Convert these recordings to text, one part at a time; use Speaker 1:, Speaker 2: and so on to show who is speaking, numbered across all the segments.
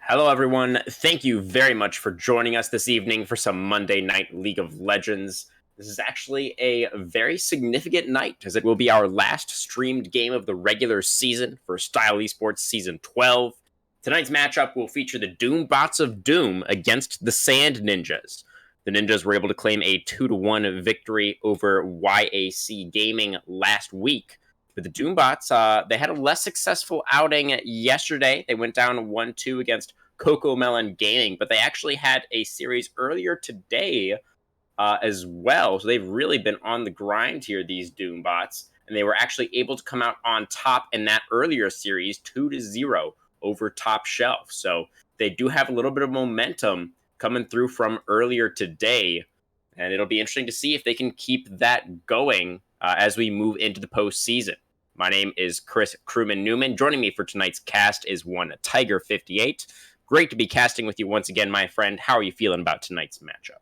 Speaker 1: Hello, everyone. Thank you very much for joining us this evening for some Monday Night League of Legends. This is actually a very significant night, as it will be our last streamed game of the regular season for Style Esports Season 12. Tonight's matchup will feature the Doom Bots of Doom against the Sand Ninjas. The Ninjas were able to claim a 2-1 victory over YAC Gaming last week. But the Doombots, they had a less successful outing yesterday. They went down 1-2 against Coco Melon Gaming, but they actually had a series earlier today as well. So they've really been on the grind here, these Doombots, and they were actually able to come out on top in that earlier series, 2-0 over Top Shelf. So they do have a little bit of momentum coming through from earlier today, and it'll be interesting to see if they can keep that going as we move into the postseason. My name is Chris Crewman Newman. Joining me for tonight's cast is one Tiger58. Great to be casting with you once again, my friend. How are you feeling about tonight's matchup?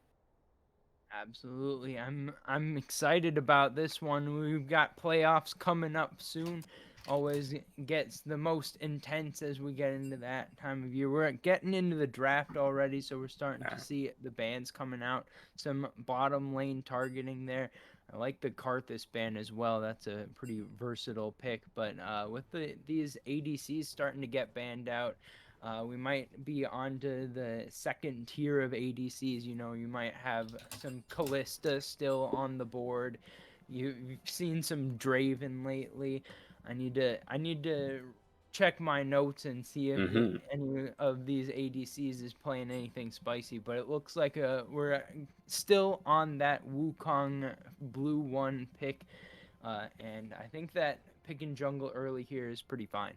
Speaker 2: Absolutely. I'm excited about this one. We've got playoffs coming up soon. Always gets the most intense as we get into that time of year. We're getting into the draft already, so we're starting to see the bans coming out. Some bottom lane targeting there. I like the Karthus ban as well. That's a pretty versatile pick. But with these ADCs starting to get banned out, we might be onto the second tier of ADCs. You might have some Callista still on the board. You've seen some Draven lately. I need to check my notes and see if
Speaker 1: Mm-hmm.
Speaker 2: any of these ADCs is playing anything spicy. But it looks like we're still on that Wukong blue one pick, and I think that picking jungle early here is pretty fine.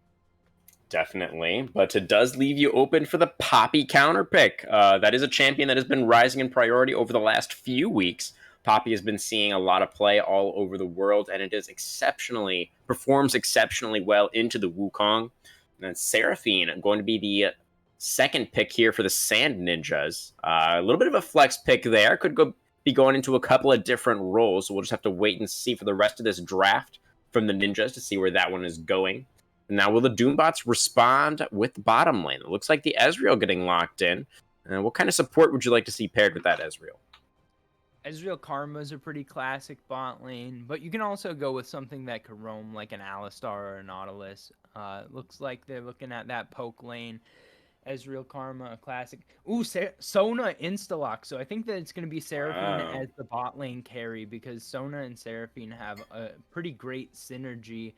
Speaker 1: Definitely, but it does leave you open for the Poppy counter pick. That is a champion that has been rising in priority over the last few weeks. Poppy has been seeing a lot of play all over the world, and it is performs exceptionally well into the Wukong. And then Seraphine going to be the second pick here for the Sand Ninjas. A little bit of a flex pick there. Be going into a couple of different roles, so we'll just have to wait and see for the rest of this draft from the Ninjas to see where that one is going. Now, will the Doombots respond with the bottom lane? It looks like the Ezreal getting locked in. What kind of support would you like to see paired with that Ezreal?
Speaker 2: Ezreal Karma is a pretty classic bot lane, but you can also go with something that could roam like an Alistar or a Nautilus. Looks like they're looking at that poke lane. Ezreal Karma, a classic. Ooh, Sona Instalock. So I think that it's going to be Seraphine
Speaker 1: Wow.
Speaker 2: as the bot lane carry because Sona and Seraphine have a pretty great synergy.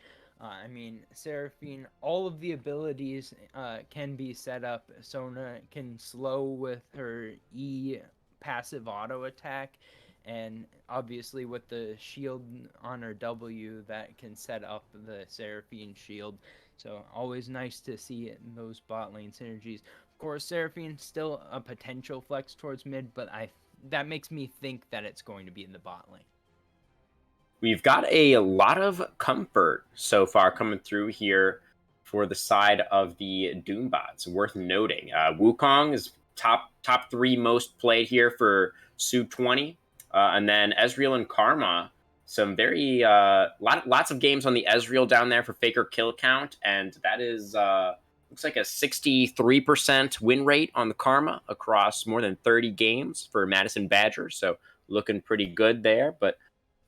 Speaker 2: Seraphine, all of the abilities can be set up. Sona can slow with her E passive auto attack, and obviously with the shield on her W, that can set up the Seraphine shield. So always nice to see those bot lane synergies. Of course, Seraphine still a potential flex towards mid, but that makes me think that it's going to be in the bot lane.
Speaker 1: We've got a lot of comfort so far coming through here for the side of the Doombots. Worth noting, Wukong is top three most played here for Su 20, and then Ezreal and Karma. Some very lots of games on the Ezreal down there for Faker kill count, and that is looks like a 63% win rate on the Karma across more than 30 games for Madison Badger. So looking pretty good there, but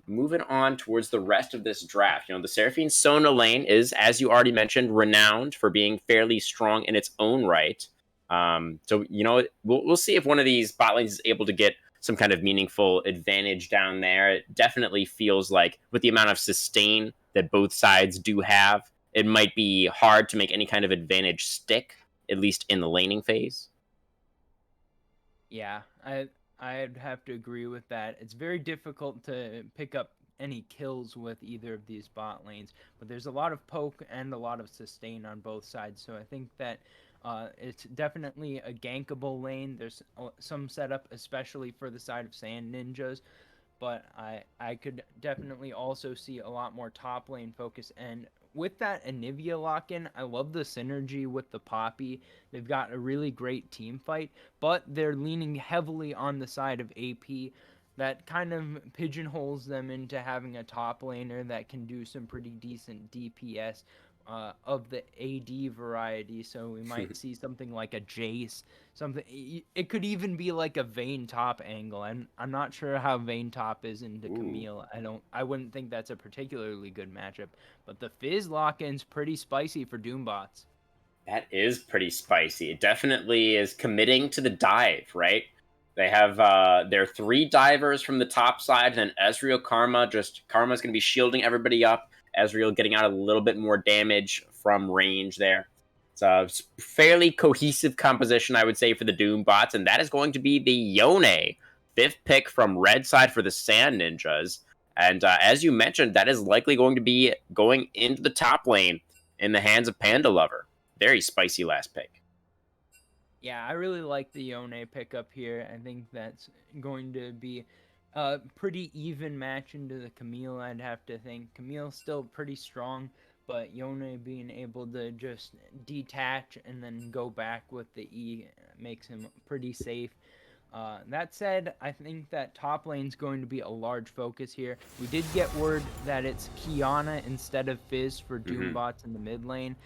Speaker 1: moving on towards the rest of this draft, the Seraphine Sona lane is, as you already mentioned, renowned for being fairly strong in its own right. We'll see if one of these bot lanes is able to get some kind of meaningful advantage down there. It definitely feels like with the amount of sustain that both sides do have, it might be hard to make any kind of advantage stick, at least in the laning phase.
Speaker 2: Yeah, I'd have to agree with that. It's very difficult to pick up any kills with either of these bot lanes, but there's a lot of poke and a lot of sustain on both sides. So I think that it's definitely a gankable lane. There's some setup, especially for the side of Sand Ninjas, but I could definitely also see a lot more top lane focus. And with that Anivia lock in, I love the synergy with the Poppy. They've got a really great team fight, but they're leaning heavily on the side of AP. That kind of pigeonholes them into having a top laner that can do some pretty decent DPS. of the AD variety, so we might see something like a Jace, something. It could even be like a Vayne top angle. I'm not sure how Vayne top is into
Speaker 1: Ooh.
Speaker 2: Camille. I wouldn't think that's a particularly good matchup, but the Fizz lock-in's pretty spicy for Doombots.
Speaker 1: That is pretty spicy. It definitely is committing to the dive, right? They have their three divers from the top side, and then Ezreal Karma. Just Karma's going to be shielding everybody up. Ezreal getting out a little bit more damage from range there. It's a fairly cohesive composition, I would say, for the Doom bots, and that is going to be the Yone, fifth pick from red side for the Sand Ninjas. And as you mentioned, that is likely going to be going into the top lane in the hands of Panda Lover. Very spicy last pick.
Speaker 2: Yeah, I really like the Yone pickup here. I think that's going to be a pretty even match into the Camille, I'd have to think. Camille's still pretty strong, but Yone being able to just detach and then go back with the E makes him pretty safe. That said, I think that top lane's going to be a large focus here. We did get word that it's Kiana instead of Fizz for
Speaker 1: Mm-hmm.
Speaker 2: Doombots in the mid lane.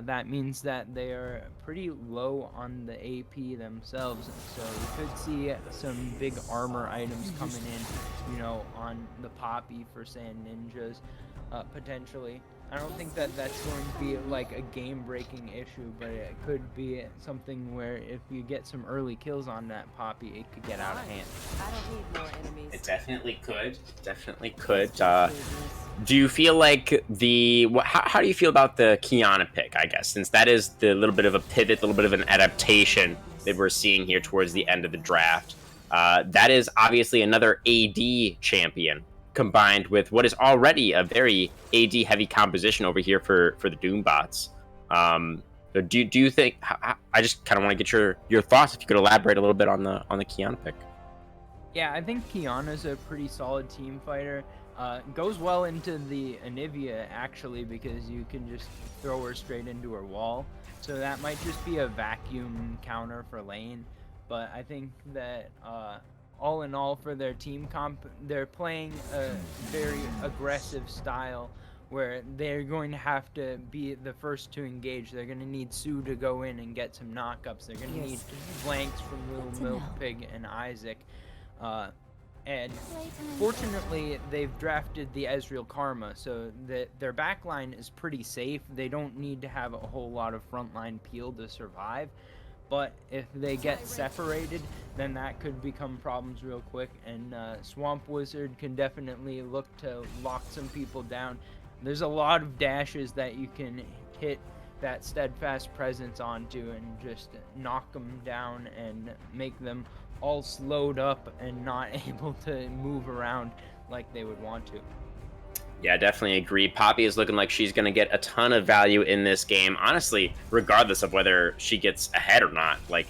Speaker 2: That means that they are pretty low on the AP themselves, so we could see some big armor items coming in, on the Poppy for Sand Ninjas, potentially. I don't think that that's going to be like a game-breaking issue, but it could be something where if you get some early kills on that Poppy, it could get out of hand.
Speaker 3: I don't need more enemies.
Speaker 1: It definitely could. Definitely could. Do you feel like how do you feel about the Kiana pick, I guess, since that is the little bit of a pivot, a little bit of an adaptation that we're seeing here towards the end of the draft? That is obviously another AD champion combined with what is already a very AD heavy composition over here for the Doombots. Do you think? I just kind of want to get your thoughts. If you could elaborate a little bit on the Kiana pick.
Speaker 2: Yeah, I think Kiana's a pretty solid team fighter. Goes well into the Anivia, actually, because you can just throw her straight into her wall. So that might just be a vacuum counter for lane. But I think that all in all, for their team comp, they're playing a very aggressive style where they're going to have to be the first to engage. They're going to need Sue to go in and get some knockups. They're going to need flanks from Little Milk Pig and Isaac. And fortunately, they've drafted the Ezreal Karma, so that their backline is pretty safe. They don't need to have a whole lot of frontline peel to survive. But if they get separated, then that could become problems real quick. And Swamp Wizard can definitely look to lock some people down. There's a lot of dashes that you can hit that steadfast presence onto and just knock them down and make them all slowed up and not able to move around like they would want to.
Speaker 1: Yeah, definitely agree. Poppy is looking like she's going to get a ton of value in this game, honestly, regardless of whether she gets ahead or not. Like,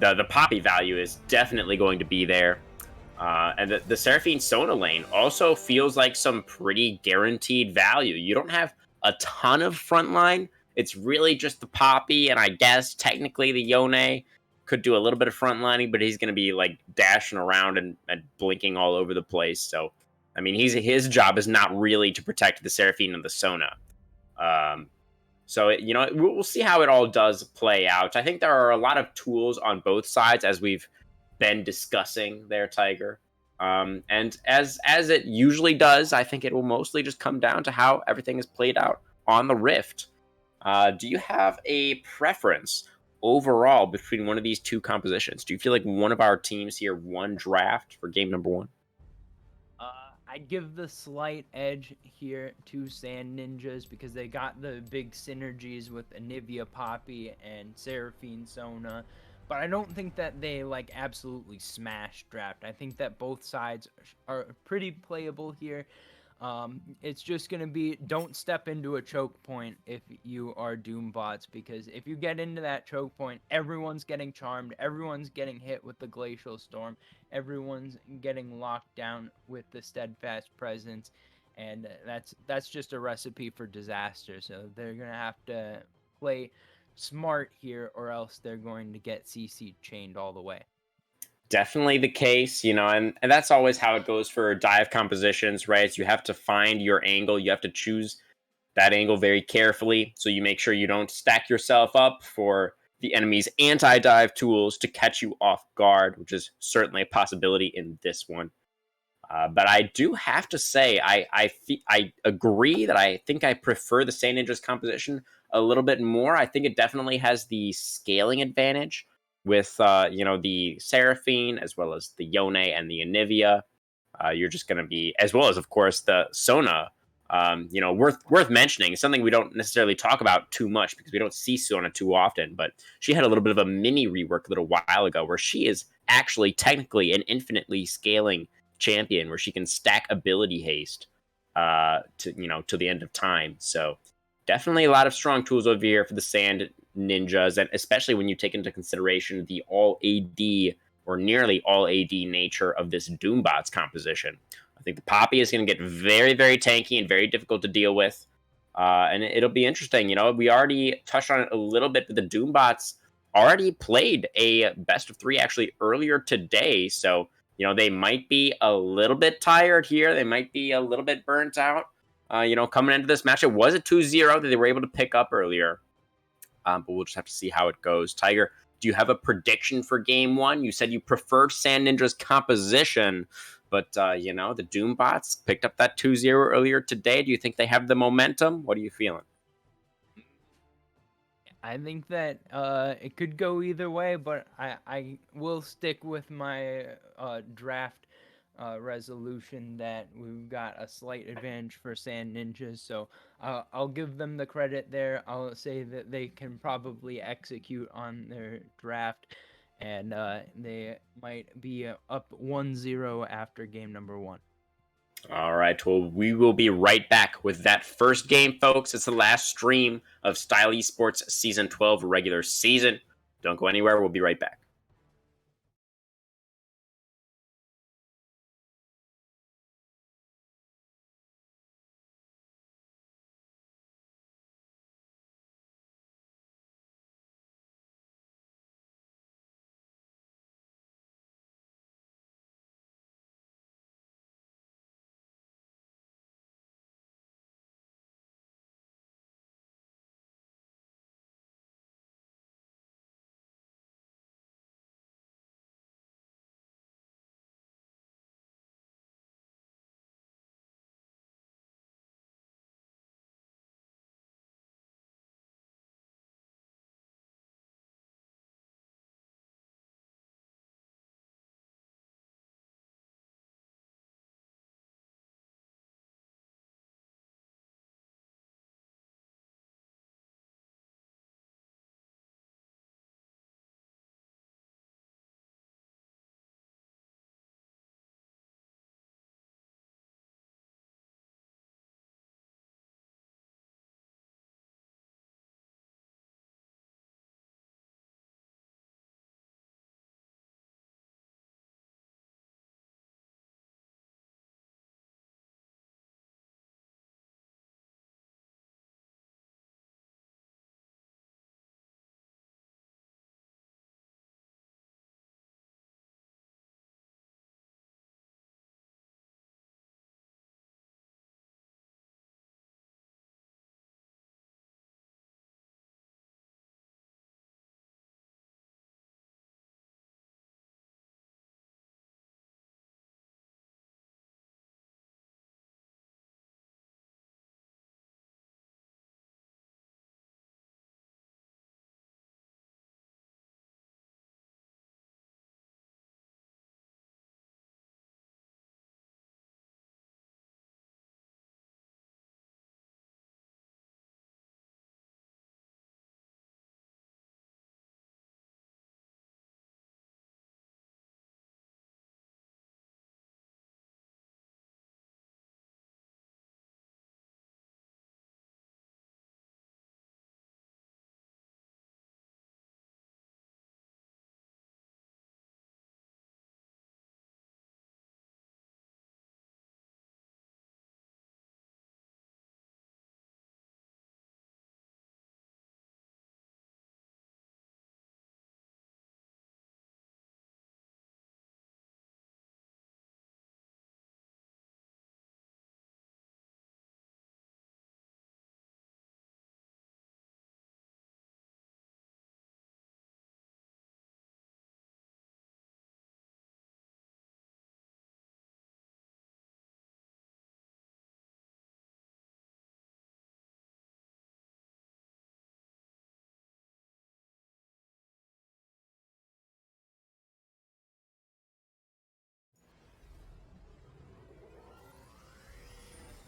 Speaker 1: the Poppy value is definitely going to be there. And the Seraphine Sona lane also feels like some pretty guaranteed value. You don't have a ton of frontline. It's really just the Poppy, and I guess technically the Yone could do a little bit of frontlining, but he's going to be like dashing around and blinking all over the place. So, I mean, his job is not really to protect the Seraphine and the Sona. Um, we'll see how it all does play out. I think there are a lot of tools on both sides, as we've been discussing there, Tiger. And as it usually does, I think it will mostly just come down to how everything is played out on the Rift. Do you have a preference overall between one of these two compositions? Do you feel like one of our teams here won draft for game number one?
Speaker 2: I'd give the slight edge here to Sand Ninjas because they got the big synergies with Anivia Poppy and Seraphine Sona. But I don't think that they like absolutely smash draft. I think that both sides are pretty playable here. It's just gonna be don't step into a choke point if you are Doombots, because if you get into that choke point, everyone's getting charmed, everyone's getting hit with the Glacial Storm, everyone's getting locked down with the Steadfast Presence, and that's just a recipe for disaster. So they're gonna have to play smart here, or else they're going to get CC chained all the way.
Speaker 1: Definitely the case, and that's always how it goes for dive compositions, right? You have to find your angle, you have to choose that angle very carefully so you make sure you don't stack yourself up for the enemy's anti-dive tools to catch you off guard, which is certainly a possibility in this one. But I do have to say, I agree that I think I prefer the Sand Ninja's composition a little bit more. I think it definitely has the scaling advantage with the Seraphine as well as the Yone and the Anivia. You're just going to be, as well as of course the Sona. Worth mentioning, something we don't necessarily talk about too much because we don't see Sona too often. But she had a little bit of a mini rework a little while ago where she is actually technically an infinitely scaling champion, where she can stack ability haste to the end of time. So definitely a lot of strong tools over here for the Sand Ninjas, and especially when you take into consideration the all AD or nearly all AD nature of this Doombot's composition. I think the Poppy is going to get very, very tanky and very difficult to deal with. And it'll be interesting. We already touched on it a little bit, but the Doombots already played a best of three actually earlier today. So, they might be a little bit tired here. They might be a little bit burnt out. Coming into this match, it was a 2-0 that they were able to pick up earlier. But we'll just have to see how it goes. Tiger, do you have a prediction for game one? You said you preferred Sand Ninja's composition, but the Doombots picked up that 2-0 earlier today. Do you think they have the momentum? What are you feeling?
Speaker 2: I think that it could go either way, but I will stick with my draft resolution that we've got a slight advantage for Sand Ninjas. So I'll give them the credit there. I'll say that they can probably execute on their draft, and they might be up 1-0 after game number one.
Speaker 1: All right. Well, we will be right back with that first game, folks. It's the last stream of Style Esports Season 12 regular season. Don't go anywhere. We'll be right back.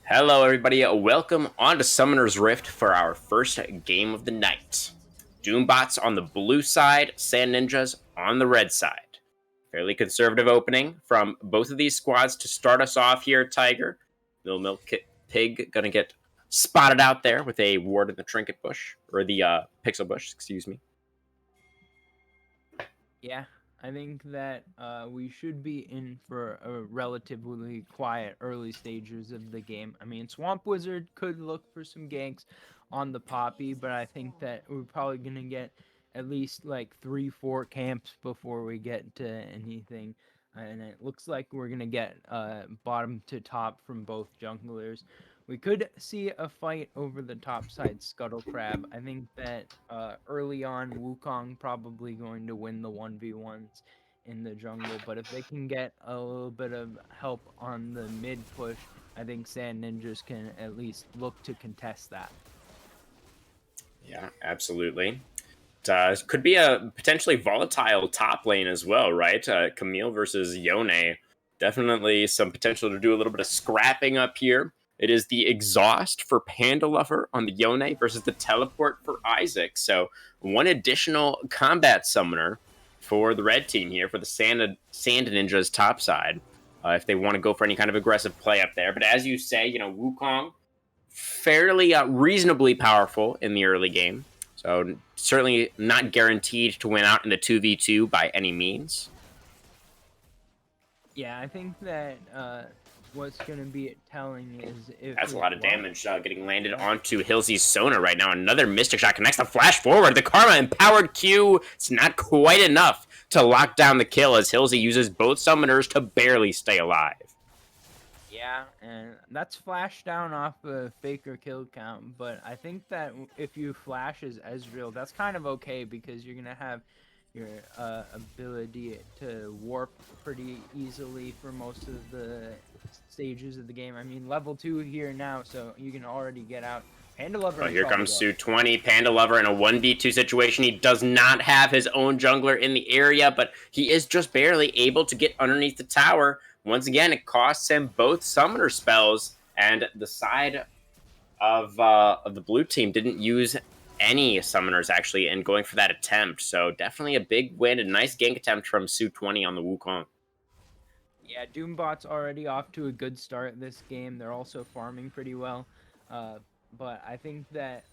Speaker 1: Hello, everybody. Welcome on to Summoner's Rift for our first game of the night. Doombots on the blue side, Sand Ninjas on the red side. Fairly conservative opening from both of these squads to start us off here, Tiger. Little Milk Pig gonna get spotted out there with a ward in the Trinket Bush, or the Pixel Bush, excuse me.
Speaker 2: Yeah, I think that we should be in for a relatively quiet early stages of the game. I mean, Swamp Wizard could look for some ganks on the Poppy, but I think that we're probably going to get at least like 3-4 camps before we get to anything. And it looks like we're going to get bottom to top from both junglers. We could see a fight over the top side Scuttle Crab. I think that early on, Wukong probably going to win the 1v1s in the jungle, but if they can get a little bit of help on the mid push, I think Sand Ninjas can at least look to contest that.
Speaker 1: Yeah, absolutely. Could be a potentially volatile top lane as well, right? Camille versus Yone. Definitely some potential to do a little bit of scrapping up here. It is the exhaust for Panda Lover on the Yone versus the teleport for Isaac. So one additional combat summoner for the red team here for the Sand Ninjas top side. If they want to go for any kind of aggressive play up there. But as you say, Wukong, fairly reasonably powerful in the early game. So certainly not guaranteed to win out in the 2v2 by any means.
Speaker 2: Yeah, I think that what's going to be telling is if
Speaker 1: That's a lot of damage getting landed
Speaker 2: Yeah.
Speaker 1: onto Hilsy's Sona right now. Another Mystic Shot connects the flash forward. The Karma empowered Q. It's not quite enough to lock down the kill as Hilsy uses both summoners to barely stay alive.
Speaker 2: Yeah, and that's flash down off a faker kill count, but I think that if you flash as Ezreal, that's kind of okay because you're gonna have your ability to warp pretty easily for most of the stages of the game. I mean, level 2 here now, so you can already get out. Panda Lover.
Speaker 1: Oh, here comes Su20, Panda Lover in a 1v2 situation. He does not have his own jungler in the area, but he is just barely able to get underneath the tower. Once again, it costs him both summoner spells, and the side of the blue team didn't use any summoners actually in going for that attempt. So definitely a big win, a nice gank attempt from Su20 on the Wukong.
Speaker 2: Yeah, Doombot's already off to a good start this game. They're also farming pretty well. But I think that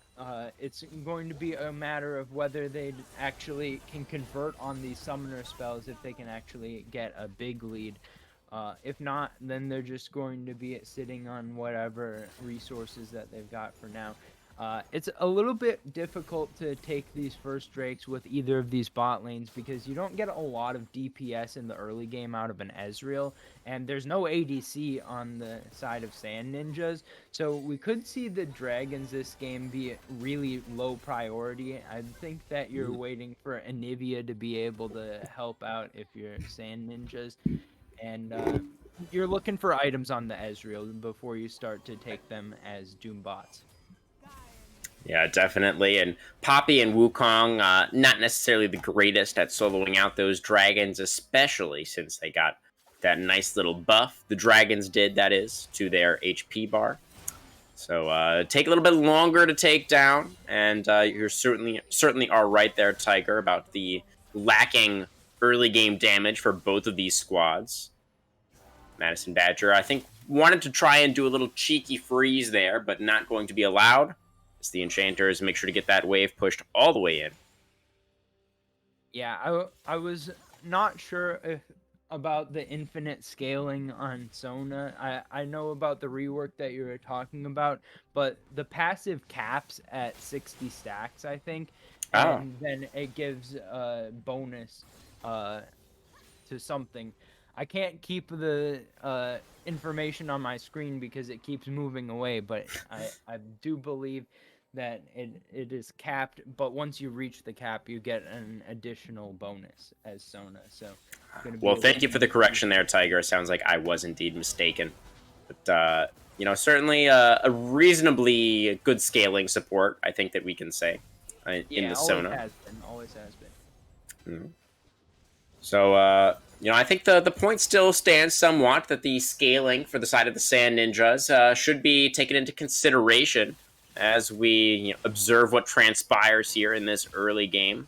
Speaker 2: it's going to be a matter of whether they actually can convert on these summoner spells if they can actually get a big lead. If not, then they're just going to be sitting on whatever resources that they've got for now. It's a little bit difficult to take these first Drakes with either of these bot lanes because you don't get a lot of DPS in the early game out of an Ezreal, and there's no ADC on the side of Sand Ninjas, so we could see the Dragons this game be really low priority. I think that you're waiting for Anivia to be able to help out if you're Sand Ninjas, and you're looking for items on the Ezreal before you start to take them as Doombots.
Speaker 1: Yeah, definitely. And Poppy and Wukong, not necessarily the greatest at soloing out those dragons, especially since they got that nice little buff. The dragons did, that is, to their HP bar. So take a little bit longer to take down, and you're certainly are right there, Tiger, about the lacking early game damage for both of these squads. Madison Badger, I think, wanted to try and do a little cheeky freeze there, but not going to be allowed. As the Enchanters make sure to get that wave pushed all the way in.
Speaker 2: Yeah, I was not sure about the infinite scaling on Sona. I know about the rework that you were talking about, but the passive caps at 60 stacks, I think, and then it gives a bonus to something. I can't keep the information on my screen because it keeps moving away, but I do believe that it is capped, but once you reach the cap, you get an additional bonus as Sona. So,
Speaker 1: well, thank you for the correction there, Tiger. It sounds like I was indeed mistaken. But, certainly a reasonably good scaling support, I think that we can say, in the Sona.
Speaker 2: Always has been.
Speaker 1: So, I think the point still stands somewhat that the scaling for the side of the Sand Ninjas should be taken into consideration as we observe what transpires here in this early game.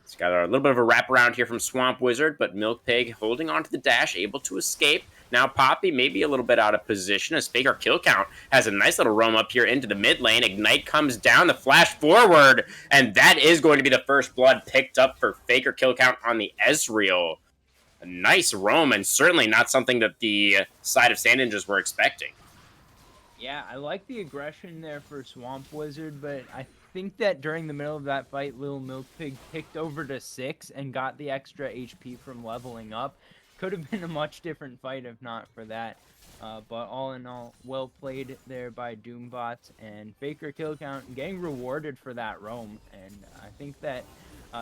Speaker 1: It's got a little bit of a wraparound here from Swamp Wizard, but Milk Pig holding onto the dash, able to escape. Now Poppy maybe a little bit out of position as Faker Kill Count has a nice little roam up here into the mid lane. Ignite comes down, the flash forward, and that is going to be the first blood picked up for Faker Kill Count on the Ezreal. A nice roam, and certainly not something that the side of Sand Ninjas were expecting.
Speaker 2: Yeah, I like the aggression there for Swamp Wizard, but I think that during the middle of that fight, Little Milk Pig picked over to 6 and got the extra HP from leveling up. Could have been a much different fight if not for that. But all in all, well played there by Doombots, and Faker Kill Count getting rewarded for that roam. And I think that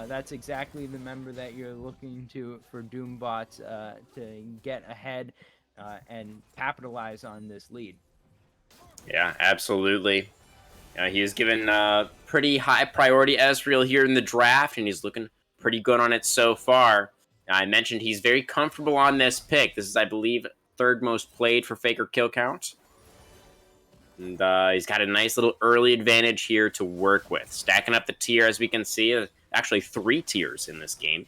Speaker 2: that's exactly the member that you're looking to for Doombots to get ahead and capitalize on this lead.
Speaker 1: Yeah, absolutely. He is given pretty high priority Ezreal here in the draft, and he's looking pretty good on it so far. I mentioned he's very comfortable on this pick. This is, I believe, third most played for Faker Kill Count. And he's got a nice little early advantage here to work with. Stacking up the tier, as we can see. Actually, 3 tiers in this game.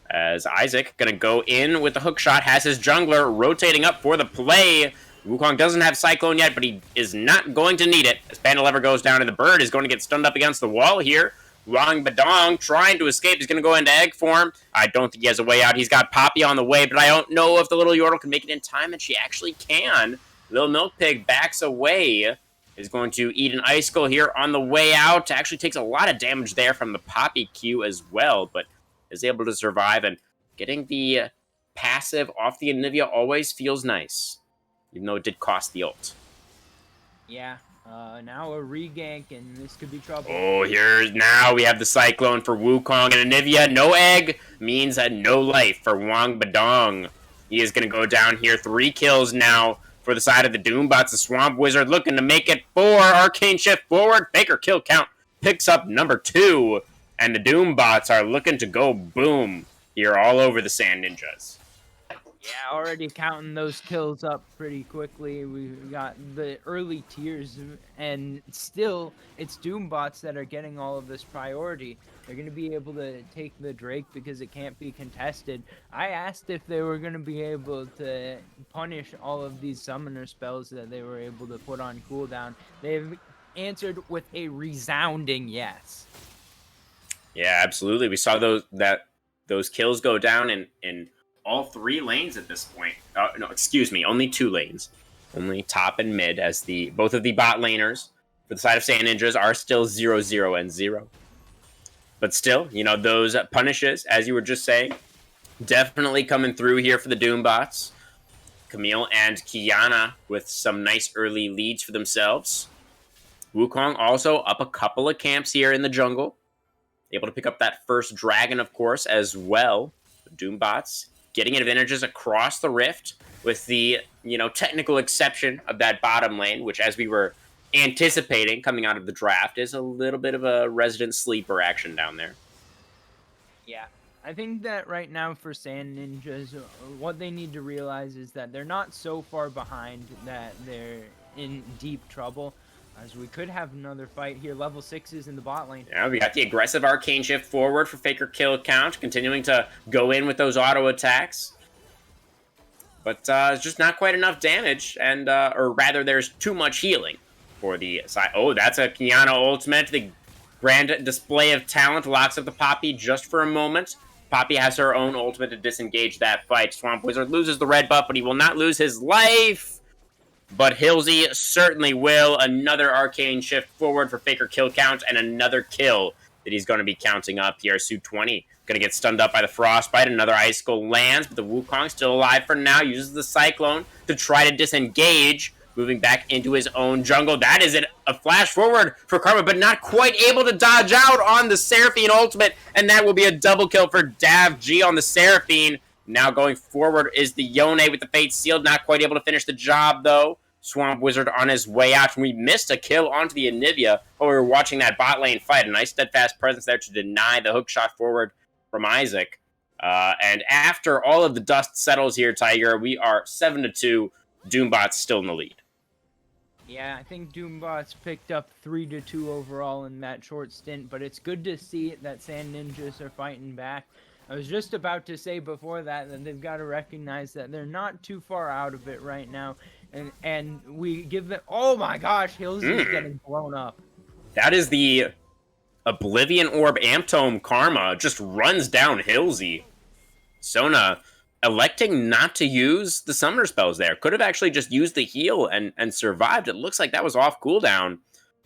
Speaker 1: As Isaac going to go in with the hook shot, has his jungler rotating up for the play. Wukong doesn't have Cyclone yet, but he is not going to need it. As Panda Lever goes down, and the bird is going to get stunned up against the wall here. Wang Badong trying to escape. He's going to go into egg form. I don't think he has a way out. He's got Poppy on the way, but I don't know if the little Yordle can make it in time, and she actually can. Little Milk Pig backs away. Is going to eat an Icicle here on the way out. Actually takes a lot of damage there from the Poppy Q as well, but is able to survive. And getting the passive off the Anivia always feels nice, even though it did cost the ult.
Speaker 2: Yeah, now a regank, and this could be trouble.
Speaker 1: Oh, now we have the Cyclone for Wukong and Anivia. No egg means no life for Wang Badong. He is going to go down here. 3 kills now for the side of the Doombots. The Swamp Wizard looking to make it 4. Arcane Shift forward. Faker Kill Count picks up number 2. And the Doombots are looking to go boom here all over the Sand Ninjas.
Speaker 2: Yeah, already counting those kills up pretty quickly. We got the early tiers, and still, it's Doombots that are getting all of this priority. They're going to be able to take the Drake because it can't be contested. I asked if they were going to be able to punish all of these summoner spells that they were able to put on cooldown. They've answered with a resounding yes.
Speaker 1: Yeah, absolutely. We saw those kills go down in all 3 lanes at this point. No, excuse me, only 2 lanes. Only top and mid, as both of the bot laners for the side of Sand Ninjas are still 0-0 and 0. But still, those punishes, as you were just saying, definitely coming through here for the Doombots. Camille and Kiana with some nice early leads for themselves. Wukong also up a couple of camps here in the jungle. Able to pick up that first dragon, of course, as well. The Doombots getting advantages across the rift with the, technical exception of that bottom lane, which, as we were anticipating coming out of the draft, is a little bit of a resident sleeper action down there.
Speaker 2: Yeah, I think that right now for Sand Ninjas, what they need to realize is that they're not so far behind that they're in deep trouble, as we could have another fight here. Level 6s in the bot lane.
Speaker 1: Yeah, we got the aggressive Arcane Shift forward for Faker Kill Count, continuing to go in with those auto attacks. But it's just not quite enough damage, and or rather, there's too much healing for the side. Oh, that's a Kiana ultimate. The grand display of talent locks up the Poppy just for a moment. Poppy has her own ultimate to disengage that fight. Swamp Wizard loses the red buff, but he will not lose his life. But Hilsey certainly will. Another Arcane Shift forward for Faker Kill Count, and another kill that he's going to be counting up here. Su 20 going to get stunned up by the Frostbite. Another Icicle lands, but the Wukong still alive for now. Uses the Cyclone to try to disengage. Moving back into his own jungle. That is a flash forward for Karma, but not quite able to dodge out on the Seraphine ultimate. And that will be a double kill for Dav G on the Seraphine. Now going forward is the Yone with the Fate Sealed. Not quite able to finish the job, though. Swamp Wizard on his way out. And we missed a kill onto the Anivia while we were watching that bot lane fight. A nice steadfast presence there to deny the hook shot forward from Isaac. And after all of the dust settles here, Tiger, we are 7-2. Doombot's still in the lead.
Speaker 2: Yeah, I think Doombot's picked up 3-2 overall in that short stint, but it's good to see that Sand Ninjas are fighting back. I was just about to say before that they've got to recognize that they're not too far out of it right now, and we give them. Oh my gosh, Hillsy's getting blown up.
Speaker 1: That is the Oblivion Orb Amptome Karma just runs down Hillsy. Sona electing not to use the summoner spells there. Could have actually just used the heal and survived. It looks like that was off cooldown.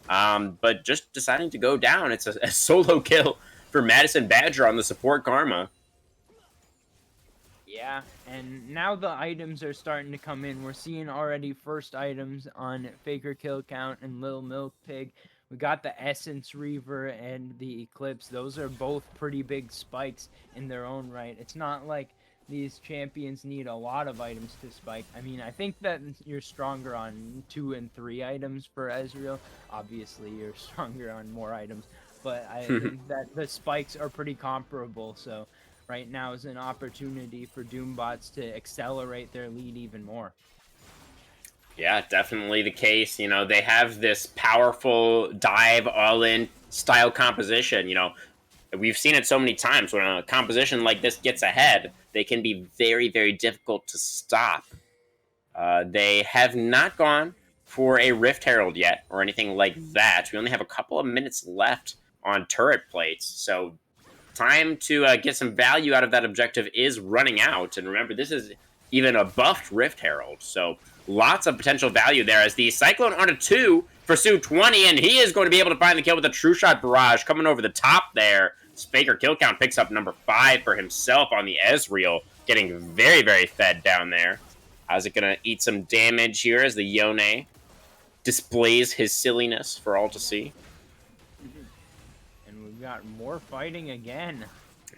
Speaker 1: But just deciding to go down. It's a solo kill for Madison Badger on the support Karma.
Speaker 2: Yeah, and now the items are starting to come in. We're seeing already first items on Faker Kill Count and Lil Milk Pig. We got the Essence Reaver and the Eclipse. Those are both pretty big spikes in their own right. It's not like these champions need a lot of items to spike. I mean, I think that you're stronger on 2 and 3 items for Ezreal. Obviously, you're stronger on more items. But I think that the spikes are pretty comparable, so right now is an opportunity for Doombots to accelerate their lead even more.
Speaker 1: Yeah, definitely the case. You know, they have this powerful dive all-in style composition. You know, we've seen it so many times when a composition like this gets ahead, they can be very, very difficult to stop. They have not gone for a Rift Herald yet or anything like that. We only have a couple of minutes left on turret plates, so time to get some value out of that objective is running out. And remember, this is even a buffed Rift Herald, so lots of potential value there as the Cyclone onto 2 for Su20, and he is going to be able to find the kill with a True Shot Barrage coming over the top there. Faker Kill Count picks up number 5 for himself on the Ezreal, getting very, very fed down there. How's it going to eat some damage here as the Yone displays his silliness for all to see?
Speaker 2: And we've got more fighting again.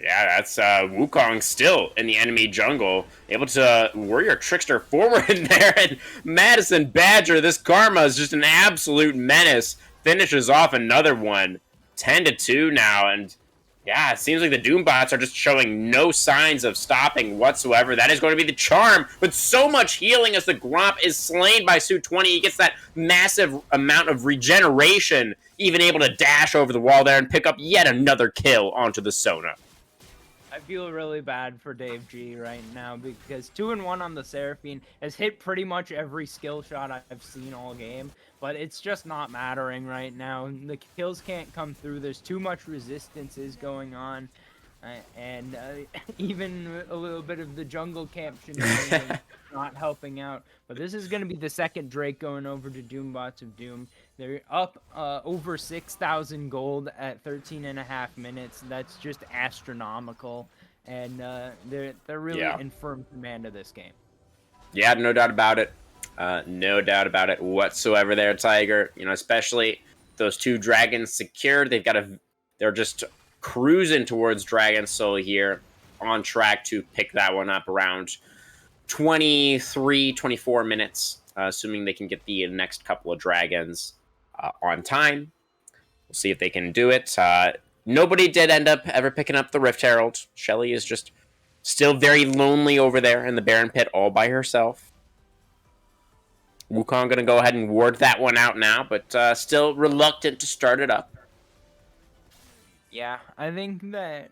Speaker 1: Yeah, that's Wukong still in the enemy jungle, able to Warrior Trickster forward in there, and Madison Badger, this Karma is just an absolute menace, finishes off another one, 10-2 now, and yeah, it seems like the Doombots are just showing no signs of stopping whatsoever. That is going to be the charm, with so much healing as the Gromp is slain by Su20. He gets that massive amount of regeneration, even able to dash over the wall there and pick up yet another kill onto the Sona.
Speaker 2: I feel really bad for Dave G right now because 2-1 on the Seraphine has hit pretty much every skill shot I've seen all game, but it's just not mattering right now. The kills can't come through. There's too much resistances going on, and even a little bit of the jungle camp shenanigans not helping out. But this is going to be the second Drake going over to Doombots of Doom. They're up over 6,000 gold at 13.5 minutes. That's just astronomical, and they're really in firm command of this game.
Speaker 1: Yeah, no doubt about it. No doubt about it whatsoever there, Tiger. You know, especially those 2 dragons secured. They're just cruising towards Dragon Soul here, on track to pick that one up around 23, 24 minutes, assuming they can get the next couple of dragons on time. We'll see if they can do it. Nobody did end up ever picking up the Rift Herald. Shelly is just still very lonely over there in the Baron Pit all by herself. Wukong going to go ahead and ward that one out now, but still reluctant to start it up.
Speaker 2: Yeah, I think that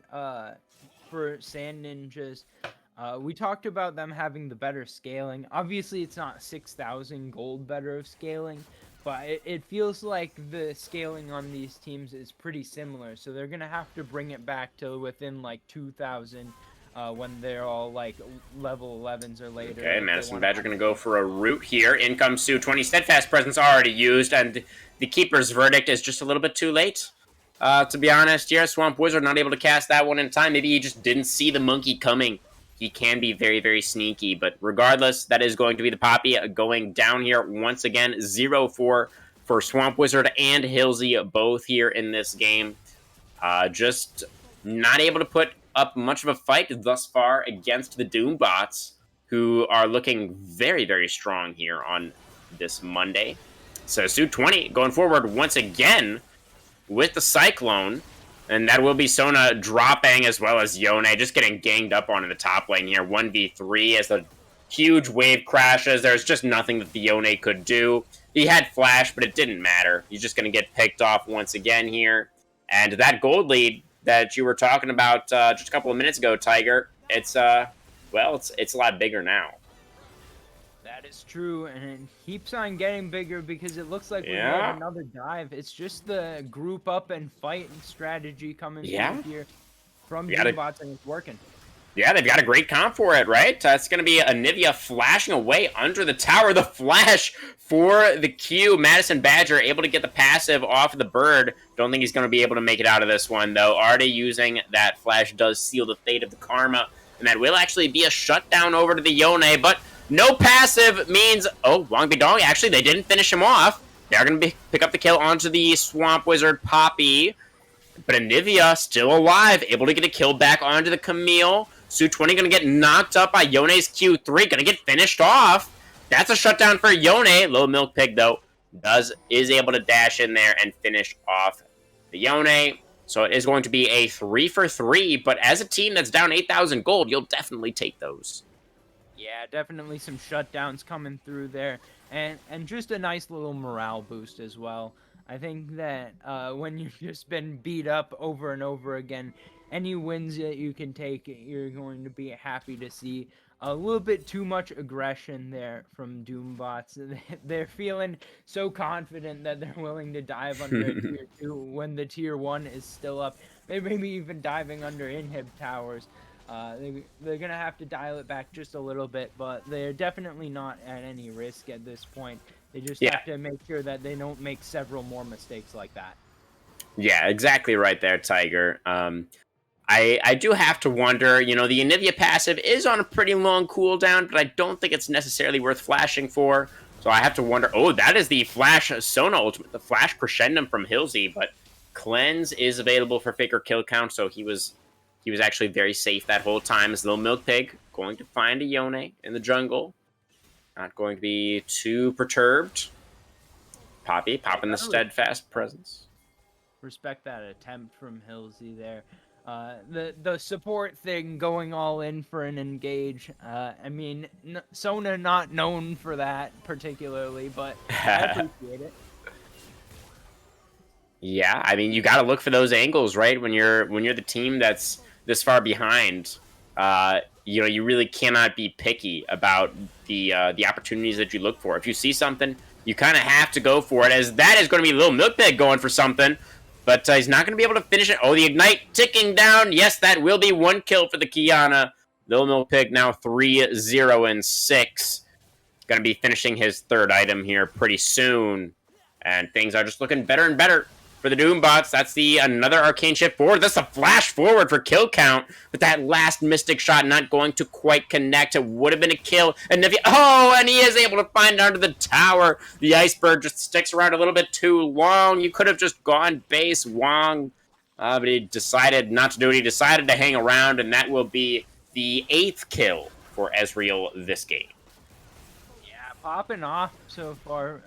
Speaker 2: for Sand Ninjas, we talked about them having the better scaling. Obviously, it's not 6,000 gold better of scaling, but it feels like the scaling on these teams is pretty similar. So they're going to have to bring it back to within like 2,000 when they're all like level 11s or later.
Speaker 1: Okay, Madison Badger going to go for a root here. In comes Su20. Steadfast Presence already used, and the Keeper's Verdict is just a little bit too late. To be honest, yeah, Swamp Wizard not able to cast that one in time. Maybe he just didn't see the monkey coming. He can be very, very sneaky, but regardless, that is going to be the Poppy going down here once again. 0-4 for Swamp Wizard and Hillsy, both here in this game. Just not able to put up much of a fight thus far against the Doombots, who are looking very, very strong here on this Monday. So Su20 going forward once again with the Cyclone, And that will be Sona dropping as well as Yone just getting ganged up onto the top lane here. 1v3 as the huge wave crashes. There's just nothing that the Yone could do. He had flash, but it didn't matter. He's just going to get picked off once again here. And that gold lead that you were talking about just a couple of minutes ago, Tiger, it's well, it's a lot bigger now.
Speaker 2: That is true, and it keeps on getting bigger because it looks like we
Speaker 1: Yeah.
Speaker 2: have another dive. It's just the group up and fight strategy coming
Speaker 1: Yeah.
Speaker 2: through here from
Speaker 1: You gotta
Speaker 2: Doombots, and it's working.
Speaker 1: Yeah, they've got a great comp for it, right? It's going to be Anivia flashing away under the tower. The flash for the Q. Madison Badger able to get the passive off of the bird. Don't think he's going to be able to make it out of this one, though. Already using that flash does seal the fate of the Karma. And that will actually be a shutdown over to the Yone. But no passive means... Oh, Wong Bidong. Actually, they didn't finish him off. They're going to pick up the kill onto the Swamp Wizard Poppy. But Anivia still alive, able to get a kill back onto the Camille. Su20 going to get knocked up by Yone's Q3, going to get finished off. That's a shutdown for Yone. Little Milk Pig, though, is able to dash in there and finish off the Yone. So it is going to be a 3-for-3, but as a team that's down 8,000 gold, you'll definitely take those.
Speaker 2: Yeah, definitely some shutdowns coming through there, and just a nice little morale boost as well. I think that when you've just been beat up over and over again, any wins that you can take, you're going to be happy to see. A little bit too much aggression there from Doombots. They're feeling so confident that they're willing to dive under a tier 2 when the tier 1 is still up. They may be even diving under inhib towers. They're going to have to dial it back just a little bit, but they're definitely not at any risk at this point. They just have to make sure that they don't make several more mistakes like that.
Speaker 1: Yeah, exactly right there, Tiger. I do have to wonder, you know, the Anivia passive is on a pretty long cooldown, but I don't think it's necessarily worth flashing for. So I have to wonder, oh, that is the Flash Sona ultimate, the Flash Crescendum from Hilsey, but Cleanse is available for Faker kill count, so he was actually very safe that whole time as Little Milk Pig going to find a Yone in the jungle. Not going to be too perturbed. Poppy popping the steadfast presence.
Speaker 2: Respect that attempt from Hilsey there. The support thing going all in for an engage. I mean, Sona not known for that particularly, but I appreciate it.
Speaker 1: Yeah, I mean, you got to look for those angles, right? When you're the team that's this far behind, you know, you really cannot be picky about the opportunities that you look for. If you see something, you kind of have to go for it. As that is going to be Little Milk Pig going for something. But he's not going to be able to finish it. Oh, the Ignite ticking down. Yes, that will be one kill for the Kiana. Little Milk Pig now 3-0-6. Going to be finishing his third item here pretty soon. And things are just looking better and better for the Doombots. That's another Arcane Shift forward. That's a flash forward for kill count. But that last Mystic shot not going to quite connect. It would have been a kill. And and he is able to find it under the tower. The Iceberg just sticks around a little bit too long. You could have just gone base Wong. But he decided not to do it. He decided to hang around. And that will be the 8th kill for Ezreal this game.
Speaker 2: Yeah, popping off so far.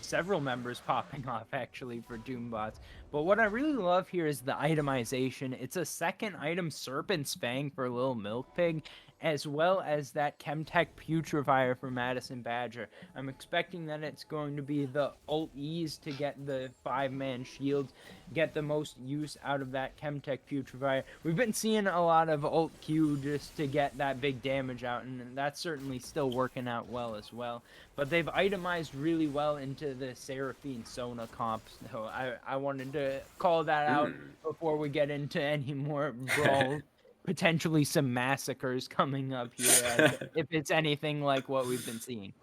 Speaker 2: Several members popping off actually for Doombots. But what I really love here is the itemization. It's a second item, Serpent's Fang for Little Milk Pig, as well as that Chemtech Putrefier for Madison Badger. I'm expecting that it's going to be the ult E's to get the 5-man shields, get the most use out of that Chemtech Putrefier. We've been seeing a lot of ult Q just to get that big damage out, and that's certainly still working out well as well. But they've itemized really well into the Seraphine Sona comp, so I wanted to call that out before we get into any more brawls. Potentially some massacres coming up here, if it's anything like what we've been seeing.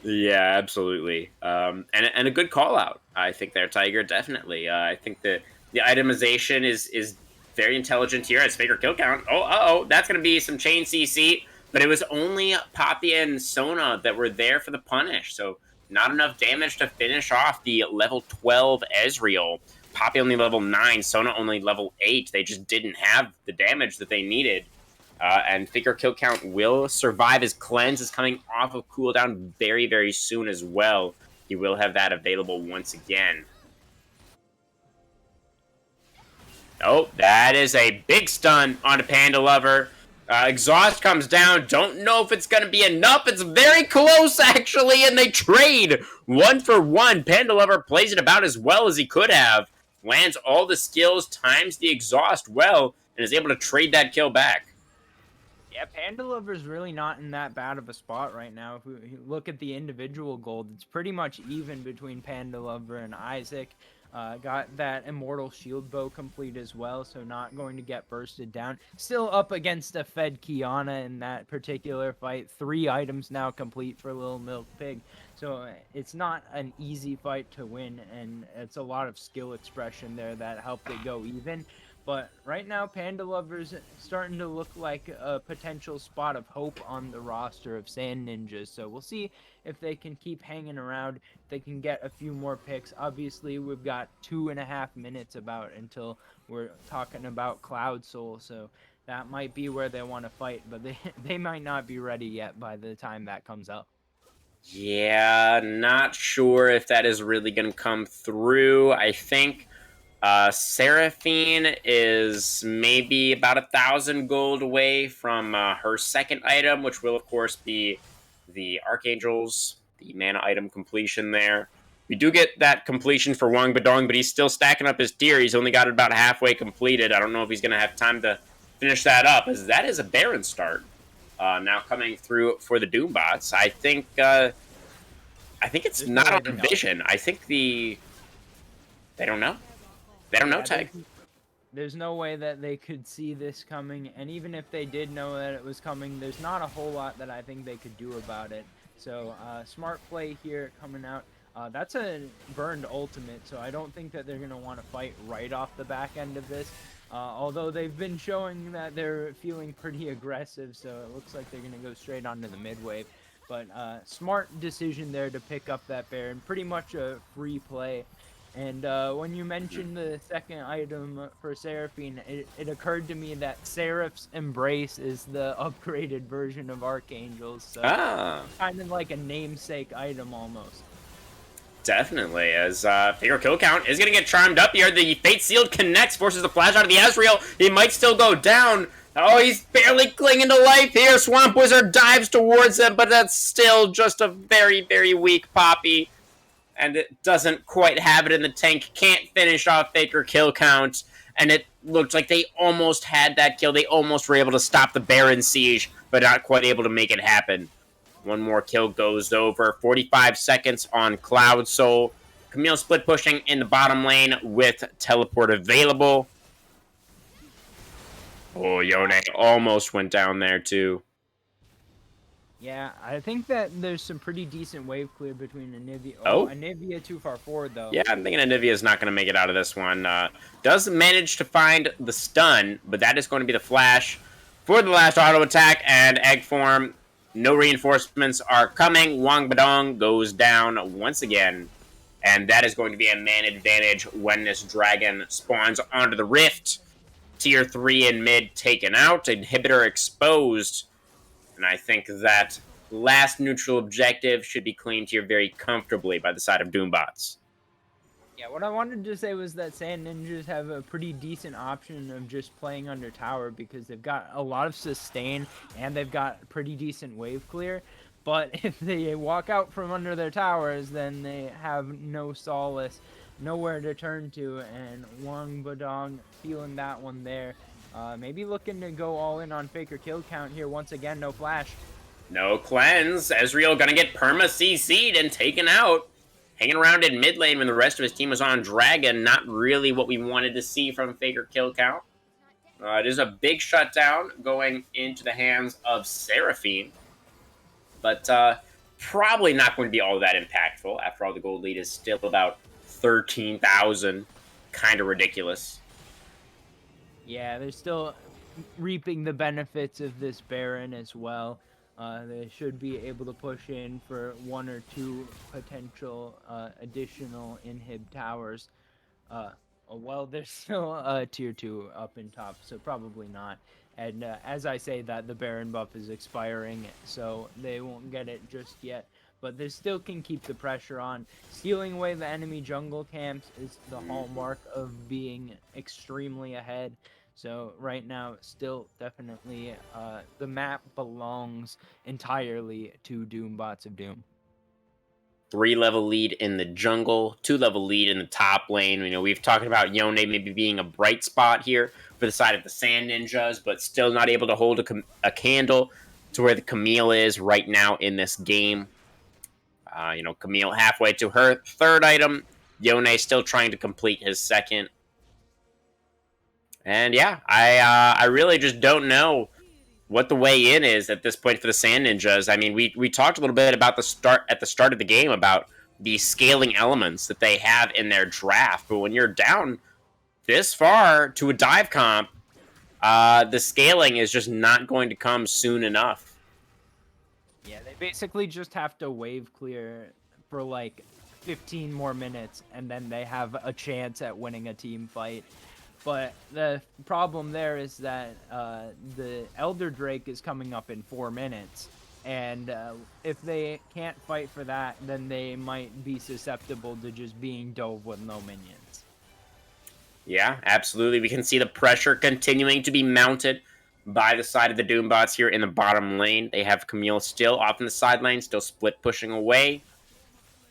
Speaker 1: Yeah, absolutely. And a good call out, I think there, Tiger, definitely. I think that the itemization is very intelligent here as Faker kill count. Oh, that's going to be some chain CC, but it was only Poppy and Sona that were there for the punish, so not enough damage to finish off the level 12 Ezreal. Poppy only level 9, Sona only level 8. They just didn't have the damage that they needed. And Faker kill count will survive. His cleanse is coming off of cooldown very, very soon as well. He will have that available once again. Oh, that is a big stun on a Panda Lover. Exhaust comes down. Don't know if it's going to be enough. It's very close, actually, and they trade 1 for 1. Panda Lover plays it about as well as he could have. Lands all the skills, times the exhaust well, and is able to trade that kill back.
Speaker 2: Yeah, Panda Lover's really not in that bad of a spot right now. If we look at the individual gold, it's pretty much even between Panda Lover and Isaac. Got that Immortal Shield Bow complete as well, so not going to get bursted down. Still up against a fed Kiana in that particular fight. 3 items now complete for Little Milk Pig. So it's not an easy fight to win, and it's a lot of skill expression there that helped it go even. But right now, Panda Lover's starting to look like a potential spot of hope on the roster of Sand Ninjas. So we'll see if they can keep hanging around, if they can get a few more picks. Obviously, we've got 2.5 minutes about until we're talking about Cloud Soul. So that might be where they want to fight, but they might not be ready yet by the time that comes up.
Speaker 1: Yeah, not sure if that is really going to come through. I think Seraphine is maybe about 1,000 gold away from her second item, which will, of course, be the Archangels, the mana item completion there. We do get that completion for Wang Badong, but he's still stacking up his tier. He's only got it about halfway completed. I don't know if he's going to have time to finish that up, as that is a Baron start. Now coming through for the Doombots. I think it's
Speaker 2: There's no
Speaker 1: not
Speaker 2: way
Speaker 1: on
Speaker 2: to know.
Speaker 1: vision. I think they don't know. They don't know,
Speaker 2: Yeah,
Speaker 1: Tag.
Speaker 2: there's no way that they could see this coming, and even if they did know that it was coming, there's not a whole lot that I think they could do about it. So smart play here coming out. That's a burned ultimate, so I don't think that they're going to want to fight right off the back end of this. Although they've been showing that they're feeling pretty aggressive, so it looks like they're going to go straight onto the mid wave. But smart decision there to pick up that Baron. Pretty much a free play. And when you mentioned the second item for Seraphine, it occurred to me that Seraph's Embrace is the upgraded version of Archangels, so
Speaker 1: Ah,
Speaker 2: kind of like a namesake item almost.
Speaker 1: definitely. As figure kill count is going to get charmed up here. The Fate Sealed connects, forces the flash out of the Ezreal. He might still go down. Oh, he's barely clinging to life here. Swamp Wizard dives towards him, but that's still just a very, very weak Poppy. And it doesn't quite have it in the tank. Can't finish off Faker kill count. And it looked like they almost had that kill. They almost were able to stop the Baron siege, but not quite able to make it happen. One more kill goes over. 45 seconds on Cloud Soul. Camille split pushing in the bottom lane with teleport available. Oh, Yone almost went down there too.
Speaker 2: Yeah, I think that there's some pretty decent wave clear between Anivia. Oh,
Speaker 1: Oh,
Speaker 2: Anivia too far forward though.
Speaker 1: yeah, I'm thinking Anivia is not going to make it out of this one. Does manage to find the stun, but that is going to be the flash for the last auto attack, and egg form. No reinforcements are coming. Wang Badong goes down once again, and that is going to be a man advantage when this dragon spawns onto the rift. Tier 3 in mid taken out, inhibitor exposed, and I think that last neutral objective should be claimed here very comfortably by the side of Doombots.
Speaker 2: Yeah, what I wanted to say was that Sand Ninjas have a pretty decent option of just playing under tower because they've got a lot of sustain and they've got pretty decent wave clear. But if they walk out from under their towers, then they have no solace, nowhere to turn to, and Wang Badong feeling that one there. Maybe looking to go all in on Faker kill count here once again, no flash.
Speaker 1: No cleanse. Ezreal gonna get perma CC'd and taken out. Hanging around in mid lane when the rest of his team was on Dragon. Not really what we wanted to see from Faker kill count. It is a big shutdown going into the hands of Seraphine. But probably not going to be all that impactful. After all, the gold lead is still about 13,000. Kind of ridiculous.
Speaker 2: Yeah, they're still reaping the benefits of this Baron as well. They should be able to push in for 1 or 2 potential additional inhib towers. Well, there's still a tier 2 up in top, so probably not. And as I say that, the Baron buff is expiring, so they won't get it just yet. but they still can keep the pressure on. Stealing away the enemy jungle camps is the hallmark of being extremely ahead. So right now, still definitely the map belongs entirely to Doombots of Doom.
Speaker 1: 3-level lead in the jungle, 2-level lead in the top lane. We've talked about Yone maybe being a bright spot here for the side of the Sand Ninjas, but still not able to hold a candle to where the Camille is right now in this game. Camille halfway to her third item. Yone still trying to complete his second. And yeah, I really just don't know what the way in is at this point for the Sand Ninjas. I mean, we talked a little bit about the start of the game about the scaling elements that they have in their draft, but when you're down this far to a dive comp, the scaling is just not going to come soon enough.
Speaker 2: Yeah, they basically just have to wave clear for like 15 more minutes, and then they have a chance at winning a team fight. But the problem there is that the Elder Drake is coming up in 4 minutes, and if they can't fight for that, then they might be susceptible to just being dove with no minions.
Speaker 1: Yeah, absolutely. We can see the pressure continuing to be mounted by the side of the Doombots here in the bottom lane. They have Camille still off in the side lane, still split pushing away.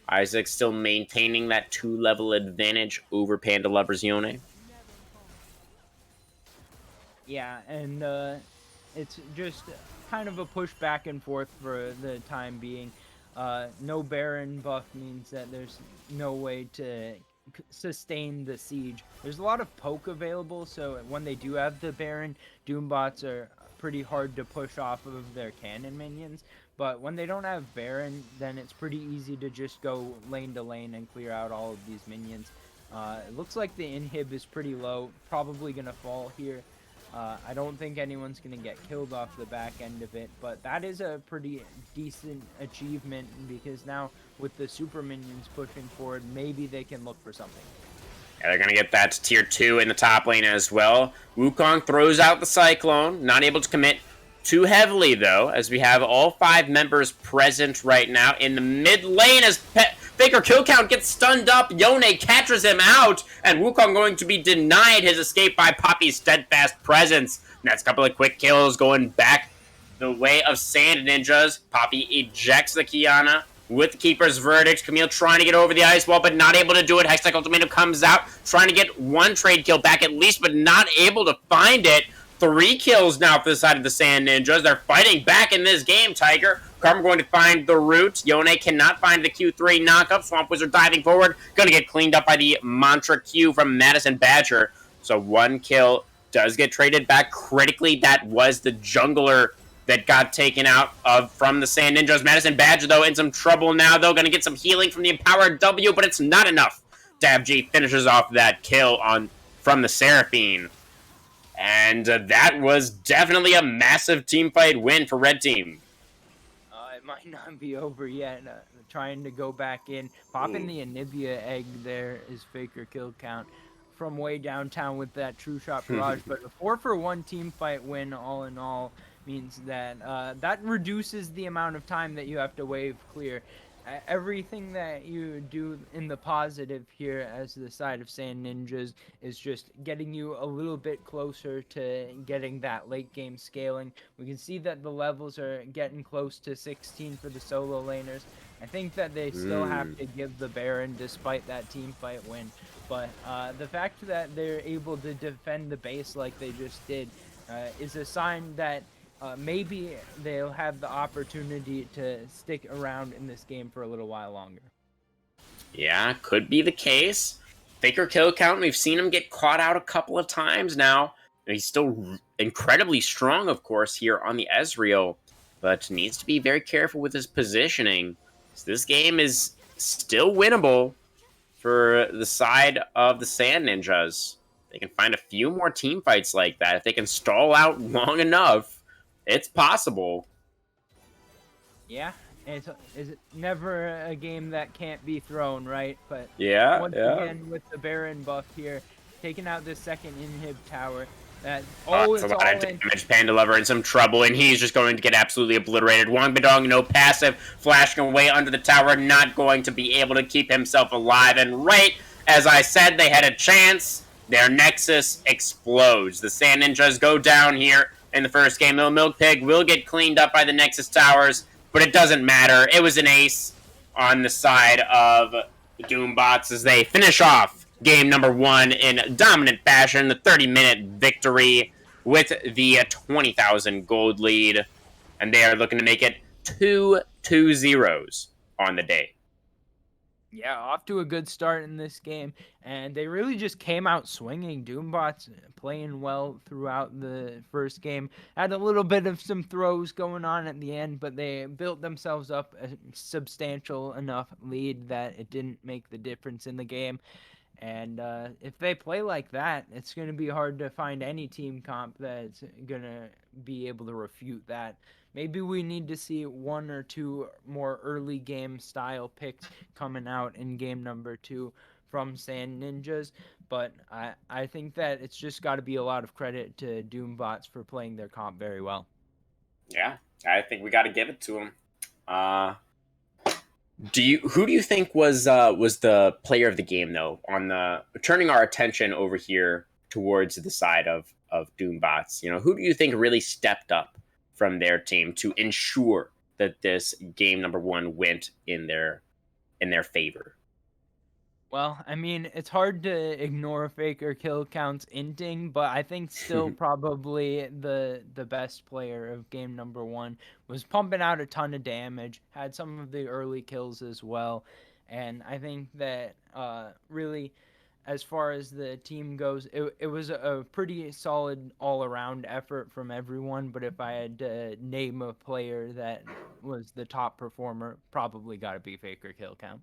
Speaker 1: Isaac still maintaining that 2-level advantage over Panda Lover's Yone.
Speaker 2: Yeah, and it's just kind of a push back and forth for the time being. No Baron buff means that there's no way to sustain the siege. There's a lot of poke available, so when they do have the Baron, Doombots are pretty hard to push off of their cannon minions. But when they don't have Baron, then it's pretty easy to just go lane to lane and clear out all of these minions. It looks like the inhib is pretty low, probably going to fall here. I don't think anyone's going to get killed off the back end of it, but that is a pretty decent achievement because now with the super minions pushing forward, maybe they can look for something.
Speaker 1: Yeah, they're going to get that to tier 2 in the top lane as well. Wukong throws out the Cyclone, not able to commit too heavily though, as we have all 5 members present right now in the mid lane as Faker kill count gets stunned up. Yone catches him out, and Wukong going to be denied his escape by Poppy's steadfast presence. Next couple of quick kills going back the way of Sand Ninjas. Poppy ejects the Kiana with the Keeper's Verdict. Camille trying to get over the ice wall, but not able to do it. Hextech Ultimatum comes out, trying to get one trade kill back at least, but not able to find it. 3 kills now for the side of the Sand Ninjas. They're fighting back in this game, Tiger. Karma going to find the root. Yone cannot find the Q3 knockup. Swamp Wizard diving forward. Going to get cleaned up by the Mantra Q from Madison Badger. So 1 kill does get traded back. Critically, that was the jungler that got taken out from the Sand Ninjas. Madison Badger, though, in some trouble now, though. Going to get some healing from the Empowered W, but it's not enough. Dabg finishes off that kill from the Seraphine. And that was definitely a massive team fight win for Red Team.
Speaker 2: It might not be over yet. Trying to go back in. Popping the Anivia egg there is Faker kill count from way downtown with that True Shot Barrage. But a 4-for-1 team fight win all in all means that that reduces the amount of time that you have to wave clear. Everything that you do in the positive here as the side of Sand Ninjas is just getting you a little bit closer to getting that late game scaling. We can see that the levels are getting close to 16 for the solo laners. I think that they still have to give the Baron despite that team fight win. But the fact that they're able to defend the base like they just did is a sign that maybe they'll have the opportunity to stick around in this game for a little while longer.
Speaker 1: Yeah, could be the case. Faker kill count, we've seen him get caught out a couple of times now. He's still incredibly strong, of course, here on the Ezreal, but needs to be very careful with his positioning. So this game is still winnable for the side of the Sand Ninjas. They can find a few more team fights like that. If they can stall out long enough, it's possible.
Speaker 2: Yeah, it's never a game that can't be thrown, right? But
Speaker 1: once
Speaker 2: again, with the Baron buff here, taking out this second inhib tower,
Speaker 1: That's a
Speaker 2: It's
Speaker 1: lot of
Speaker 2: all in.
Speaker 1: damage. Panda Lover in some trouble, and he's just going to get absolutely obliterated. Wang Bidong, no passive, flashing away under the tower, not going to be able to keep himself alive. And right as I said, they had a chance. Their Nexus explodes. The Sand Ninjas go down here in the first game. The Milk Pig will get cleaned up by the Nexus Towers, but it doesn't matter. It was an ace on the side of the Doombots as they finish off game number 1 in dominant fashion. The 30-minute victory with the 20,000 gold lead, and they are looking to make it 2-2-0s on the day.
Speaker 2: Yeah, off to a good start in this game, and they really just came out swinging. Doombots playing well throughout the first game. Had a little bit of some throws going on at the end, but they built themselves up a substantial enough lead that it didn't make the difference in the game. And if they play like that, it's going to be hard to find any team comp that's going to be able to refute that. Maybe we need to see one or two more early game style picks coming out in game number 2 from Sand Ninjas. But I think that it's just got to be a lot of credit to Doombots for playing their comp very well.
Speaker 1: Yeah, I think we got to give it to them. Who do you think was the player of the game though? On the turning our attention over here towards the side of Doombots, who do you think really stepped up from their team to ensure that this game number 1 went in their favor?
Speaker 2: Well, I mean, it's hard to ignore faker kill counts inting, but I think still probably the best player of game number 1 was pumping out a ton of damage, had some of the early kills as well, and I think that really, as far as the team goes, it was a pretty solid all around effort from everyone. But if I had to name a player that was the top performer, probably got to be faker kill count.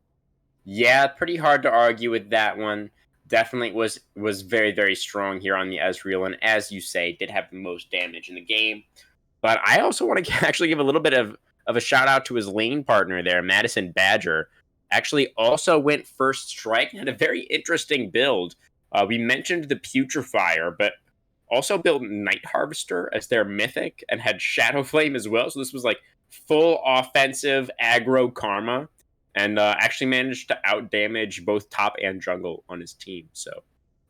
Speaker 1: Yeah, pretty hard to argue with that one. Definitely was very very strong here on the Ezreal, and as you say, did have the most damage in the game. But I also want to actually give a little bit of a shout out to his lane partner there, Madison Badger. Actually, also went first strike and had a very interesting build. We mentioned the Putrefier, but also built Night Harvester as their mythic and had Shadow Flame as well. So this was like full offensive aggro karma, and actually managed to outdamage both top and jungle on his team. So a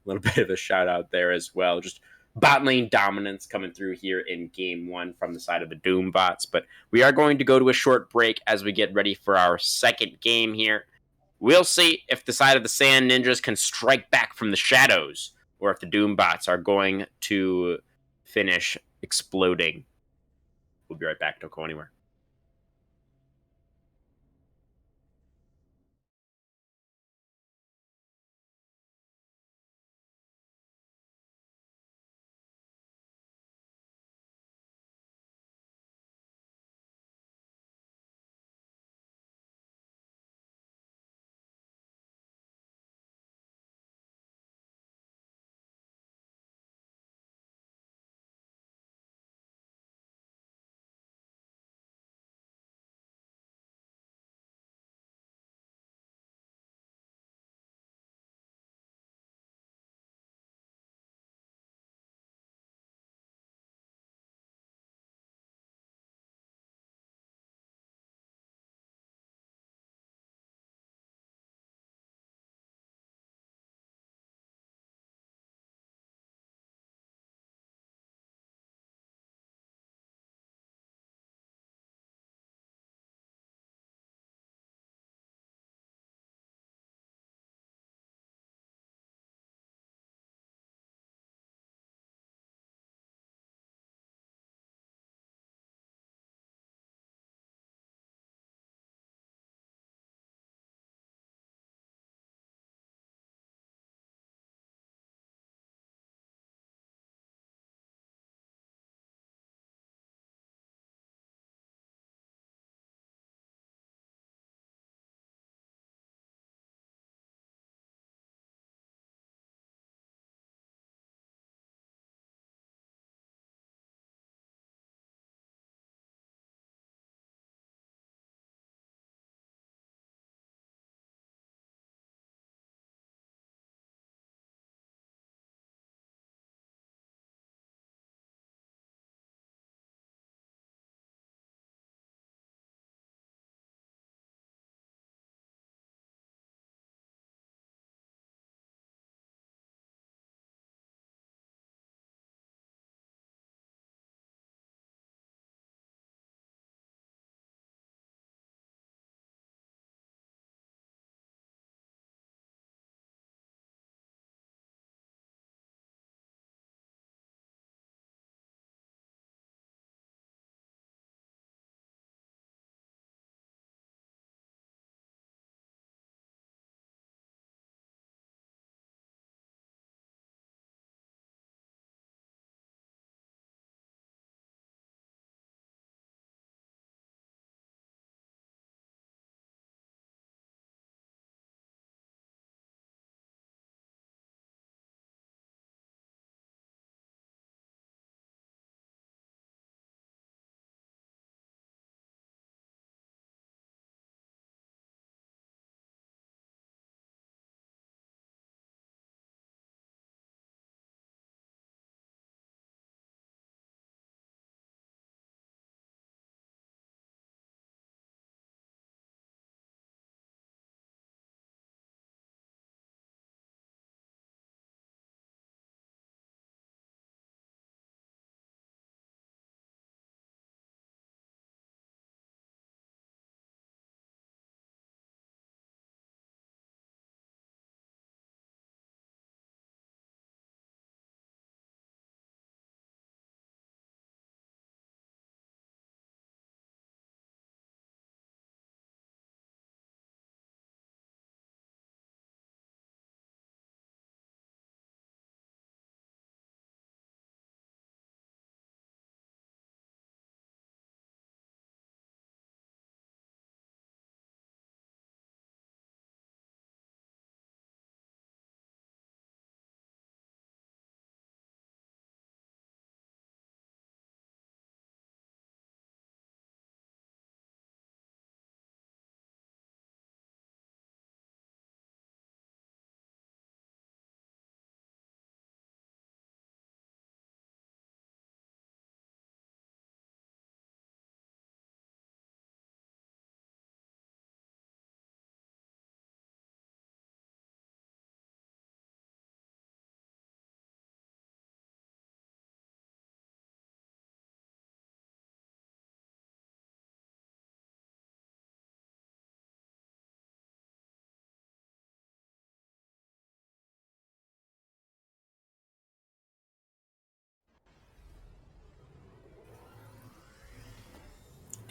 Speaker 1: little bit of a shout out there as well. Just bot lane dominance coming through here in game 1 from the side of the Doom bots. But we are going to go to a short break as we get ready for our second game here. We'll see if the side of the Sand Ninjas can strike back from the shadows, or if the Doom bots are going to finish exploding. We'll be right back. Don't go anywhere.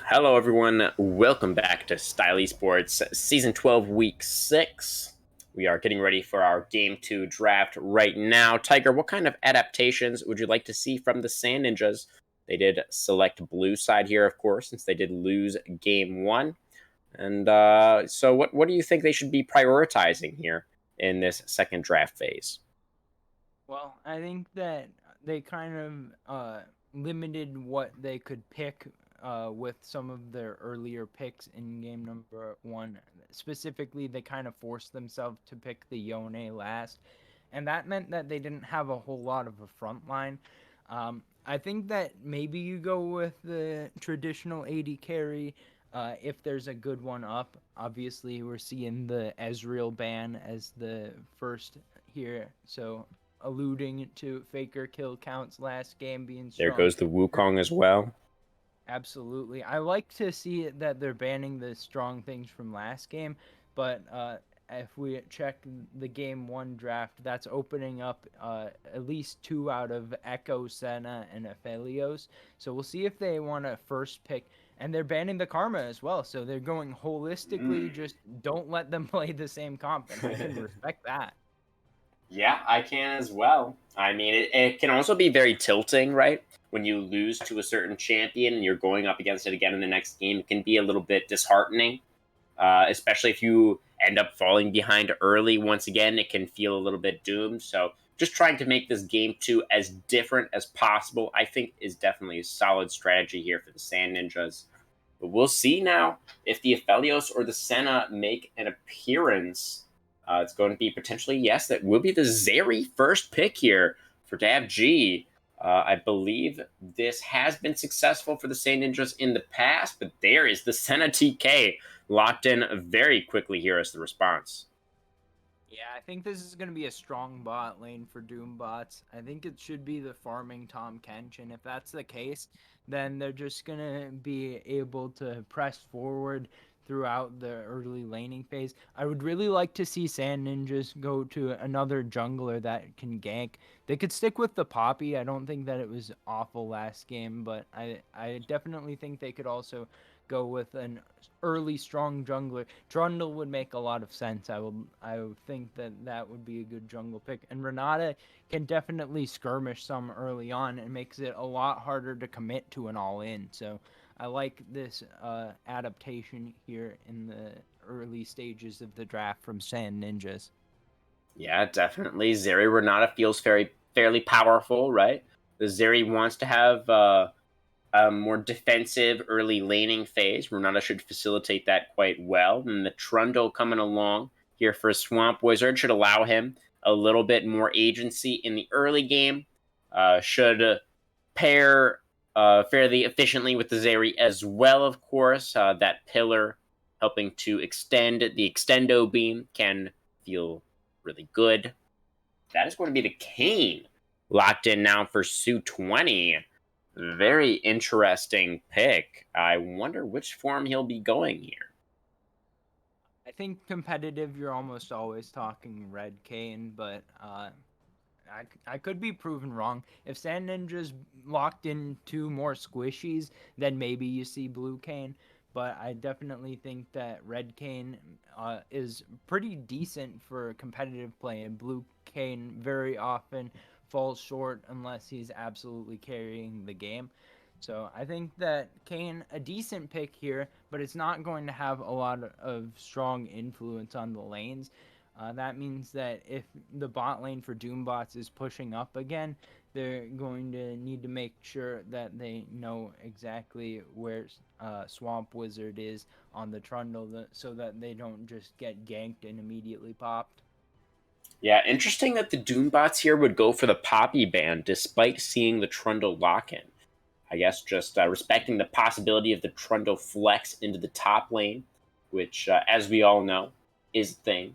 Speaker 1: Hello, everyone. Welcome back to Style Esports Season 12, Week 6. We are getting ready for our Game 2 draft right now. Tiger, what kind of adaptations would you like to see from the Sand Ninjas? They did select blue side here, of course, since they did lose Game 1. And so what do you think they should be prioritizing here in this second draft phase?
Speaker 2: Well, I think that they kind of limited what they could pick with some of their earlier picks in game number one. Specifically, they kind of forced themselves to pick the Yone last, and that meant that they didn't have a whole lot of a front line. I think that maybe you go with the traditional AD carry if there's a good one up. Obviously, we're seeing the Ezreal ban as the first here, so alluding to Faker kill counts last game being
Speaker 1: There
Speaker 2: strong.
Speaker 1: goes the Wukong as well.
Speaker 2: Absolutely. I like to see that they're banning the strong things from last game, but if we check the game one draft, that's opening up at least two out of Echo, Senna, and Aphelios. So we'll see if they want to first pick. And they're banning the Karma as well. So they're going holistically, just don't let them play the same comp. And I can respect that.
Speaker 1: Yeah, I can as well. I mean, it can also be very tilting, right? When you lose to a certain champion and you're going up against it again in the next game, it can be a little bit disheartening, especially if you end up falling behind early. Once again, it can feel a little bit doomed. So, just trying to make this game two as different as possible, I think, is definitely a solid strategy here for the Sand Ninjas. But we'll see now if the Aphelios or the Senna make an appearance. It's going to be potentially, yes, that will be the Zeri first pick here for Dab G. I believe this has been successful for the Sand Ninjas in the past, but there is the Senna TK locked in very quickly here as the response.
Speaker 2: Yeah, I think this is going to be a strong bot lane for Doom bots. I think it should be the farming Tom Kench, and if that's the case, then they're just going to be able to press forward throughout the early laning phase. I would really like to see Sand Ninjas go to another jungler that can gank. They could stick with the Poppy. I don't think that it was awful last game, but I definitely think they could also go with an early strong jungler. Trundle would make a lot of sense. I would think that that would be a good jungle pick. And Renata can definitely skirmish some early on and makes it a lot harder to commit to an all in. So I like this adaptation here in the early stages of the draft from Sand Ninjas.
Speaker 1: Yeah, definitely. Zeri Renata feels fairly powerful, right? The Zeri wants to have a more defensive early laning phase. Renata should facilitate that quite well. And the Trundle coming along here for Swamp Wizard should allow him a little bit more agency in the early game. Should pair fairly efficiently with the Zeri as well, of course. That pillar helping to extend the extendo beam can feel really good. That is going to be the Kane locked in now for Sue 20. Very interesting pick. I wonder which form he'll be going here.
Speaker 2: I think competitive, you're almost always talking Red Cane, but I could be proven wrong. If Sand Ninja's locked into more squishies, then maybe you see Blue Cane. But I definitely think that Red Cane is pretty decent for competitive play, and Blue Cane very often falls short unless he's absolutely carrying the game. So I think that Kane a decent pick here, but it's not going to have a lot of strong influence on the lanes. That means that if the bot lane for Doombots is pushing up again, they're going to need to make sure that they know exactly where Swamp Wizard is on the Trundle so that they don't just get ganked and immediately popped.
Speaker 1: Yeah, interesting that the Doombots here would go for the Poppy ban despite seeing the Trundle lock in. I guess just respecting the possibility of the Trundle flex into the top lane, which, as we all know, is a thing.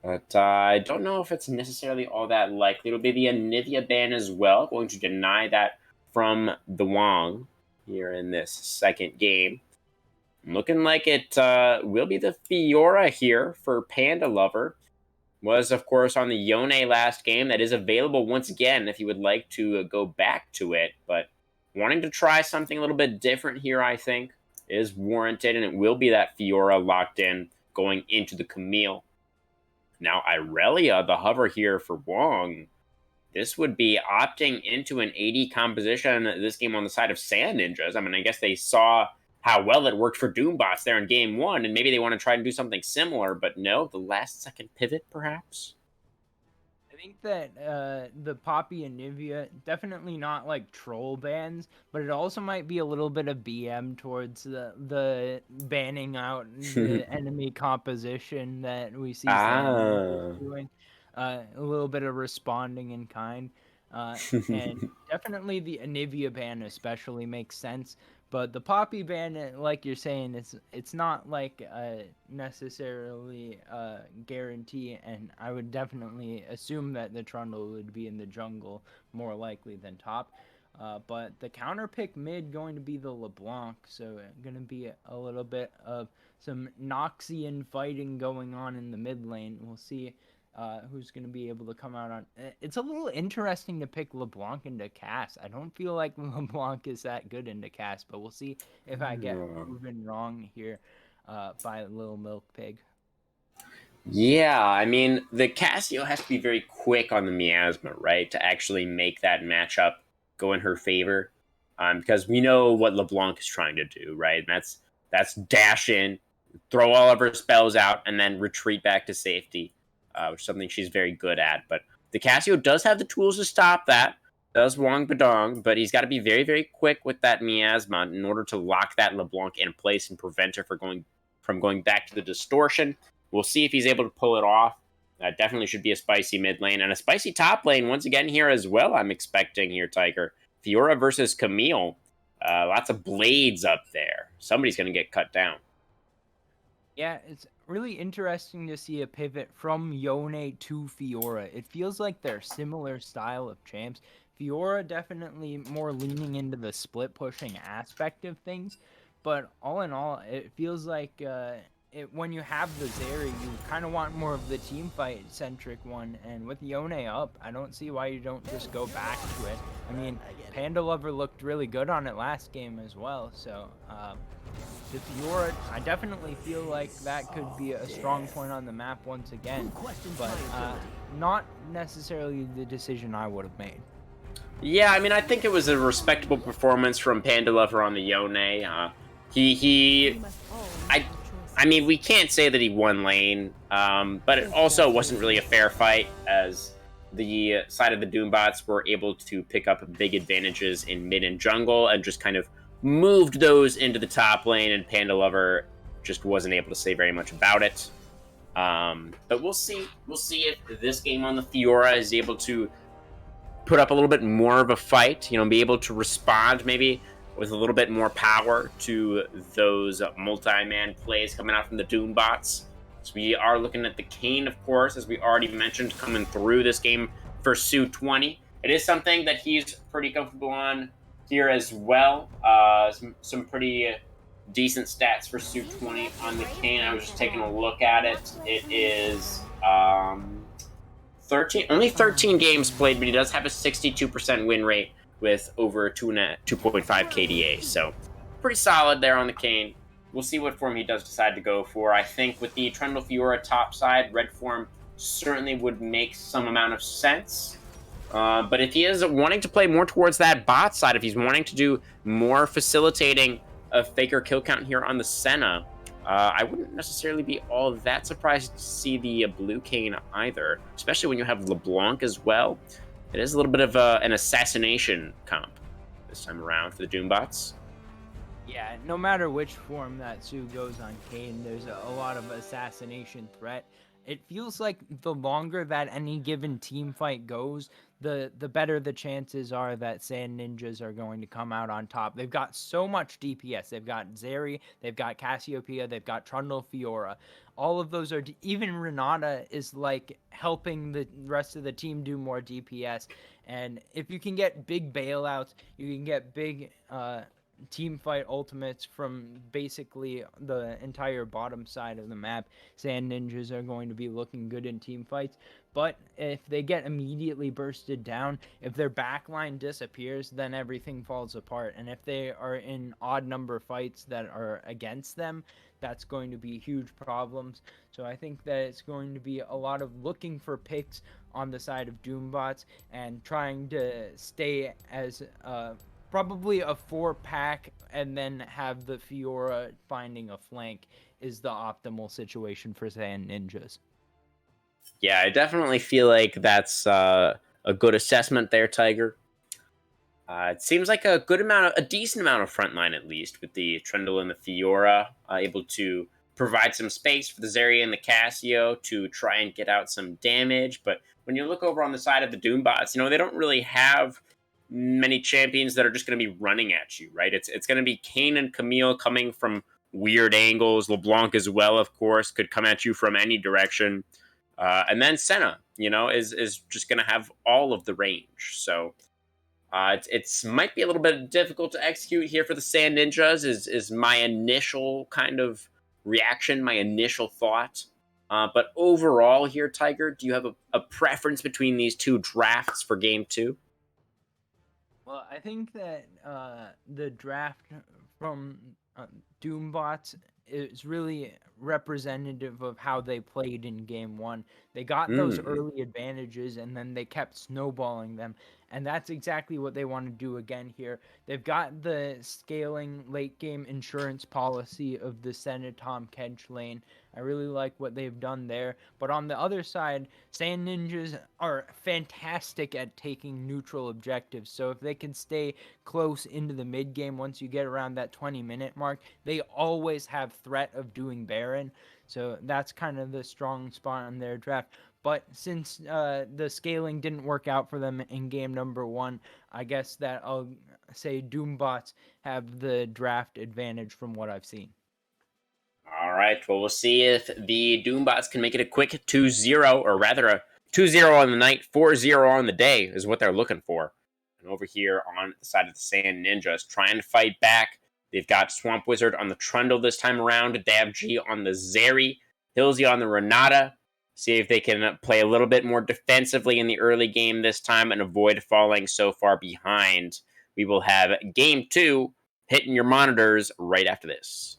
Speaker 1: But I don't know if it's necessarily all that likely. It'll be the Anivia ban as well, going to deny that from the Wong here in this second game. Looking like it will be the Fiora here for Panda Lover. Was, of course, on the Yone last game. That is available once again if you would like to go back to it. But wanting to try something a little bit different here, I think. is warranted, and it will be that Fiora locked in going into the Camille. Now, Irelia, the hover here for Wong, this would be opting into an AD composition this game on the side of Sand Ninjas. I mean, I guess they saw how well it worked for Doombots there in game one, and maybe they want to try and do something similar, but no, the last second pivot, perhaps?
Speaker 2: I think that the Poppy and Nivea definitely not like troll bans, but it also might be a little bit of BM towards the banning out the enemy composition that we see Sand
Speaker 1: Ah.
Speaker 2: doing. A little bit of responding in kind, and definitely the Anivia ban especially makes sense. But the Poppy ban, like you're saying, it's not like necessarily a guarantee, and I would definitely assume that the Trundle would be in the jungle more likely than top. But the counter pick mid going to be the LeBlanc, so going to be a little bit of some Noxian fighting going on in the mid lane. We'll see who's going to be able to come out on. It's a little interesting to pick LeBlanc into Cass. I don't feel like LeBlanc is that good into Cass, but we'll see if I get proven wrong here by Little Milk Pig.
Speaker 1: Yeah, I mean, the Casio has to be very quick on the miasma, right, to actually make that matchup go in her favor. Because we know what LeBlanc is trying to do, right? And that's dash in, throw all of her spells out, and then retreat back to safety, which is something she's very good at. But the Casio does have the tools to stop that. Does Wong Badong, but he's got to be very, very quick with that miasma in order to lock that LeBlanc in place and prevent her from going back to the distortion. We'll see if he's able to pull it off. That definitely should be a spicy mid lane and a spicy top lane once again here as well. I'm expecting here, Tiger. Fiora versus Camille. Lots of blades up there. Somebody's going to get cut down.
Speaker 2: Yeah, it's really interesting to see a pivot from Yone to Fiora. It feels like they're similar style of champs. Fiora definitely more leaning into the split pushing aspect of things, but all in all, it feels like when you have the Zeri, you kind of want more of the team fight centric one. And with Yone up, I don't see why you don't just go back to it. I mean, Panda Lover looked really good on it last game as well, so. The Fiora, I definitely feel like that could be a strong point on the map once again, but not necessarily the decision I would have made.
Speaker 1: Yeah, I mean, I think it was a respectable performance from Panda Lover on the Yone. I mean, we can't say that he won lane, but it also wasn't really a fair fight as the side of the Doombots were able to pick up big advantages in mid and jungle and just kind of moved those into the top lane, and Panda Lover just wasn't able to say very much about it. But we'll see. We'll see if this game on the Fiora is able to put up a little bit more of a fight, be able to respond maybe with a little bit more power to those multi-man plays coming out from the Doombots. So we are looking at the Kane, of course, as we already mentioned, coming through this game for Su20. It is something that he's pretty comfortable on here as well. Some pretty decent stats for Su20 on the Kane. I was just taking a look at it. It is only 13 games played, but he does have a 62% win rate with over 2.5 KDA. So pretty solid there on the Kane. We'll see what form he does decide to go for. I think with the Trundle Fiora top side, red form certainly would make some amount of sense. But if he is wanting to play more towards that bot side, if he's wanting to do more facilitating of Faker kill count here on the Senna, I wouldn't necessarily be all that surprised to see the blue Kane either, especially when you have LeBlanc as well. It is a little bit of an assassination comp this time around for the Doombots.
Speaker 2: Yeah, no matter which form that Su goes on Kane, there's a lot of assassination threat. It feels like the longer that any given team fight goes, the better the chances are that Sand Ninjas are going to come out on top. They've got so much DPS. They've got Zeri, they've got Cassiopeia, they've got Trundle Fiora. All of those are even Renata is like helping the rest of the team do more DPS. And if you can get big bailouts, you can get big team fight ultimates from basically the entire bottom side of the map. Sand Ninjas are going to be looking good in team fights. But if they get immediately bursted down, if their backline disappears, then everything falls apart. And if they are in odd number fights that are against them, that's going to be huge problems. So I think that it's going to be a lot of looking for picks on the side of Doombots and trying to stay as probably a 4-pack and then have the Fiora finding a flank is the optimal situation for Sand Ninjas.
Speaker 1: Yeah, I definitely feel like that's a good assessment there, Tiger. It seems like a decent amount of frontline at least, with the Trundle and the Fiora able to provide some space for the Zarya and the Cassio to try and get out some damage. But when you look over on the side of the Doombots, they don't really have many champions that are just going to be running at you, right? It's going to be Kane and Camille coming from weird angles. LeBlanc as well, of course, could come at you from any direction. And then Senna, is just going to have all of the range. So it's might be a little bit difficult to execute here for the Sand Ninjas. Is my initial kind of reaction, my initial thought. But overall, here, Tiger, do you have a preference between these two drafts for Game Two?
Speaker 2: Well, I think that the draft from Doombots is really representative of how they played in Game 1. They got those
Speaker 1: Hmm.
Speaker 2: early advantages and then they kept snowballing them. And that's exactly what they want to do again here. They've got the scaling late game insurance policy of the Senatom Kedge lane. I really like what they've done there. But on the other side, Sand Ninjas are fantastic at taking neutral objectives. So if they can stay close into the mid game once you get around that 20-minute mark, they always have threat of doing Baron. So that's kind of the strong spot on their draft. But since the scaling didn't work out for them in game number 1, I guess that I'll say Doombots have the draft advantage from what I've seen.
Speaker 1: All right. Well, we'll see if the Doombots can make it a quick 2-0, or rather a 2-0 on the night, 4-0 on the day is what they're looking for. And over here on the side of the Sand Ninjas, trying to fight back. They've got Swamp Wizard on the Trundle this time around, Dab G on the Zeri, Hillsy on the Renata. See if they can play a little bit more defensively in the early game this time and avoid falling so far behind. We will have Game 2 hitting your monitors right after this.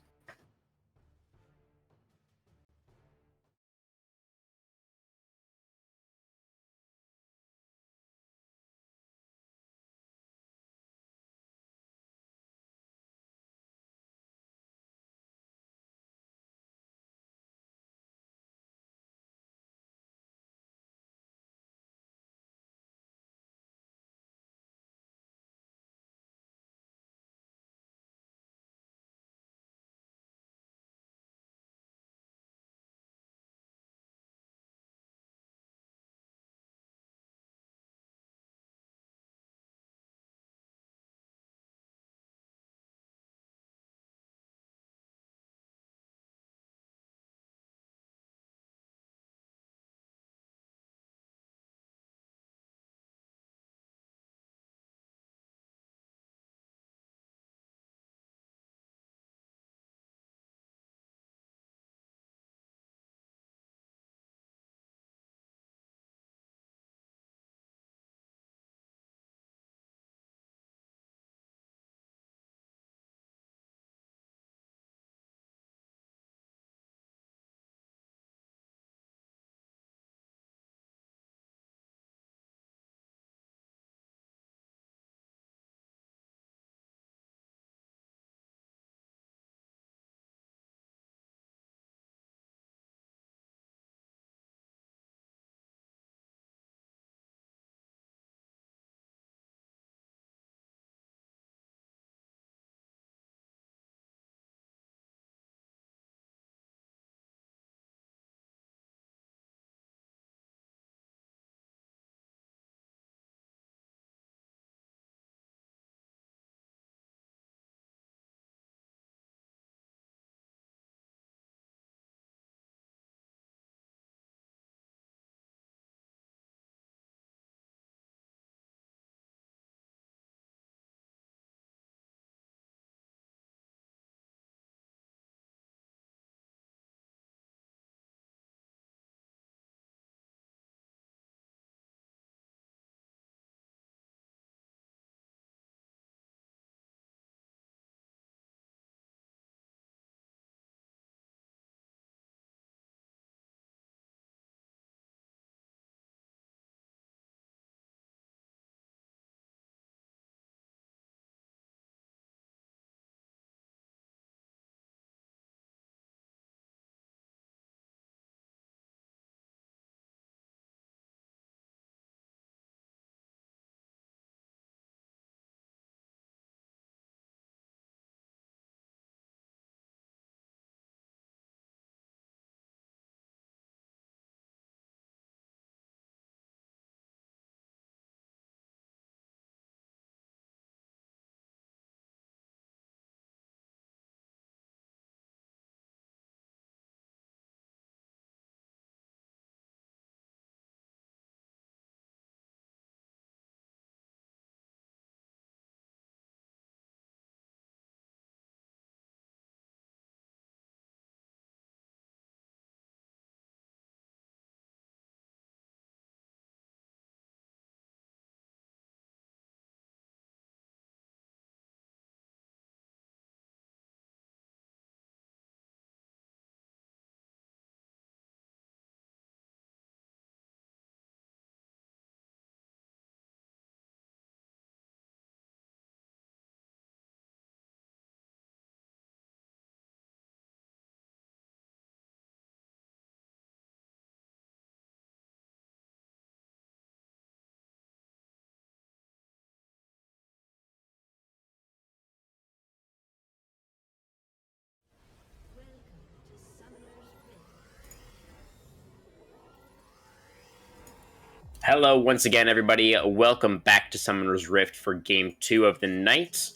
Speaker 1: Hello, once again, everybody. Welcome back to Summoner's Rift for Game 2 of the night.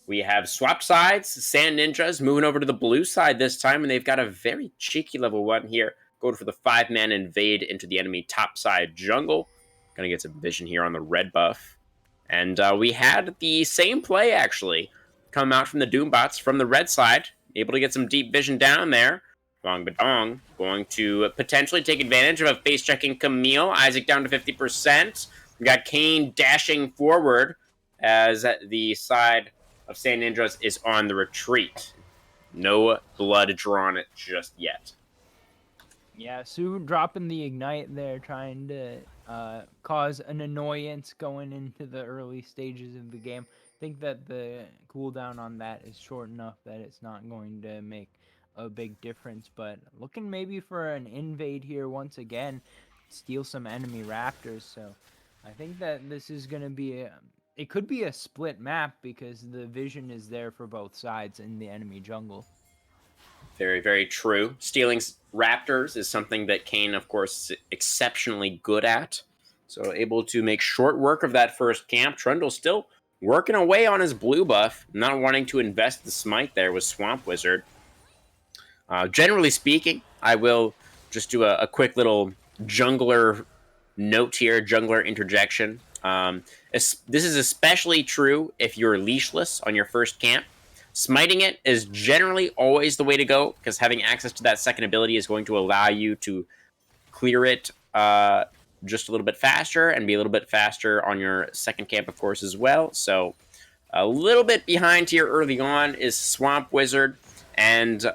Speaker 1: We have swapped sides. Sand Ninjas moving over to the blue side this time, and they've got a very cheeky level 1 here. Going for the 5-man invade into the enemy top side jungle. Gonna get some vision here on the red buff. And we had the same play, actually, come out from the Doombots from the red side. Able to get some deep vision down there. Dong Badong going to potentially take advantage of a face checking Camille. Isaac down to 50%. We got Kane dashing forward as the side of Sand Ninjas is on the retreat. No blood drawn just yet.
Speaker 2: Yeah, Sue dropping the ignite there, trying to cause an annoyance going into the early stages of the game. I think that the cooldown on that is short enough that it's not going to make a big difference. But looking maybe for an invade here once again, steal some enemy raptors. So I think that this is going to be it could be a split map because the vision is there for both sides in the enemy jungle.
Speaker 1: Very, very true. Stealing raptors is something that Kane, of course, is exceptionally good at. So able to make short work of that first camp. Trundle still working away on his blue buff, not wanting to invest the smite there with Swamp Wizard. Generally speaking, I will just do a quick little jungler note here, jungler interjection. This is especially true if you're leashless on your first camp. Smiting it is generally always the way to go because having access to that second ability is going to allow you to clear it just a little bit faster and be a little bit faster on your second camp, of course, as well. So a little bit behind here early on is Swamp Wizard, and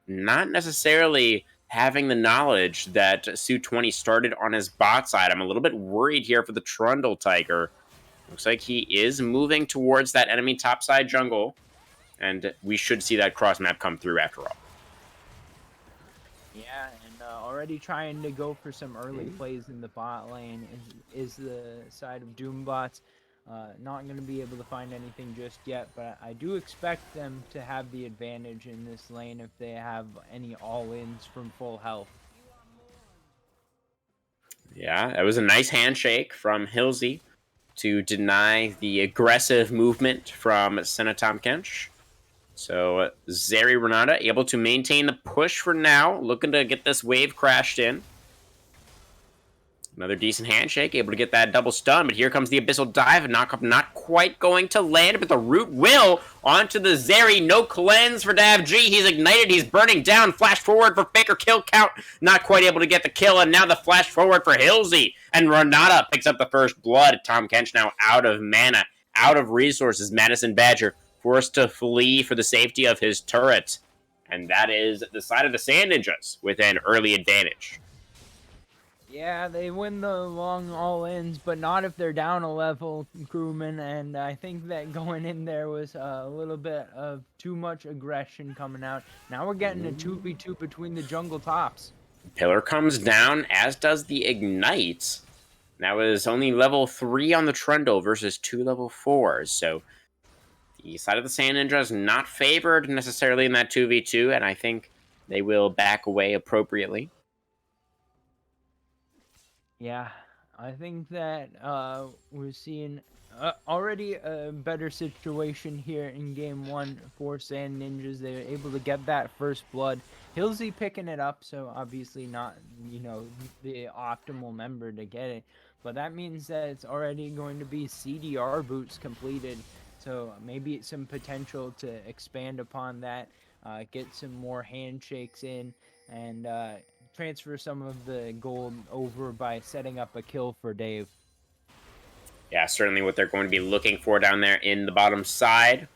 Speaker 1: not necessarily having the knowledge that Su20 started on his bot side. I'm a little bit worried here for the Trundle Tiger. Looks like he is moving towards that enemy topside jungle, and we should see that cross map come through after all.
Speaker 2: Yeah, and already trying to go for some early plays in the bot lane is the side of Doombots. Not going to be able to find anything just yet, but I do expect them to have the advantage in this lane if they have any all-ins from full health.
Speaker 1: Yeah, that was a nice handshake from Hilsey to deny the aggressive movement from Senatom Kench. So Zeri Renata able to maintain the push for now, looking to get this wave crashed in. Another decent handshake, able to get that double stun, but here comes the Abyssal Dive, and Knockup not quite going to land, but the root will onto the Zeri. No cleanse for Dav G. He's ignited, he's burning down. Flash forward for Faker kill count, not quite able to get the kill, and now the flash forward for Hilsey. And Renata picks up the first blood. Tom Kench now out of mana, out of resources. Madison Badger forced to flee for the safety of his turret. And that is the side of the Sand Ninjas with an early advantage.
Speaker 2: Yeah, they win the long all-ins, but not if they're down a level, crewman, and I think that going in there was a little bit of too much aggression coming out. Now we're getting a 2v2 between the jungle tops.
Speaker 1: Pillar comes down, as does the Ignite. That was only level 3 on the Trundle versus 2 level 4s, so the side of the Sand Ninja is not favored necessarily in that 2v2, and I think they will back away appropriately.
Speaker 2: Yeah, I think that we're seeing already a better situation here in game 1 for Sand Ninjas. They're able to get that first blood. Hilsey picking it up, so obviously not, the optimal member to get it. But that means that it's already going to be CDR boots completed. So maybe some potential to expand upon that, get some more handshakes in, and transfer some of the gold over by setting up a kill for Dave.
Speaker 1: Yeah, certainly what they're going to be looking for down there in the bottom side.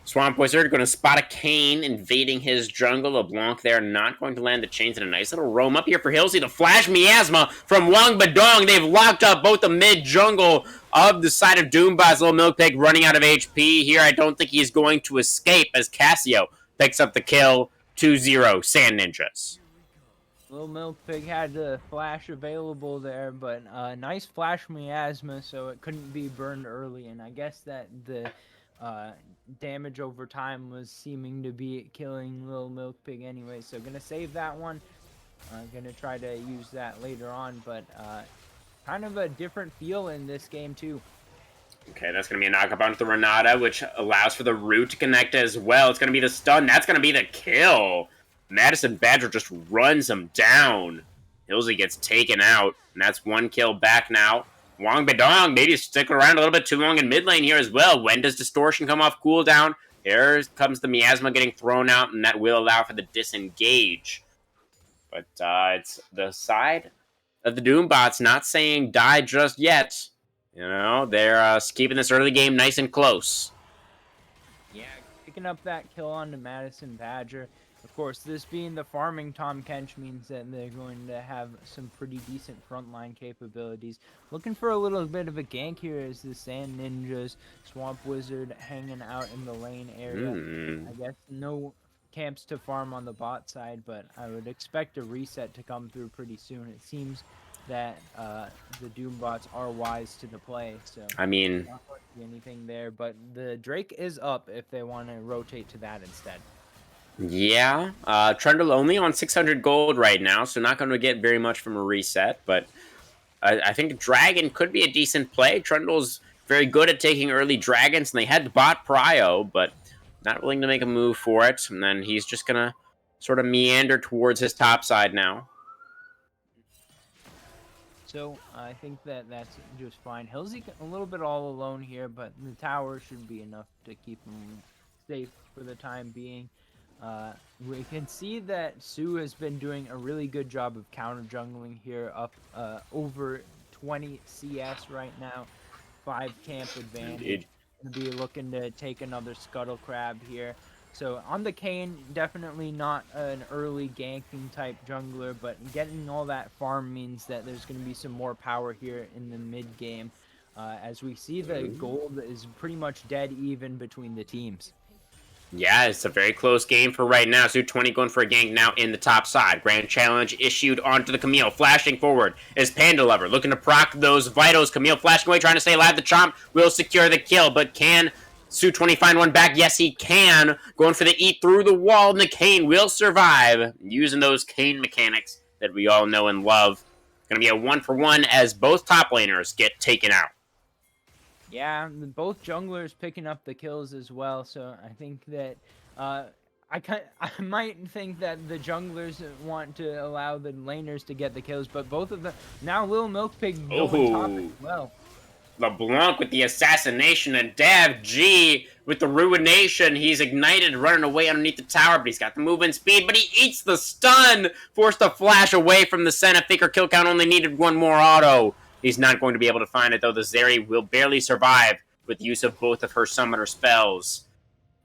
Speaker 1: Swamp Wizard going to spot a Kane invading his jungle. A Blanc there not going to land the chains, and a nice little roam up here for Hilsey. The Flash Miasma from Wang Badong. They've locked up both the mid jungle of the side of Doombaz. Little Milk Pig running out of HP here. I don't think he's going to escape as Cassio picks up the kill. 2-0 Sand Ninjas.
Speaker 2: Little Milk Pig had the flash available there, but nice flash miasma, so it couldn't be burned early. And I guess that the damage over time was seeming to be killing Little Milk Pig anyway. So gonna save that one. Gonna try to use that later on, but kind of a different feel in this game too.
Speaker 1: Okay, that's going to be a knockup onto the Renata, which allows for the root to connect as well. It's going to be the stun. That's going to be the kill. Madison Badger just runs him down. Hilsey gets taken out, and that's one kill back now. Wong Bedong maybe stick around a little bit too long in mid lane here as well. When does Distortion come off cooldown? Here comes the Miasma getting thrown out, and that will allow for the disengage. But it's the side of the Doombots not saying die just yet. You know, they're keeping this early game nice and close.
Speaker 2: Yeah, picking up that kill onto Madison Badger. Of course, this being the farming Tom Kench means that they're going to have some pretty decent frontline capabilities. Looking for a little bit of a gank here is the Sand Ninjas, Swamp Wizard hanging out in the lane area. I guess no camps to farm on the bot side, but I would expect a reset to come through pretty soon. It seems that the Doombots are wise to the play, so
Speaker 1: I mean,
Speaker 2: not going to be anything there. But the Drake is up if they want to rotate to that instead.
Speaker 1: yeah. Trundle only on 600 gold right now, so not going to get very much from a reset. But I think Dragon could be a decent play. Trundle's very good at taking early dragons, and they had bot Prio, but not willing to make a move for it. And then he's just going to sort of meander towards his top side now.
Speaker 2: So I think that that's just fine. Hilsey a little bit all alone here, but the tower should be enough to keep him safe for the time being. We can see that Sue has been doing a really good job of counter jungling here, up over 20 CS right now, 5 camp advantage.
Speaker 1: Indeed.
Speaker 2: Gonna be looking to take another Scuttle Crab here. So on the Kayn, definitely not an early ganking type jungler, but getting all that farm means that there's going to be some more power here in the mid game. As we see, the gold is pretty much dead even between the teams.
Speaker 1: Yeah, it's a very close game for right now. Zoo 20 going for a gank now in the top side. Grand challenge issued onto the Camille. Flashing forward is Panda Lover looking to proc those vitals. Camille flashing away, trying to stay alive. The Chomp will secure the kill, but can Su20 find one back? Yes, he can. Going for the eat through the wall, and the Kayn will survive. Using those Kayn mechanics that we all know and love. Going to be a 1-for-1 as both top laners get taken out.
Speaker 2: Yeah, both junglers picking up the kills as well, so I think that I might think that the junglers want to allow the laners to get the kills, but both of them now Lil Milk Pig going top as well.
Speaker 1: LeBlanc with the assassination and Dav G with the ruination. He's ignited, running away underneath the tower, but he's got the movement speed, but he eats the stun, forced to flash away from the Senna. Faker kill count only needed one more auto. He's not going to be able to find it, though. The Zeri will barely survive with use of both of her summoner spells.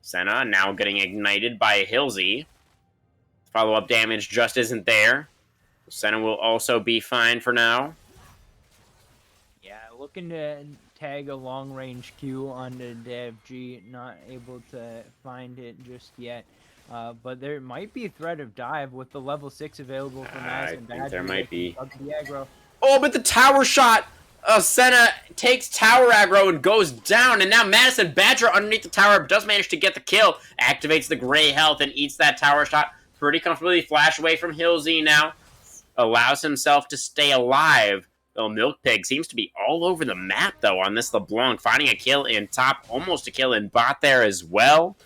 Speaker 1: Senna now getting ignited by Hilsey. Follow-up damage just isn't there. Senna will also be fine for now.
Speaker 2: Yeah, looking to tag a long-range Q onto Dev G, not able to find it just yet. But there might be a threat of dive with the level 6 available for Madison Badger.
Speaker 1: I think there might be.
Speaker 2: The aggro.
Speaker 1: Oh, but the tower shot! Senna takes tower aggro and goes down, and now Madison Badger underneath the tower does manage to get the kill. Activates the gray health and eats that tower shot. Pretty comfortably flash away from Hilsey now. Allows himself to stay alive. Though Milk Pig seems to be all over the map, though, on this LeBlanc. Finding a kill in top, almost a kill in bot there as well.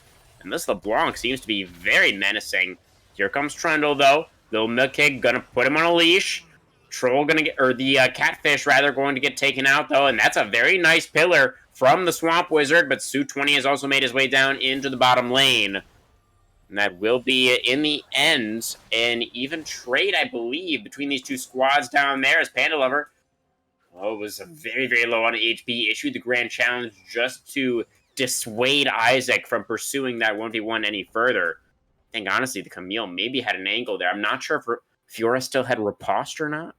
Speaker 1: And this LeBlanc seems to be very menacing. Here comes Trundle, though. Little Milk Pig gonna put him on a leash. Troll gonna get, or the Catfish rather, going to get taken out, though, and that's a very nice pillar from the Swamp Wizard, but Su20 has also made his way down into the bottom lane. And that will be, in the end, an even trade, I believe, between these two squads down there, as Panda Lover was very, very low on HP, issued the Grand Challenge just to dissuade Isaac from pursuing that 1v1 any further. I think, honestly, the Camille maybe had an angle there. I'm not sure if Fiora still had Riposte or not.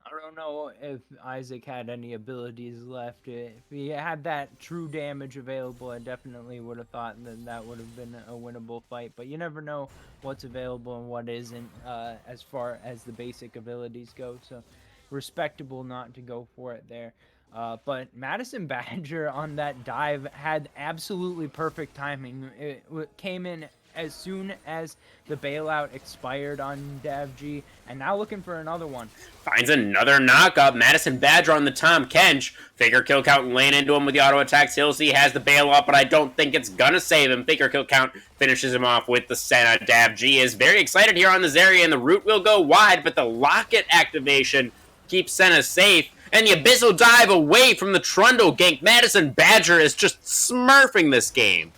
Speaker 2: I don't know if Isaac had any abilities left. If he had that true damage available, I definitely would have thought that would have been a winnable fight. But you never know what's available and what isn't as far as the basic abilities go. So respectable not to go for it there. But Madison Badger on that dive had absolutely perfect timing. It came in as soon as the bailout expired on DavG, and now looking for another one.
Speaker 1: Finds another knockup. Madison Badger on the Tom Kench. Faker kill count laying into him with the auto attacks. Hilsey has the bailout, but I don't think it's gonna save him. Faker kill count finishes him off with the Senna. DavG is very excited here on this area, and the root will go wide, but the Locket activation keeps Senna safe. And the Abyssal dive away from the Trundle gank. Madison Badger is just smurfing this game.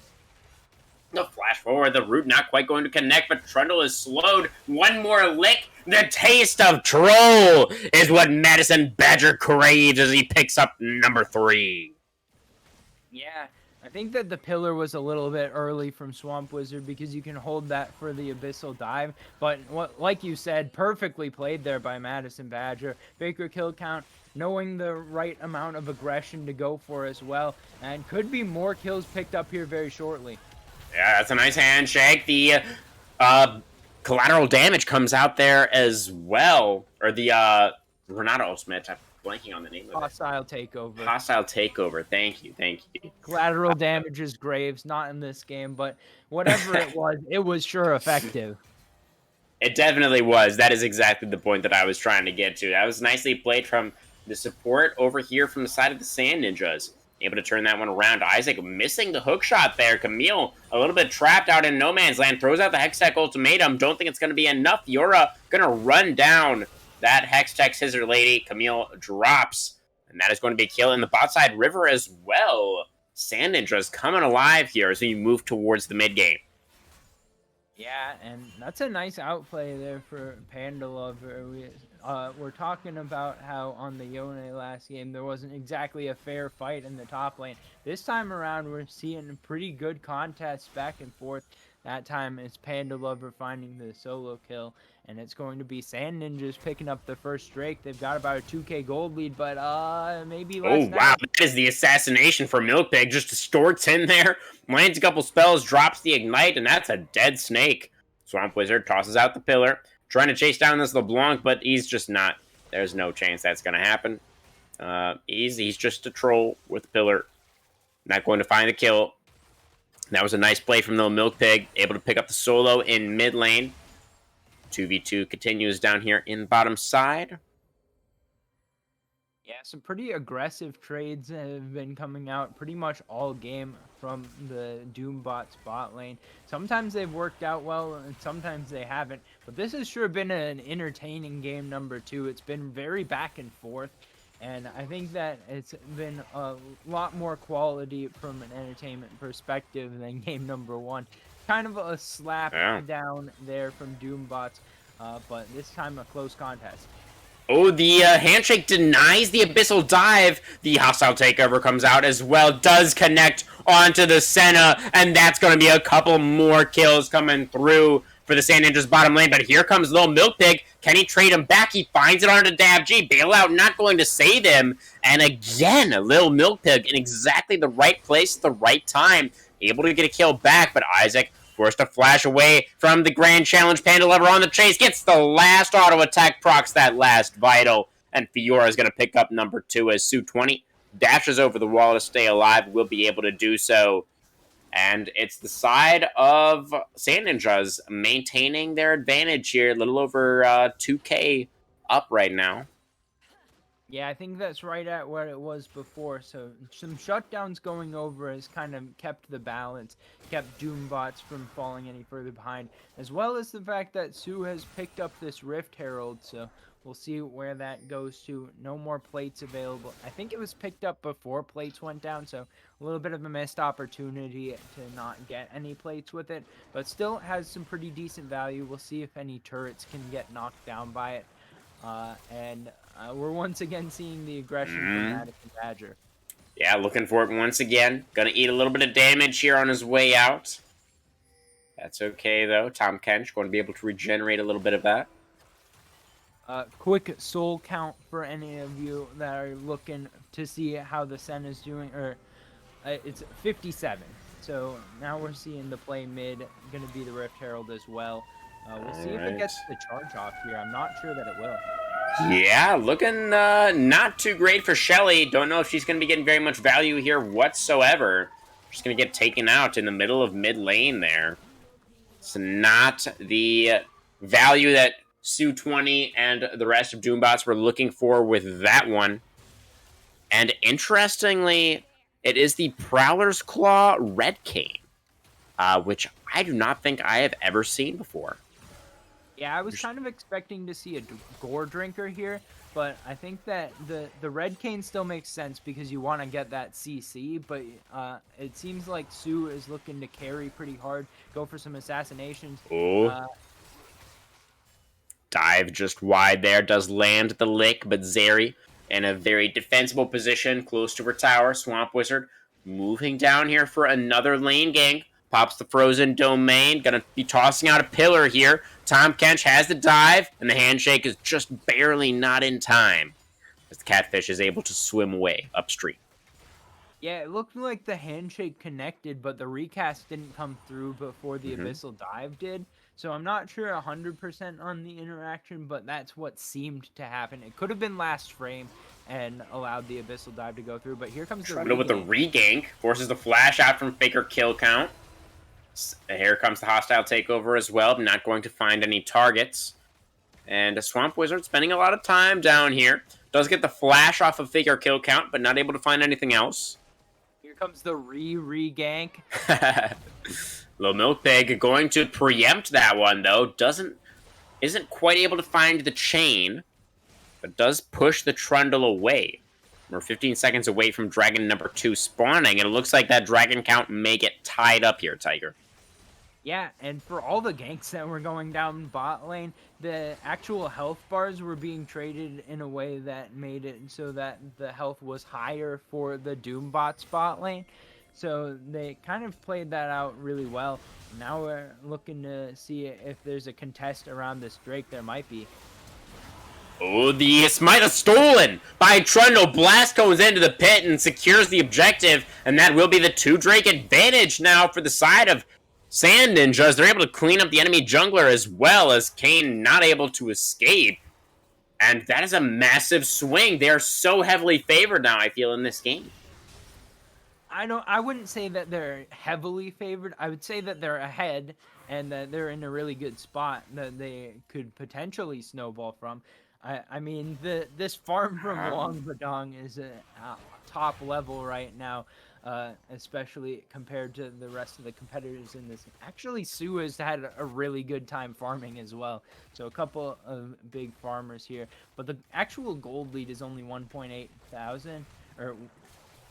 Speaker 1: The flash forward, the root not quite going to connect, but Trundle is slowed. One more lick. The taste of troll is what Madison Badger craves as he picks up number 3.
Speaker 2: Yeah, I think that the pillar was a little bit early from Swamp Wizard because you can hold that for the Abyssal dive. But like you said, perfectly played there by Madison Badger. Faker kill count, knowing the right amount of aggression to go for as well. And could be more kills picked up here very shortly.
Speaker 1: Yeah, that's a nice handshake. The collateral damage comes out there as well. Or the Renato Smith. I'm blanking on the name of it.
Speaker 2: Hostile takeover.
Speaker 1: Hostile takeover. Thank you.
Speaker 2: Collateral damage is Graves, not in this game, but whatever it was sure effective.
Speaker 1: It definitely was. That is exactly the point that I was trying to get to. That was nicely played from the support over here from the side of the Sand Ninjas. Able to turn that one around. Isaac missing the hook shot there. Camille a little bit trapped out in no man's land. Throws out the Hextech ultimatum. Don't think it's going to be enough. Yura going to run down that Hextech Scissor Lady. Camille drops. And that is going to be a kill in the bot side river as well. Sand Ninja's coming alive here as we move towards the mid game.
Speaker 2: Yeah, and that's a nice outplay there for Panda Lover. We're talking about how on the Yone last game there wasn't exactly a fair fight in the top lane. This time around we're seeing pretty good contests back and forth. That time it's Panda Lover finding the solo kill, and it's going to be Sand Ninjas picking up the first Drake. They've got about a 2k gold lead, but maybe less.
Speaker 1: Oh, wow, that is the assassination for Milkpig. Just distorts in there, lands a couple spells, drops the Ignite, and that's a dead snake. Swamp Wizard tosses out the pillar, trying to chase down this LeBlanc, but he's just not. There's no chance that's going to happen. He's just a troll with a pillar. Not going to find the kill. That was a nice play from the Milkpig, able to pick up the solo in mid lane. 2v2 continues down here in bottom side.
Speaker 2: Yeah, some pretty aggressive trades have been coming out pretty much all game from the Doombot's bot lane. Sometimes they've worked out well, and sometimes they haven't. But this has sure been an entertaining game number 2. It's been very back and forth, and I think that it's been a lot more quality from an entertainment perspective than game number 1. Kind of a slap down there from Doombots, but this time a close contest.
Speaker 1: Oh, the handshake denies the Abyssal dive. The hostile takeover comes out as well. Does connect onto the Senna, and that's going to be a couple more kills coming through for the Sand Ninjas bottom lane. But here comes Lil Milkpig. Can he trade him back? He finds it onto DavG. Bailout not going to save him. And again, Lil Milkpig in exactly the right place at the right time. Able to get a kill back, but Isaac forced to flash away from the Grand Challenge. Panda Lover on the chase. Gets the last auto attack. Procs that last vital. And Fiora is going to pick up number 2 as Su-20 dashes over the wall to stay alive. Will be able to do so. And it's the side of Sand Ninjas maintaining their advantage here. A little over 2k up right now.
Speaker 2: Yeah, I think that's right at where it was before. So some shutdowns going over has kind of kept the balance, kept Doombots from falling any further behind, as well as the fact that Sue has picked up this Rift Herald. So we'll see where that goes to. No more plates available. I think it was picked up before plates went down, so a little bit of a missed opportunity to not get any plates with it, but still has some pretty decent value. We'll see if any turrets can get knocked down by it. We're once again seeing the aggression from Madison Badger.
Speaker 1: Yeah, looking for it once again. Gonna eat a little bit of damage here on his way out. That's okay, though. Tom Kench going to be able to regenerate a little bit of that.
Speaker 2: Quick soul count for any of you that are looking to see how the Sen is doing. It's 57. So now we're seeing the play mid. Going to be the Rift Herald as well. We'll see if it gets the charge off here. I'm not sure that it will.
Speaker 1: Yeah, looking not too great for Shelly. Don't know if she's going to be getting very much value here whatsoever. She's going to get taken out in the middle of mid lane there. It's not the value that Su-20 and the rest of Doombots were looking for with that one. And interestingly, it is the Prowler's Claw Red Cane, which I do not think I have ever seen before.
Speaker 2: Yeah, I was kind of expecting to see a gore drinker here, but I think that the red cane still makes sense because you want to get that CC, but it seems like Sue is looking to carry pretty hard, go for some assassinations.
Speaker 1: Oh. Dive just wide there, does land the lick, but Zeri in a very defensible position, close to her tower. Swamp Wizard moving down here for another lane gank. Pops the frozen domain, gonna be tossing out a pillar here. Tom Kench has the dive, and the handshake is just barely not in time as the catfish is able to swim away upstream.
Speaker 2: Yeah, it looked like the handshake connected, but the recast didn't come through before the abyssal dive did. So I'm not sure 100% on the interaction, but that's what seemed to happen. It could have been last frame and allowed the abyssal dive to go through, but here comes the
Speaker 1: Trundle with the regank, forces the flash out from Faker kill count. Here comes the hostile takeover as well, not going to find any targets. And a Swamp Wizard spending a lot of time down here. Does get the flash off of Faker kill count, but not able to find anything else.
Speaker 2: Here comes the re-gank.
Speaker 1: Little Milk Pig going to preempt that one, though. Isn't quite able to find the chain, but does push the Trundle away. We're 15 seconds away from Dragon number 2 spawning, and it looks like that Dragon count may get tied up here, Tiger.
Speaker 2: Yeah, and for all the ganks that were going down bot lane, the actual health bars were being traded in a way that made it so that the health was higher for the Doombot bot lane. So they kind of played that out really well. Now we're looking to see if there's a contest around this Drake. There might be.
Speaker 1: Oh, the Smite is stolen by Trundle. Blast goes into the pit and secures the objective, and that will be the 2 Drake advantage now for the side of Sand Ninjas. They're able to clean up the enemy jungler as well as Kane not able to escape. And that is a massive swing. They are so heavily favored now, I feel, in this game.
Speaker 2: I wouldn't say that they're heavily favored. I would say that they're ahead and that they're in a really good spot that they could potentially snowball from. I mean, this farm from Longbadong is a top level right now, especially compared to the rest of the competitors in this. Actually, Sue has had a really good time farming as well. So a couple of big farmers here. But the actual gold lead is only 1.8 thousand.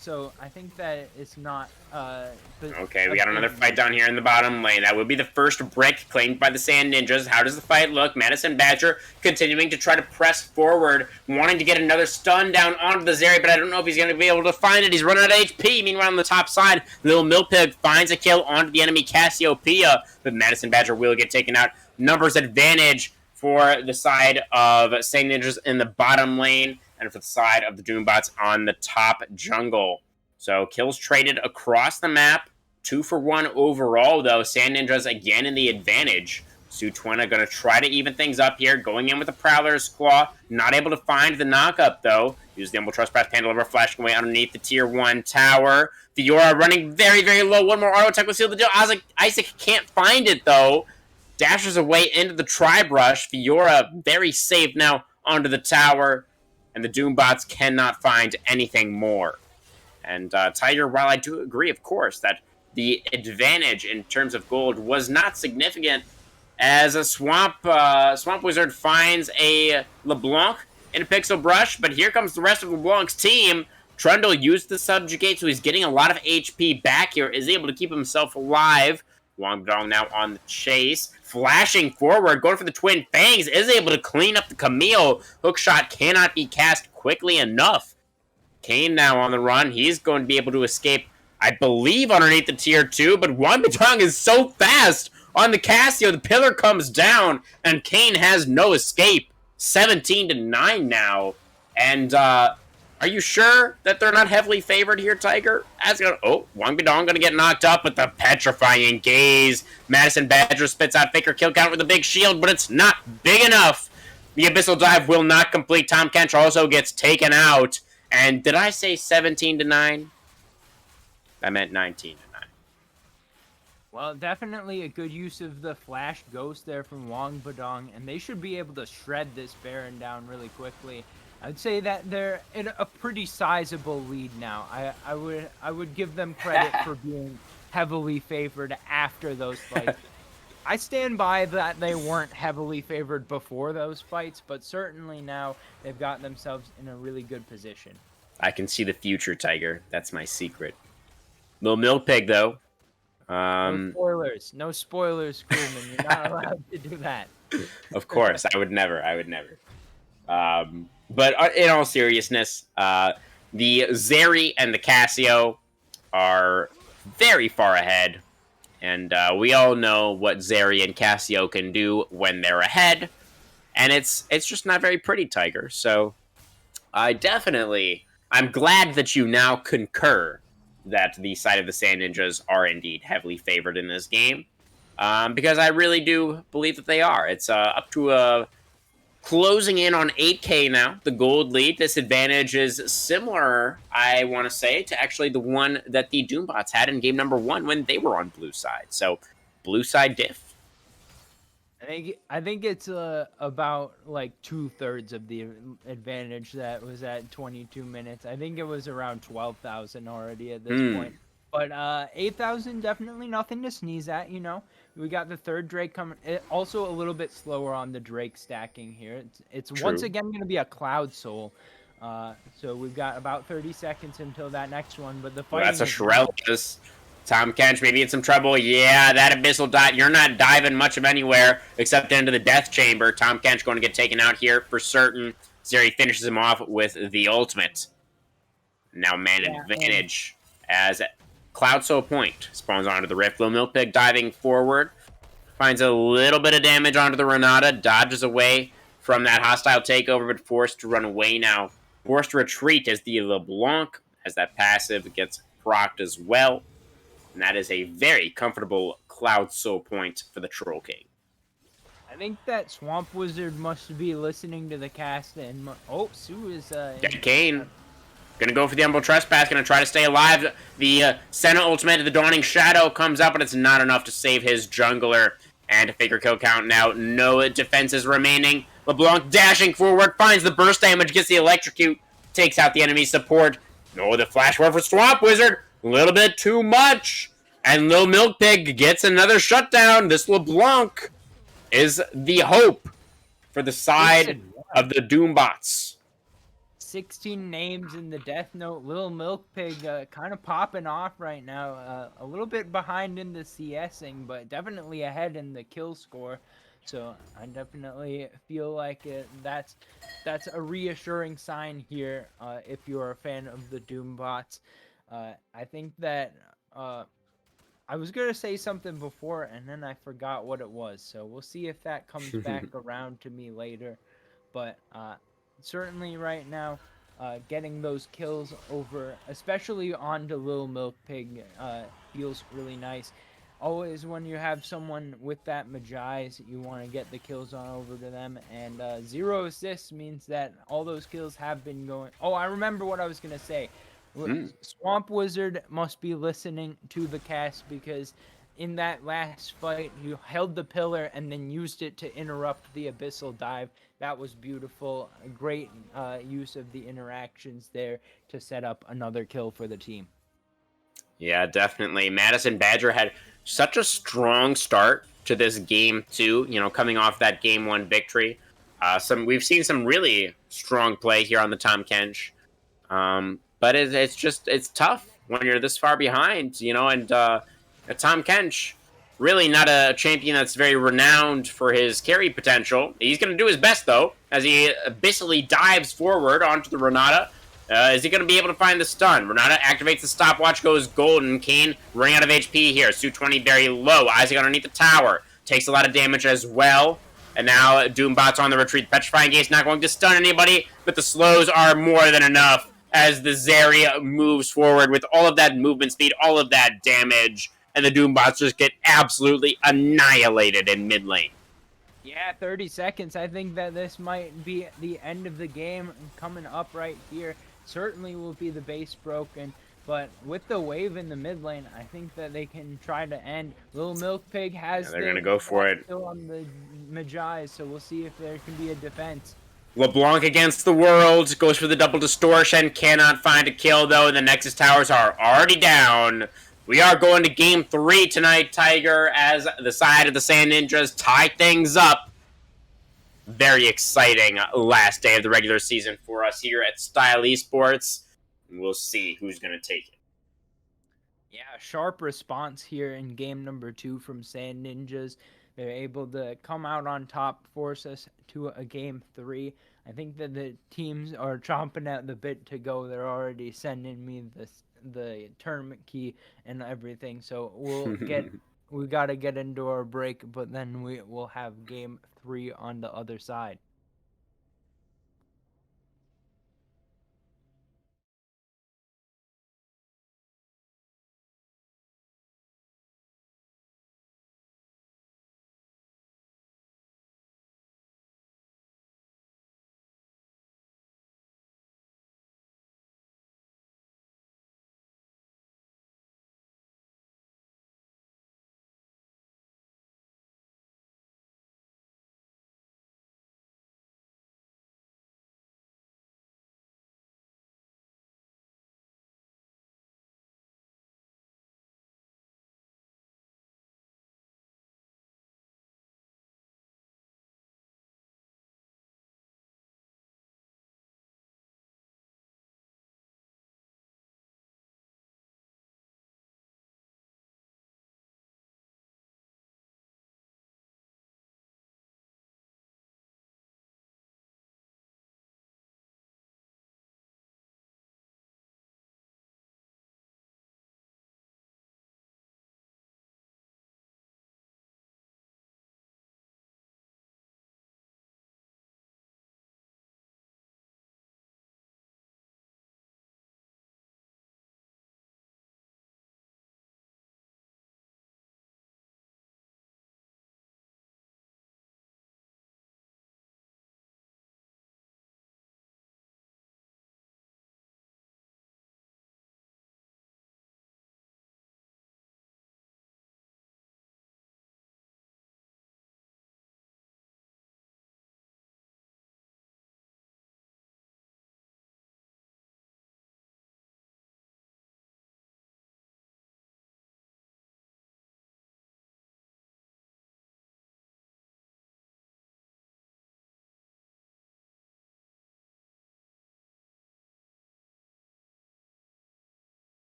Speaker 2: So I think that it's not...
Speaker 1: okay, we got another fight down here in the bottom lane. That would be the first brick claimed by the Sand Ninjas. How does the fight look? Madison Badger continuing to try to press forward, wanting to get another stun down onto the Zeri, but I don't know if he's going to be able to find it. He's running out of HP. Meanwhile, on the top side, Little Milkpig finds a kill onto the enemy Cassiopeia, but Madison Badger will get taken out. Numbers advantage for the side of Sand Ninjas in the bottom lane, and for the side of the Doombots on the top jungle. So kills traded across the map. 2 for 1 overall, though. Sand Ninjas again in the advantage. Su-20 going to try to even things up here. Going in with the Prowler's Claw. Not able to find the knockup, though. Use the Umble Trespass Pandora, flashing away underneath the Tier 1 tower. Fiora running very, very low. One more auto attack will seal the deal. Isaac can't find it, though. Dashes away into the Tribe Rush. Fiora very safe now onto the tower. And the Doombots cannot find anything more. And Tiger, while I do agree, of course, that the advantage in terms of gold was not significant, as a Swamp Wizard finds a LeBlanc in a Pixel Brush, but here comes the rest of LeBlanc's team. Trundle used the Subjugate, so he's getting a lot of HP back here, is able to keep himself alive. Wangdong now on the chase, flashing forward, going for the Twin Fangs, is able to clean up the Camille. Hookshot cannot be cast quickly enough. Kane now on the run. He's going to be able to escape, I believe, underneath the Tier 2, but Wangdong is so fast on the Cassio. The pillar comes down, and Kane has no escape. 17-9 now. And, are you sure that they're not heavily favored here, Tiger? Wang Bidong gonna get knocked up with the petrifying gaze. Madison Badger spits out Faker kill count with a big shield, but it's not big enough. The Abyssal Dive will not complete. Tom Kench also gets taken out. And did I say 17-9? I meant 19-9.
Speaker 2: Well, definitely a good use of the flash ghost there from Wong Badong, and they should be able to shred this Baron down really quickly. I'd say that they're in a pretty sizable lead now. I would give them credit for being heavily favored after those fights. I stand by that they weren't heavily favored before those fights, but certainly now they've got themselves in a really good position.
Speaker 1: I can see the future, Tiger. That's my secret. Little Milk Pig, though.
Speaker 2: No
Speaker 1: Um,
Speaker 2: spoilers. No spoilers, Schoolman. You're not allowed to do that.
Speaker 1: of course, I would never. I would never. But in all seriousness, the Zeri and the Casio are very far ahead, and we all know what Zeri and Casio can do when they're ahead, and it's just not very pretty, Tiger. So I'm glad that you now concur that the side of the Sand Ninjas are indeed heavily favored in this game, because I really do believe that they are. It's up to a closing in on 8K now, the gold lead. This advantage is similar, I want to say, to actually the one that the Doombots had in game number 1 when they were on blue side. So, blue side diff.
Speaker 2: I think it's about like 2/3 of the advantage that was at 22 minutes. I think it was around 12,000 already at this point. But 8,000 definitely nothing to sneeze at. We got the third Drake coming. Also a little bit slower on the Drake stacking here. It's once again going to be a Cloud Soul. So we've got about 30 seconds until that next one. But the
Speaker 1: Well,
Speaker 2: fighting
Speaker 1: that's a Shrellis. Tom Kench maybe in some trouble. Yeah, that Abyssal dive. You're not diving much of anywhere except into the Death Chamber. Tom Kench going to get taken out here for certain. Zeri finishes him off with the ultimate. Now man advantage as Cloud Soul Point spawns onto the Rift. Little Milk Pig diving forward. Finds a little bit of damage onto the Renata. Dodges away from that hostile takeover, but forced to run away now. Forced to retreat as the LeBlanc, as that passive gets procced as well. And that is a very comfortable Cloud Soul Point for the Troll King.
Speaker 2: I think that Swamp Wizard must be listening to the cast and Sue is
Speaker 1: Dead Kane. Gonna go for the Humble Trespass, gonna try to stay alive. The Senna ultimate, the Dawning Shadow comes up, but it's not enough to save his jungler. And a figure kill count now, no defenses remaining. LeBlanc dashing forward, finds the burst damage, gets the electrocute, takes out the enemy support. No, the flash ward for Swamp Wizard, a little bit too much. And Lil Milk Pig gets another shutdown. This LeBlanc is the hope for the side of the Doombots.
Speaker 2: 16 names in the Death Note. Little Milk Pig kind of popping off right now. A little bit behind in the CSing, but definitely ahead in the kill score. So I definitely feel like that's a reassuring sign here if you're a fan of the Doombots. I think that I was going to say something before, and then I forgot what it was. So we'll see if that comes back around to me later. But certainly right now, getting those kills over, especially onto Little Milk Pig, feels really nice. Always when you have someone with that Magi's, you want to get the kills on over to them. And 0 assists means that all those kills have been going... Oh, I remember what I was going to say. Swamp Wizard must be listening to the cast because in that last fight, you held the pillar and then used it to interrupt the Abyssal dive. That was beautiful. A great use of the interactions there to set up another kill for the team.
Speaker 1: Yeah, definitely. Madison Badger had such a strong start to this game, too, coming off that game 1 victory. We've seen some really strong play here on the Tom Kench. But it's tough when you're this far behind, and Tom Kench, really not a champion that's very renowned for his carry potential. He's going to do his best, though, as he abyssally dives forward onto the Renata. Is he going to be able to find the stun? Renata activates the stopwatch, goes golden. Kane running out of HP here. Su 20 very low. Isaac underneath the tower. Takes a lot of damage as well. And now Doombot's on the retreat. Petrifying Gate's not going to stun anybody, but the slows are more than enough as the Zeri moves forward with all of that movement speed, all of that damage, and the Doombots just get absolutely annihilated in mid lane.
Speaker 2: Yeah, 30 seconds. I think that this might be the end of the game coming up right here. Certainly will be the base broken. But with the wave in the mid lane, I think that they can try to end. Little Milk Pig
Speaker 1: Yeah,
Speaker 2: has
Speaker 1: they're
Speaker 2: the
Speaker 1: gonna go for it.
Speaker 2: kill on the Magi, so we'll see if there can be a defense.
Speaker 1: LeBlanc against the world goes for the double distortion. Cannot find a kill though. The Nexus towers are already down. We are going to game 3 tonight, Tiger, as the side of the Sand Ninjas tie things up. Very exciting last day of the regular season for us here at Style Esports. We'll see who's going to take it.
Speaker 2: Yeah, sharp response here in game number 2 from Sand Ninjas. They're able to come out on top, force us to a game 3. I think that the teams are chomping at the bit to go. They're already sending me the tournament key and everything. So we got to get into our break, but then we will have game 3 on the other side.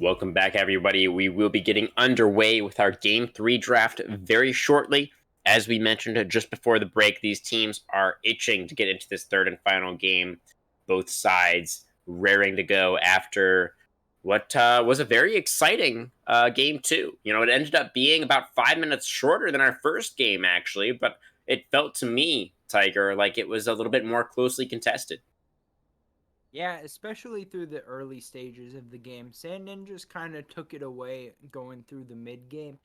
Speaker 1: Welcome back, everybody. We will be getting underway with our Game 3 draft very shortly. As we mentioned just before the break, these teams are itching to get into this third and final game. Both sides raring to go after what was a very exciting Game 2. You know, it ended up being about 5 minutes shorter than our first game, actually, but it felt to me, Tiger, like it was a little bit more closely contested.
Speaker 2: Yeah, especially through the early stages of the game. Sand Ninjas kind of took it away going through the mid game,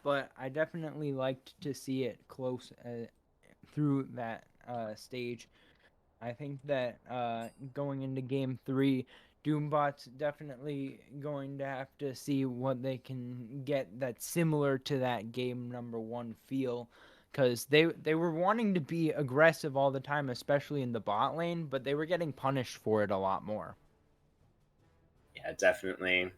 Speaker 2: but I definitely liked to see it close through that stage. I think that going into game 3, Doombot's definitely going to have to see what they can get that's similar to that game number 1 feel, because they were wanting to be aggressive all the time, especially in the bot lane, but they were getting punished for it a lot more.
Speaker 1: Yeah, definitely.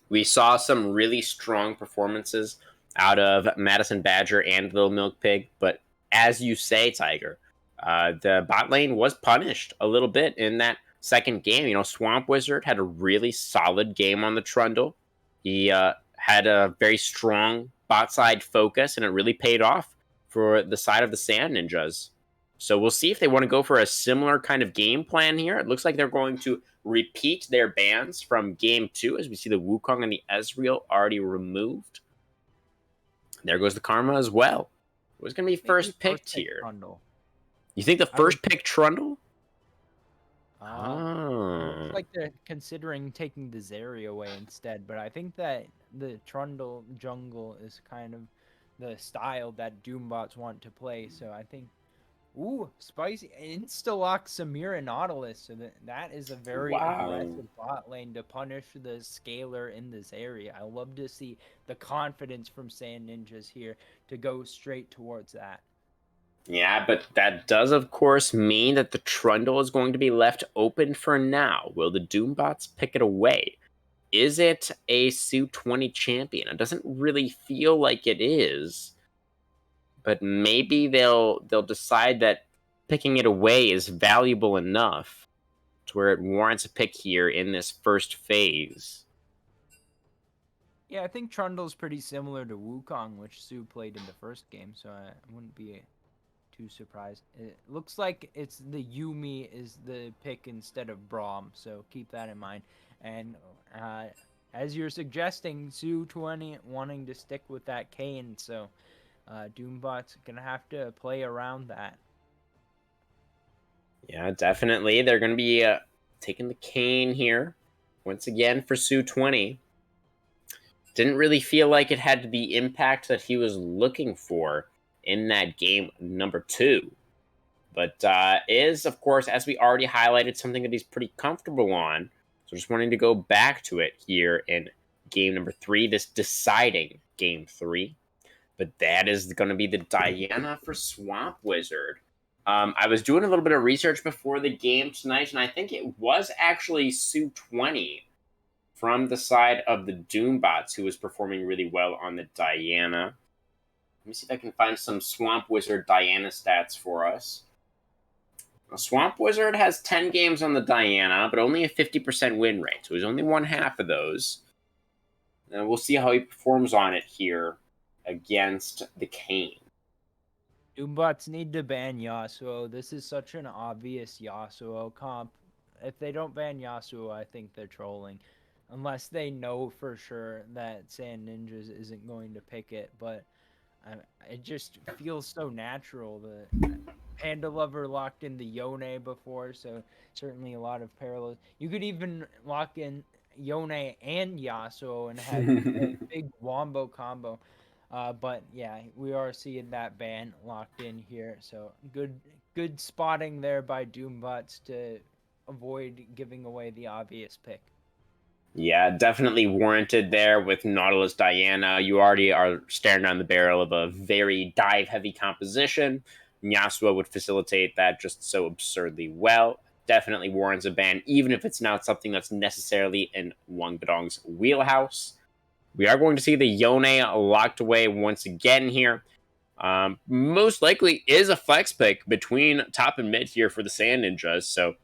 Speaker 1: We saw some really strong performances out of Madison Badger and Little Milk Pig, but as you say, Tiger, the bot lane was punished a little bit in that second game. You know, Swamp Wizard had a really solid game on the Trundle. He had a very strong bot side focus, and it really paid off for the side of the Sand Ninjas. So we'll see if they want to go for a similar kind of game plan here. It looks like they're going to repeat their bans from game 2, as we see the Wukong and the Ezreal already removed. There goes the Karma as well. Who's going to be
Speaker 2: Maybe
Speaker 1: first
Speaker 2: first
Speaker 1: picked
Speaker 2: pick
Speaker 1: here?
Speaker 2: Trundle.
Speaker 1: You think the
Speaker 2: I would.
Speaker 1: first pick Trundle?
Speaker 2: It looks
Speaker 1: Oh.
Speaker 2: like they're considering taking the Zeri away instead, but I think that the Trundle jungle is kind of the style that Doombots want to play. So I think, ooh, spicy insta-lock Samir and Nautilus. So that is a very
Speaker 1: Wow.
Speaker 2: aggressive bot lane to punish the scaler in this area. I love to see the confidence from Sand Ninjas here to go straight towards that.
Speaker 1: Yeah, but that does, of course, mean that the Trundle is going to be left open for now. Will the Doombots pick it away? Is it a Suit 20 champion? It doesn't really feel like it is, but maybe they'll decide that picking it away is valuable enough to where it warrants a pick here in this first phase.
Speaker 2: Yeah, I think Trundle's pretty similar to Wukong, which Su played in the first game, so I wouldn't be too surprised. It looks like it's the Yumi is the pick instead of Braum, so keep that in mind. And uh, as you're suggesting, Su 20 wanting to stick with that Kane, so Doombot's gonna have to play around that.
Speaker 1: Yeah, definitely. They're going to be taking the cane here once again for Sue 20. Didn't really feel like it had the impact that he was looking for in that game number 2. But is, of course, as we already highlighted, something that he's pretty comfortable on. So just wanting to go back to it here in game number 3, this deciding game 3. But that is going to be the Diana for Swamp Wizard. I was doing a little bit of research before the game tonight, and I think it was actually Sue 20 from the side of the Doombots who was performing really well on the Diana. Let me see if I can find some Swamp Wizard Diana stats for us. Swamp Wizard has 10 games on the Diana, but only a 50% win rate, so he's only won half of those. And we'll see how he performs on it here against the Kane.
Speaker 2: Doombots need to ban Yasuo. This is such an obvious Yasuo comp. If they don't ban Yasuo, I think they're trolling. Unless they know for sure that Sand Ninjas isn't going to pick it, but it just feels so natural. The Panda Lover locked in the Yone before, so certainly a lot of parallels. You could even lock in Yone and Yasuo and have a big wombo combo. But yeah, we are seeing that ban locked in here. So good spotting there by Doombots to avoid giving away the obvious pick.
Speaker 1: Yeah, definitely warranted there with Nautilus Diana. You already are staring down the barrel of a very dive heavy composition. Yasuo would facilitate that just so absurdly well. Definitely warrants a ban, even if it's not something that's necessarily in Wang Bedong's wheelhouse. We are going to see the Yone locked away once again here. Most likely is a flex pick between top and mid here for the Sand Ninjas. So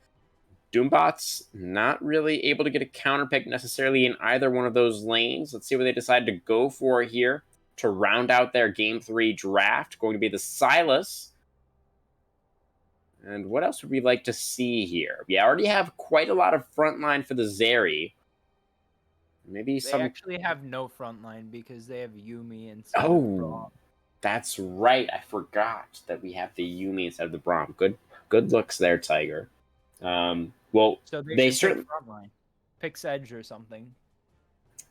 Speaker 1: Doombots not really able to get a counter pick necessarily in either one of those lanes. Let's see what they decide to go for here to round out their game 3 draft. Going to be the Silas. And what else would we like to see here? We already have quite a lot of frontline for the Zeri. Maybe
Speaker 2: They
Speaker 1: some.
Speaker 2: actually have no front line because they have Yumi instead of
Speaker 1: Oh,
Speaker 2: Braum.
Speaker 1: that's right. I forgot that we have the Yumi instead of the Braum. Good looks there, Tiger. Well,
Speaker 2: So they
Speaker 1: they
Speaker 2: should pick
Speaker 1: certainly.
Speaker 2: front line. Pick Sedge or something.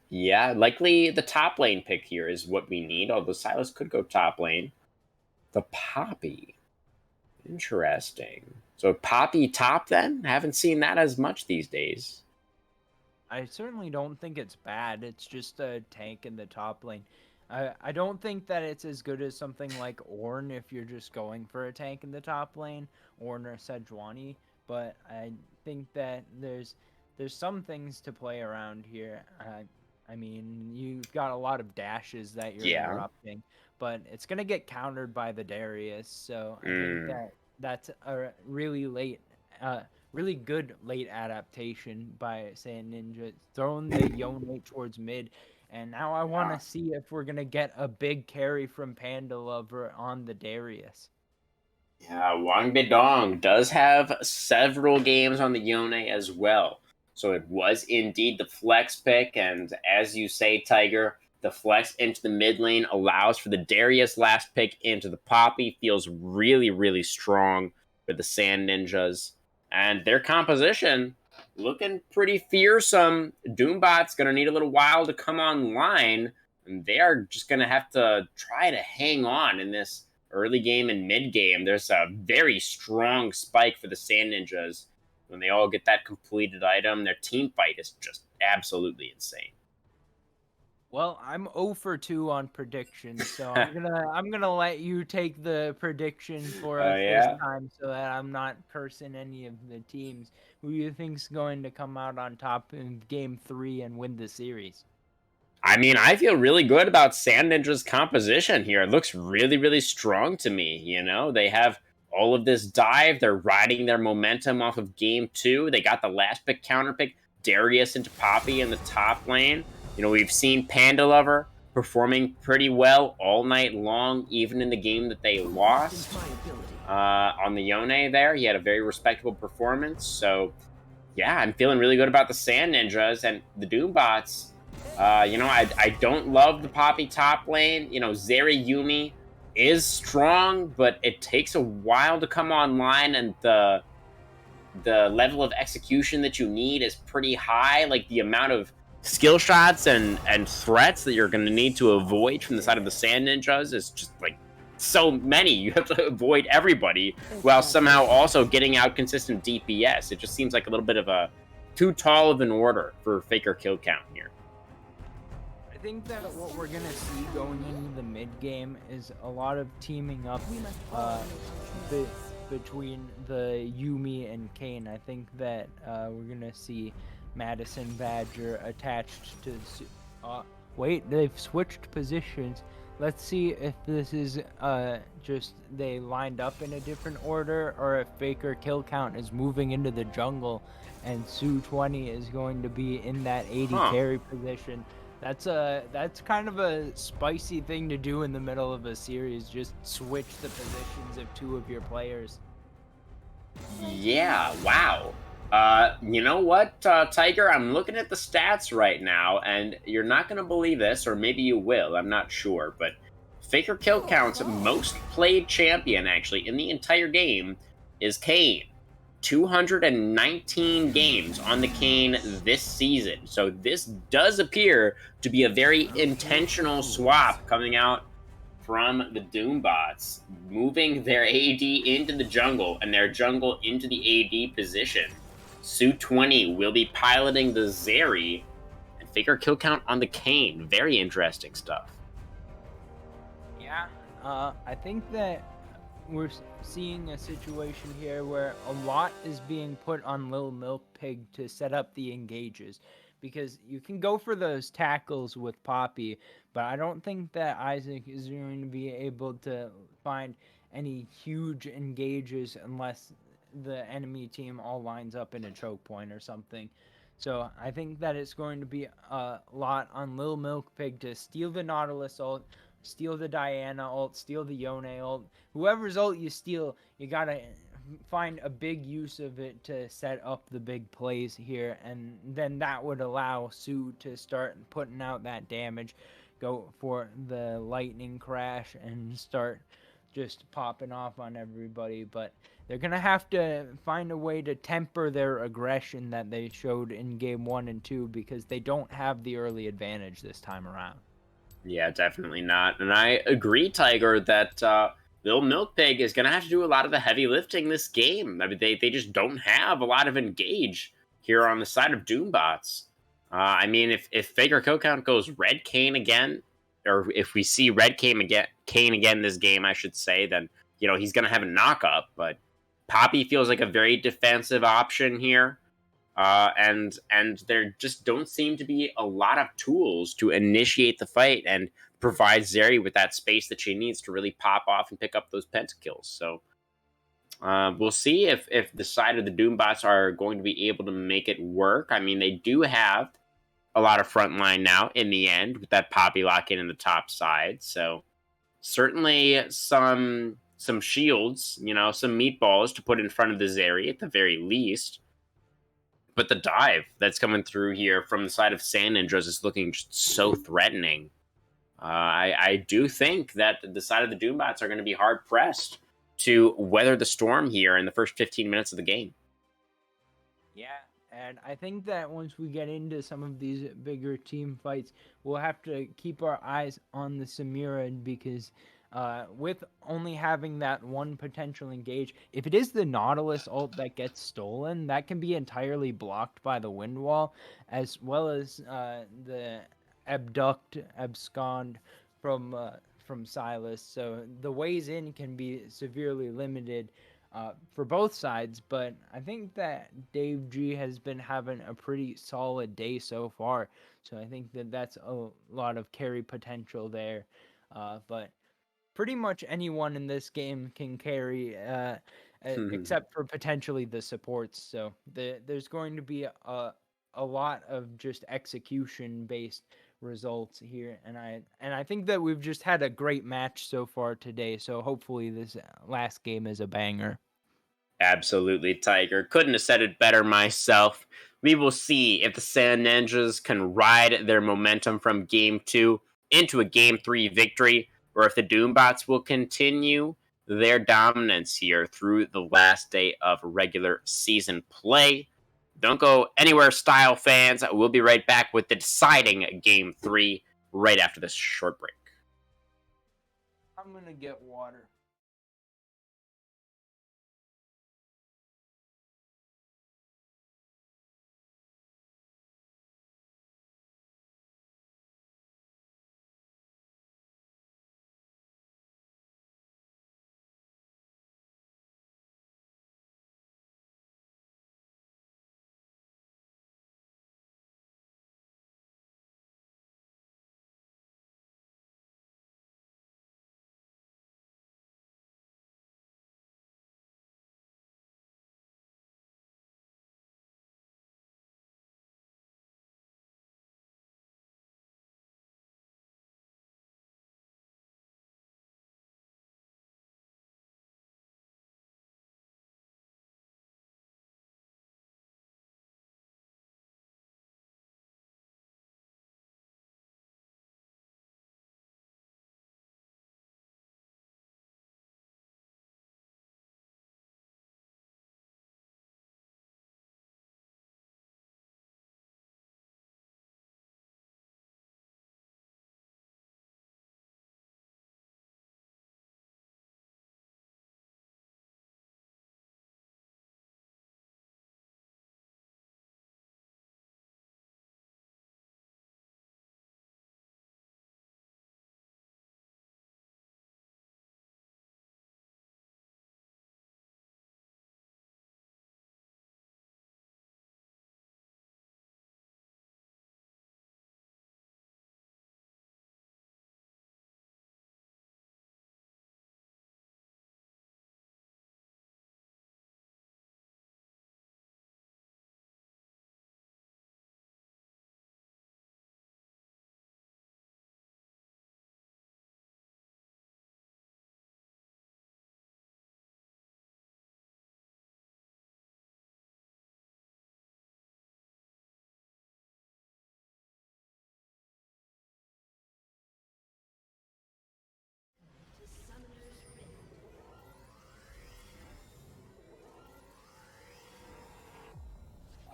Speaker 1: Yeah, likely the top lane pick here is what we need, although Silas could go top lane. The Poppy. Interesting. So Poppy top then? Haven't seen that as much these days.
Speaker 2: I certainly don't think it's bad. It's just a tank in the top lane. I don't think that it's as good as something like Ornn if you're just going for a tank in the top lane, Ornn or Sejuani. But I think that there's some things to play around here. I mean, you've got a lot of dashes that you're
Speaker 1: Yeah.
Speaker 2: interrupting, but it's gonna get countered by the Darius. So I think
Speaker 1: Mm.
Speaker 2: that that's a really late really good late adaptation by Sand Ninja, throwing the Yone towards mid. And now I want to see if we're going to get a big carry from Panda Lover on the Darius.
Speaker 1: Yeah, Wang Bidong does have several games on the Yone as well. So it was indeed the flex pick. And as you say, Tiger, the flex into the mid lane allows for the Darius last pick into the Poppy. Feels really, really strong for the Sand Ninjas. And their composition looking pretty fearsome. Doombot's going to need a little while to come online. And they are just going to have to try to hang on in this early game and mid game. There's a very strong spike for the Sand Ninjas. When they all get that completed item, their team fight is just absolutely insane.
Speaker 2: Well, I'm 0 for 2 on predictions, so I'm gonna let you take the prediction for us this
Speaker 1: Yeah.
Speaker 2: time, so that I'm not cursing any of the teams. Who do you think's going to come out on top in Game 3 and win the series?
Speaker 1: I mean, I feel really good about Sand Ninja's composition here. It looks really, really strong to me. They have all of this dive. They're riding their momentum off of game two. They got the last pick counter pick, Darius into Poppy in the top lane. We've seen Panda Lover performing pretty well all night long, even in the game that they lost on the Yone there. He had a very respectable performance. So, yeah, I'm feeling really good about the Sand Ninjas and the Doombots. I don't love the Poppy top lane. Zeri Yumi is strong, but it takes a while to come online, and the level of execution that you need is pretty high. Like the amount of skill shots and threats that you're going to need to avoid from the side of the Sand Ninjas is just like so many. You have to avoid everybody while somehow also getting out consistent DPS. It just seems like a little bit of a too tall of an order for Faker kill count here.
Speaker 2: I think that what we're gonna see going into the mid game is a lot of teaming up be- between the Yumi and Kane. I think that we're gonna see Madison Badger attached to. Wait, they've switched positions. Let's see if this is just they lined up in a different order, or if Faker kill count is moving into the jungle, and Su20 is going to be in that 80
Speaker 1: Huh.
Speaker 2: carry position. That's kind of a spicy thing to do in the middle of a series. Just switch the positions of two of your players.
Speaker 1: Yeah, wow. You know what, Tiger? I'm looking at the stats right now, and you're not going to believe this, or maybe you will. I'm not sure. But Faker Kill Count's most played champion, actually, in the entire game is Kane. 219 games on the Kane this season. So this does appear to be a very intentional swap coming out from the Doombots, moving their AD into the jungle and their jungle into the AD position. Su20 will be piloting the Zeri and figure kill count on the Kane. Very interesting stuff.
Speaker 2: Yeah, I think that we're seeing a situation here where a lot is being put on Lil Milk Pig to set up the engages, because you can go for those tackles with Poppy, but I don't think that Isaac is going to be able to find any huge engages unless the enemy team all lines up in a choke point or something. So I think that it's going to be a lot on Lil Milk Pig to steal the Nautilus ult, steal the Diana ult, steal the Yone ult. Whoever's ult you steal, you gotta find a big use of it to set up the big plays here, and then that would allow Sue to start putting out that damage, go for the lightning crash, and start just popping off on everybody. But they're gonna have to find a way to temper their aggression that they showed in game 1 and 2, because they don't have the early advantage this time around.
Speaker 1: Yeah, definitely not. And I agree, Tiger, that Lil Milk Pig is going to have to do a lot of the heavy lifting this game. I mean, they just don't have a lot of engage here on the side of Doombots. I mean, if Faker Kill Count goes Red Kane again, or if we see Red Kane again this game, I should say, then he's going to have a knock up. But Poppy feels like a very defensive option here. And there just don't seem to be a lot of tools to initiate the fight and provide Zeri with that space that she needs to really pop off and pick up those pentakills. So we'll see if the side of the Doombots are going to be able to make it work. I mean, they do have a lot of front line now in the end with that Poppy lock in the top side. So certainly some shields, some meatballs to put in front of the Zeri at the very least. But the dive that's coming through here from the side of Sand Ninjas is looking just so threatening. I do think that the side of the Doombots are going to be hard pressed to weather the storm here in the first 15 minutes of the game.
Speaker 2: Yeah, and I think that once we get into some of these bigger team fights, we'll have to keep our eyes on the Samira because with only having that one potential engage, if it is the Nautilus ult that gets stolen, that can be entirely blocked by the wind wall, as well as the abscond from Silas. So the ways in can be severely limited for both sides, but I think that Dave G has been having a pretty solid day so far. So I think that that's a lot of carry potential there. But pretty much anyone in this game can carry, except for potentially the supports. So there's going to be a lot of just execution based results here, and I think that we've just had a great match so far today. So hopefully this last game is a banger.
Speaker 1: Absolutely, Tiger. Couldn't have said it better myself. We will see if the Sand Ninjas can ride their momentum from game 2 into a game 3 victory, or if the Doombots will continue their dominance here through the last day of regular season play. Don't go anywhere, style fans. We'll be right back with the deciding game 3 right after this short break.
Speaker 2: I'm gonna get water.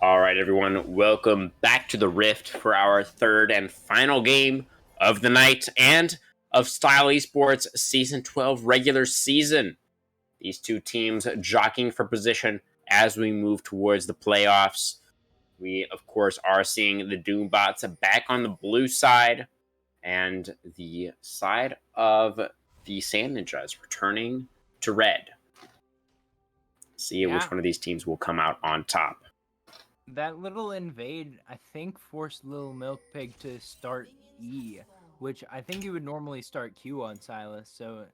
Speaker 1: All right, everyone, welcome back to the Rift for our third and final game of the night and of Style Esports Season 12 regular season. These two teams jockeying for position as we move towards the playoffs. We, of course, are seeing the Doombots back on the blue side and the side of the Sand Ninjas returning to red. See which
Speaker 2: Yeah,
Speaker 1: one of these teams will come out on top.
Speaker 2: that little invade, I think, forced Little Milk Pig to start E, which I think he would normally start Q on Silas. So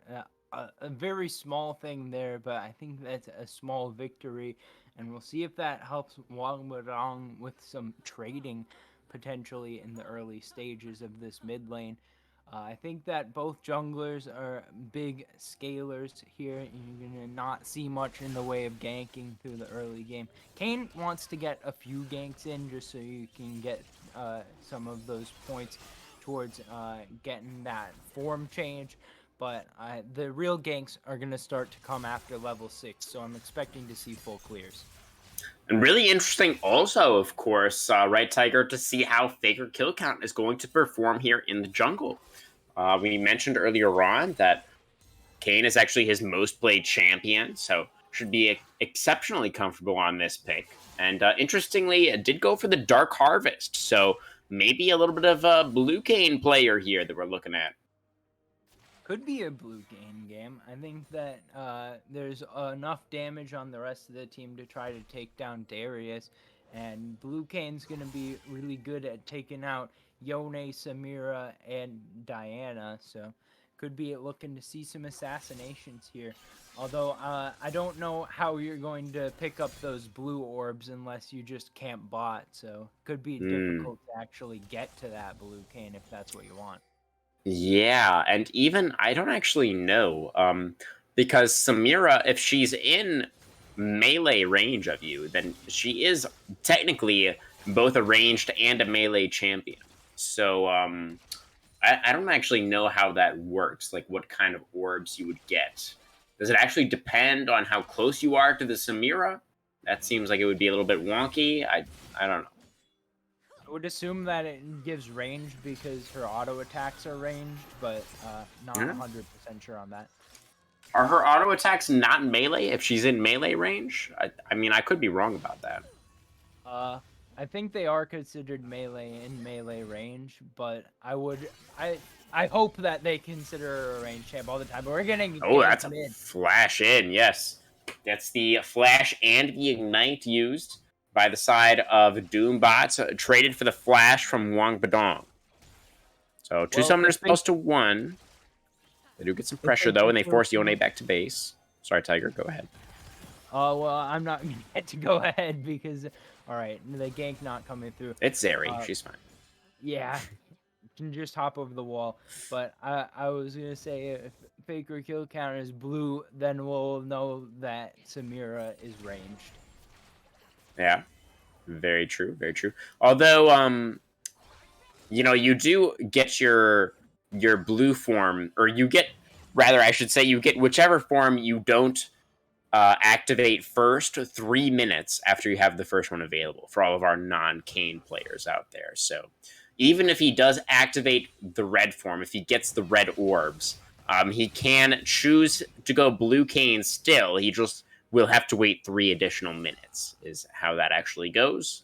Speaker 2: a very small thing there, but I think that's a small victory, and we'll see if that helps Wang Wudong with some trading potentially in the early stages of this mid lane. I think that both junglers are big scalers here. You're going to not see much in the way of ganking through the early game. Kane wants to get a few ganks in just so you can get some of those points towards getting that form change. But the real ganks are going to start to come after level 6, so I'm expecting to see full clears.
Speaker 1: And really interesting also, of course, right, Tiger, to see how Faker Kill Count is going to perform here in the jungle. We mentioned earlier on that Kane is actually his most played champion, so should be exceptionally comfortable on this pick. And interestingly, it did go for the Dark Harvest, so maybe a little bit of a blue Kane player here that we're looking at.
Speaker 2: Could be a blue game. I think that there's enough damage on the rest of the team to try to take down Darius, and Blue Kane's going to be really good at taking out Yone, Samira, and Diana, so could be looking to see some assassinations here. Although I don't know how you're going to pick up those blue orbs unless you just camp bot, so could be difficult to actually get to that Blue Kane if that's what you want.
Speaker 1: Yeah, and even I don't actually know, because Samira, if she's in melee range of you, then she is technically both a ranged and a melee champion. So, I don't actually know how that works, like what kind of orbs you would get. Does it actually depend on how close you are to the Samira? That seems like it would be a little bit wonky. I don't know.
Speaker 2: I would assume that it gives range because her auto attacks are ranged, but not
Speaker 1: Yeah.
Speaker 2: 100% sure on that.
Speaker 1: Are her auto attacks not melee if she's in melee range? I mean, I could be wrong about that.
Speaker 2: Uh, I think they are considered melee in melee range, but I hope that they consider her a range champ all the time. But we're getting
Speaker 1: Oh, that's
Speaker 2: ganked
Speaker 1: a
Speaker 2: mid.
Speaker 1: flash in, yes. That's the flash and the ignite used by the side of Doombots, traded for the flash from Wang Badong. So two
Speaker 2: Well,
Speaker 1: summoner spells to one. They do get some
Speaker 2: if
Speaker 1: pressure
Speaker 2: they
Speaker 1: though,
Speaker 2: get
Speaker 1: and they
Speaker 2: those
Speaker 1: force Yone back to base. Sorry, Tiger, go ahead.
Speaker 2: oh well, I'm not gonna get to go ahead because all right, the gank not coming through.
Speaker 1: It's Zeri, she's fine.
Speaker 2: Yeah, can just hop over the wall. But I was gonna say if Faker kill count is blue, then we'll know that Samira is ranged.
Speaker 1: Yeah, very true, very true. Although, you do get your blue form, or you get, rather, I should say, you get whichever form you don't activate first 3 minutes after you have the first one available for all of our non-Kane players out there. So even if he does activate the red form, if he gets the red orbs, he can choose to go blue Kane still. He just will have to wait 3 additional minutes, is how that actually goes.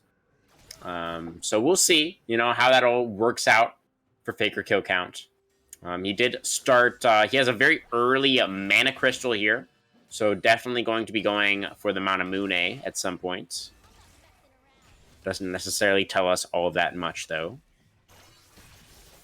Speaker 1: So we'll see, how that all works out for Faker Kill Count. He did start, he has a very early mana crystal here. So definitely going to be going for the Manamune at some point. Doesn't necessarily tell us all that much, though.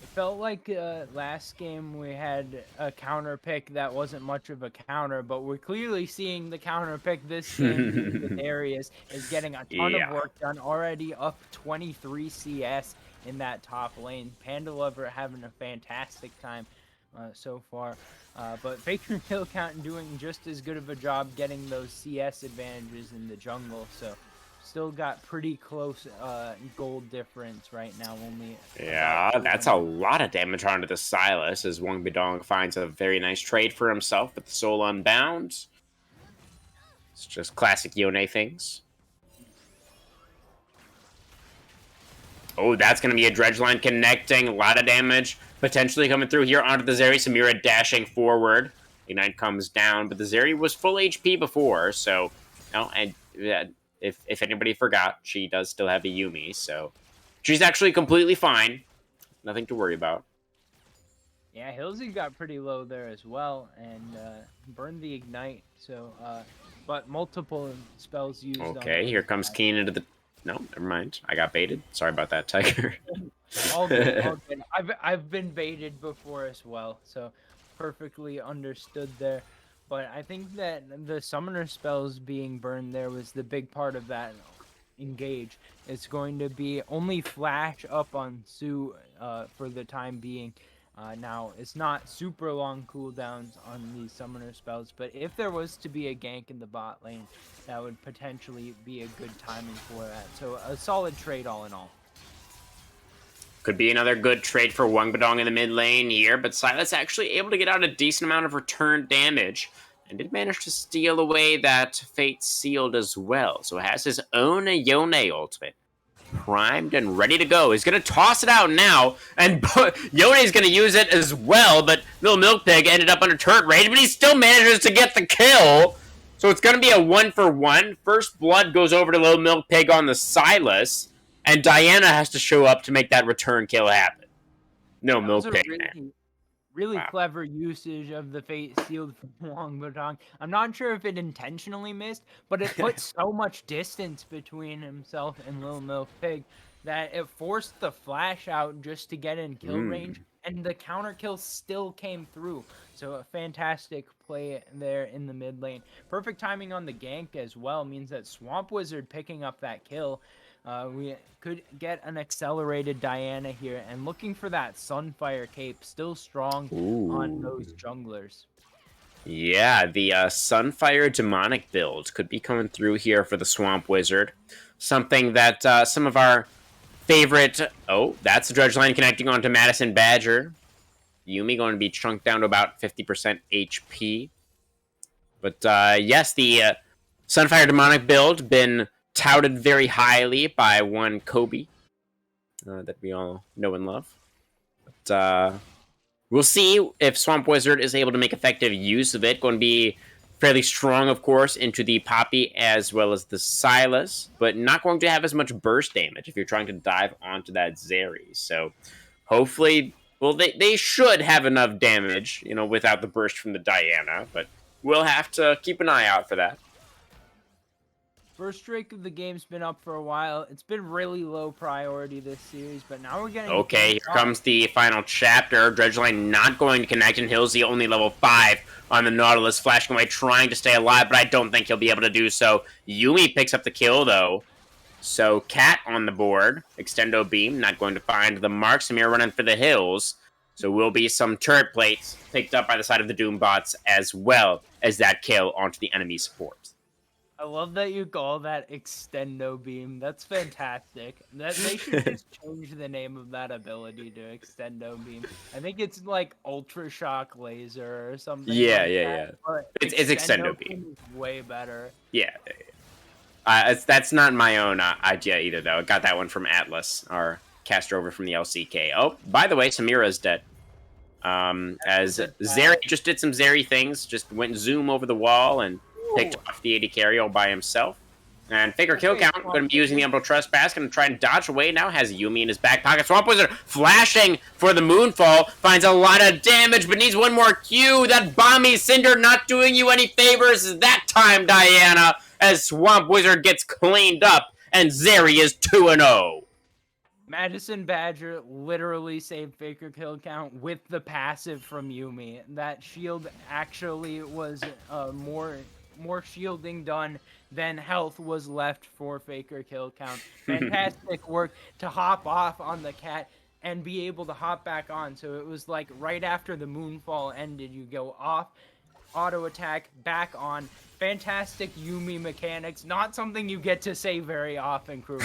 Speaker 2: It felt like last game we had a counter pick that wasn't much of a counter, but we're clearly seeing the counter pick this game being the Darius is getting a ton of
Speaker 1: Yeah.
Speaker 2: work done, already up 23 CS in that top lane. Panda Lover having a fantastic time so far. But Faker kill count doing just as good of a job getting those CS advantages in the jungle, so still got pretty close gold difference right now. Only
Speaker 1: Yeah, that's a lot of damage onto the Silas as Wang Bidong finds a very nice trade for himself with the Soul Unbound. It's just classic Yone things. Oh, that's going to be a Dredge Line connecting. A lot of damage potentially coming through here onto the Zeri. Samira dashing forward. Ignite comes down, but the Zeri was full HP before, so... and if anybody forgot, she does still have a Yumi, so... She's actually completely fine. Nothing to worry about.
Speaker 2: Yeah, Hilsey got pretty low there as well, and burned the Ignite, so... but multiple spells used on
Speaker 1: Okay, here comes Keen into the... No, never mind. I got baited. Sorry about that, Tiger.
Speaker 2: all good, all good. I've been baited before as well, so perfectly understood there. But I think that the summoner spells being burned there was the big part of that engage. It's going to be only flash up on Sue for the time being. Now, it's not super long cooldowns on these summoner spells, but if there was to be a gank in the bot lane, that would potentially be a good timing for that. So a solid trade all in all.
Speaker 1: Could be another good trade for Wang Badong in the mid lane here, but Silas actually able to get out a decent amount of return damage and did manage to steal away that Fate Sealed as well. So has his own Yone ultimate primed and ready to go. He's going to toss it out now, and Yone's going to use it as well, but Little Milk Pig ended up under turret range, but he still manages to get the kill. So it's going to be a 1-for-1. First blood goes over to Little Milk Pig on the Silas, and Diana has to show up to make that return kill happen. No Milk Pig, man.
Speaker 2: Really clever usage of the Fate Sealed from Wang Badong. I'm not sure if it intentionally missed, but it put so much distance between himself and Lil Milk Pig that it forced the flash out just to get in kill range, and the counter kill still came through. So a fantastic play there in the mid lane. Perfect timing on the gank as well means that Swamp Wizard picking up that kill. We could get an accelerated Diana here, and looking for that Sunfire cape, still strong on those junglers.
Speaker 1: Yeah, the Sunfire Demonic build could be coming through here for the Swamp Wizard. Something that some of our favorite... Oh, that's the Dredge line connecting onto Madison Badger. Yuumi going to be chunked down to about 50% HP. But yes, the Sunfire Demonic build been touted very highly by one Kobe that we all know and love. But we'll see if Swamp Wizard is able to make effective use of it. Going to be fairly strong, of course, into the Poppy as well as the Silas, but not going to have as much burst damage if you're trying to dive onto that Zeri. So hopefully, well, they should have enough damage, you know, without the burst from the Diana, but we'll have to keep an eye out for that.
Speaker 2: First Drake of the game's been up for a while. It's been really low priority this series, but now we're getting...
Speaker 1: Okay, here comes the final chapter. Dredgeline not going to connect, and Hill's the only level 5 on the Nautilus, flashing away, trying to stay alive, but I don't think he'll be able to do so. Yuumi picks up the kill, though. So, Cat on the board. Extendo Beam, not going to find the mark. Samir running for the hills. So, will be some turret plates picked up by the side of the Doom bots, as well as that kill onto the enemy support.
Speaker 2: I love that you call that Extendo Beam. That's fantastic. They should just change the name of that ability to Extendo Beam. I think it's like Ultra Shock Laser or something.
Speaker 1: Yeah,
Speaker 2: like
Speaker 1: yeah. It's Extendo Beam.
Speaker 2: Is way better.
Speaker 1: Yeah. That's not my own idea either, though. I got that one from Atlas, our caster over from the LCK. Oh, by the way, Samira's dead. As Zeri just did some Zeri things, just went zoom over the wall and picked off the AD carry all by himself. And Faker kill count, going to be using the Umbral Trespass, going to try and dodge away now, has Yuumi in his back pocket. Swamp Wizard flashing for the Moonfall, finds a lot of damage, but needs one more Q. That Bomby Cinder not doing you any favors that time, Diana, as Swamp Wizard gets cleaned up, and Zeri is 2-0.
Speaker 2: Madison Badger literally saved Faker kill count with the passive from Yuumi. That shield actually was more shielding done than health was left for Faker kill count. Fantastic work to hop off on the Cat and be able to hop back on. So it was like right after the Moonfall ended, you go off, auto attack, back on. Fantastic Yuumi mechanics. Not something you get to say very often, Crew.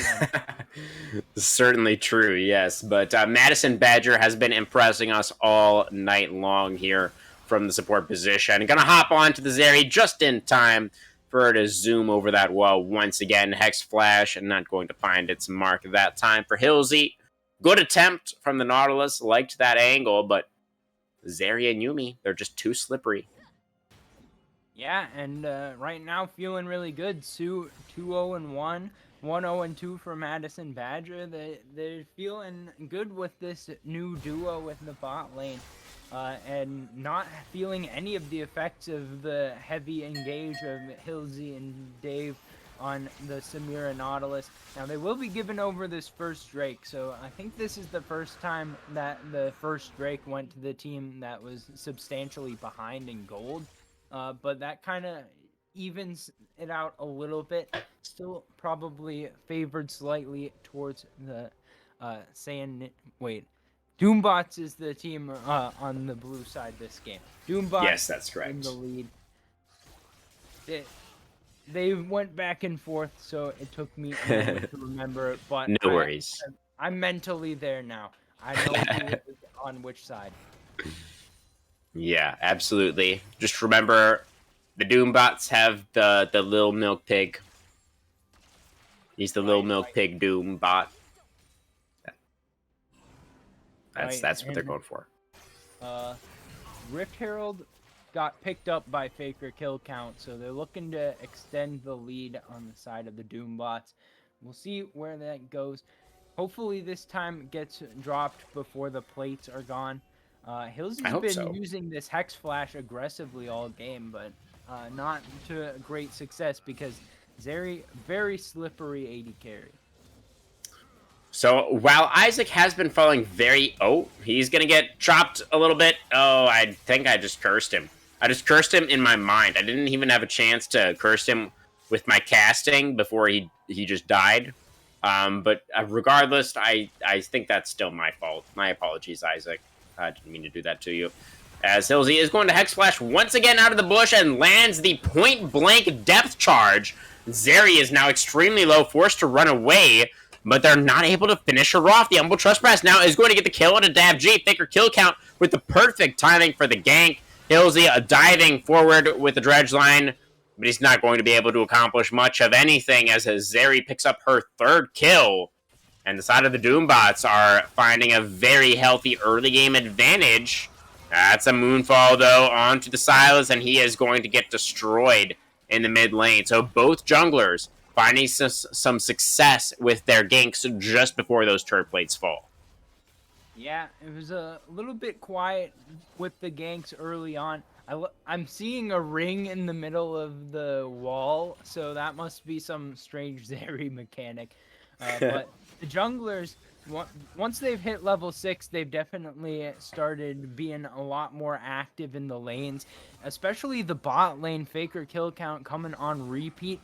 Speaker 1: Certainly true, yes. But Madison Badger has been impressing us all night long here from the support position. Gonna hop onto the Zeri just in time for her to zoom over that wall once again. Hex Flash, and not going to find its mark that time for Hillsy. Good attempt from the Nautilus. Liked that angle, but Zeri and Yuumi, they're just too slippery.
Speaker 2: Yeah, and right now feeling really good. 2-0-1, 1-0-2 for Madison Badger. They're feeling good with this new duo with the bot lane. And not feeling any of the effects of the heavy engage of Hillsy and Dave on the Samira Nautilus. Now, they will be giving over this first Drake, so I think this is the first time that the first Drake went to the team that was substantially behind in gold. But that kind of evens it out a little bit. Still probably favored slightly towards the Doombots is the team on the blue side this game. Doombots
Speaker 1: Yes, that's
Speaker 2: in
Speaker 1: correct.
Speaker 2: the lead. They went back and forth, so it took me a moment to remember. But
Speaker 1: No worries.
Speaker 2: I'm mentally there now. I know who is on which side.
Speaker 1: Yeah, absolutely. Just remember, the Doombots have the little milk pig. He's the little milk
Speaker 2: Right.
Speaker 1: pig Doombot.
Speaker 2: Right.
Speaker 1: That's what they're
Speaker 2: And
Speaker 1: going for.
Speaker 2: Rift Herald got picked up by Faker kill count, so they're looking to extend the lead on the side of the Doombots. We'll see where that goes. Hopefully this time it gets dropped before the plates are gone. Hills
Speaker 1: I
Speaker 2: has
Speaker 1: hope
Speaker 2: been
Speaker 1: so.
Speaker 2: using this Hex Flash aggressively all game, but not to great success because Zeri, very slippery AD carry.
Speaker 1: So while Isaac has been falling very... Oh, he's going to get chopped a little bit. Oh, I think I just cursed him. I just cursed him in my mind. I didn't even have a chance to curse him with my casting before he just died. But regardless, I think that's still my fault. My apologies, Isaac. I didn't mean to do that to you. As Hilsey is going to Hex Flash once again out of the bush and lands the point-blank depth charge. Zeri is now extremely low, forced to run away, but they're not able to finish her off. The Humble Trespass now is going to get the kill on a Dab G. Faker kill count with the perfect timing for the gank. Hilsey diving forward with the dredge line, but he's not going to be able to accomplish much of anything as Zeri picks up her third kill. And the side of the Doombots are finding a very healthy early game advantage. That's a Moonfall, though, onto the Silas, and he is going to get destroyed in the mid lane. So both junglers finding some success with their ganks just before those turret plates fall.
Speaker 2: Yeah, it was a little bit quiet with the ganks early on. I'm seeing a ring in the middle of the wall, so that must be some strange Zeri mechanic. But the junglers, once they've hit level 6, they've definitely started being a lot more active in the lanes, especially the bot lane. Faker kill count coming on repeat.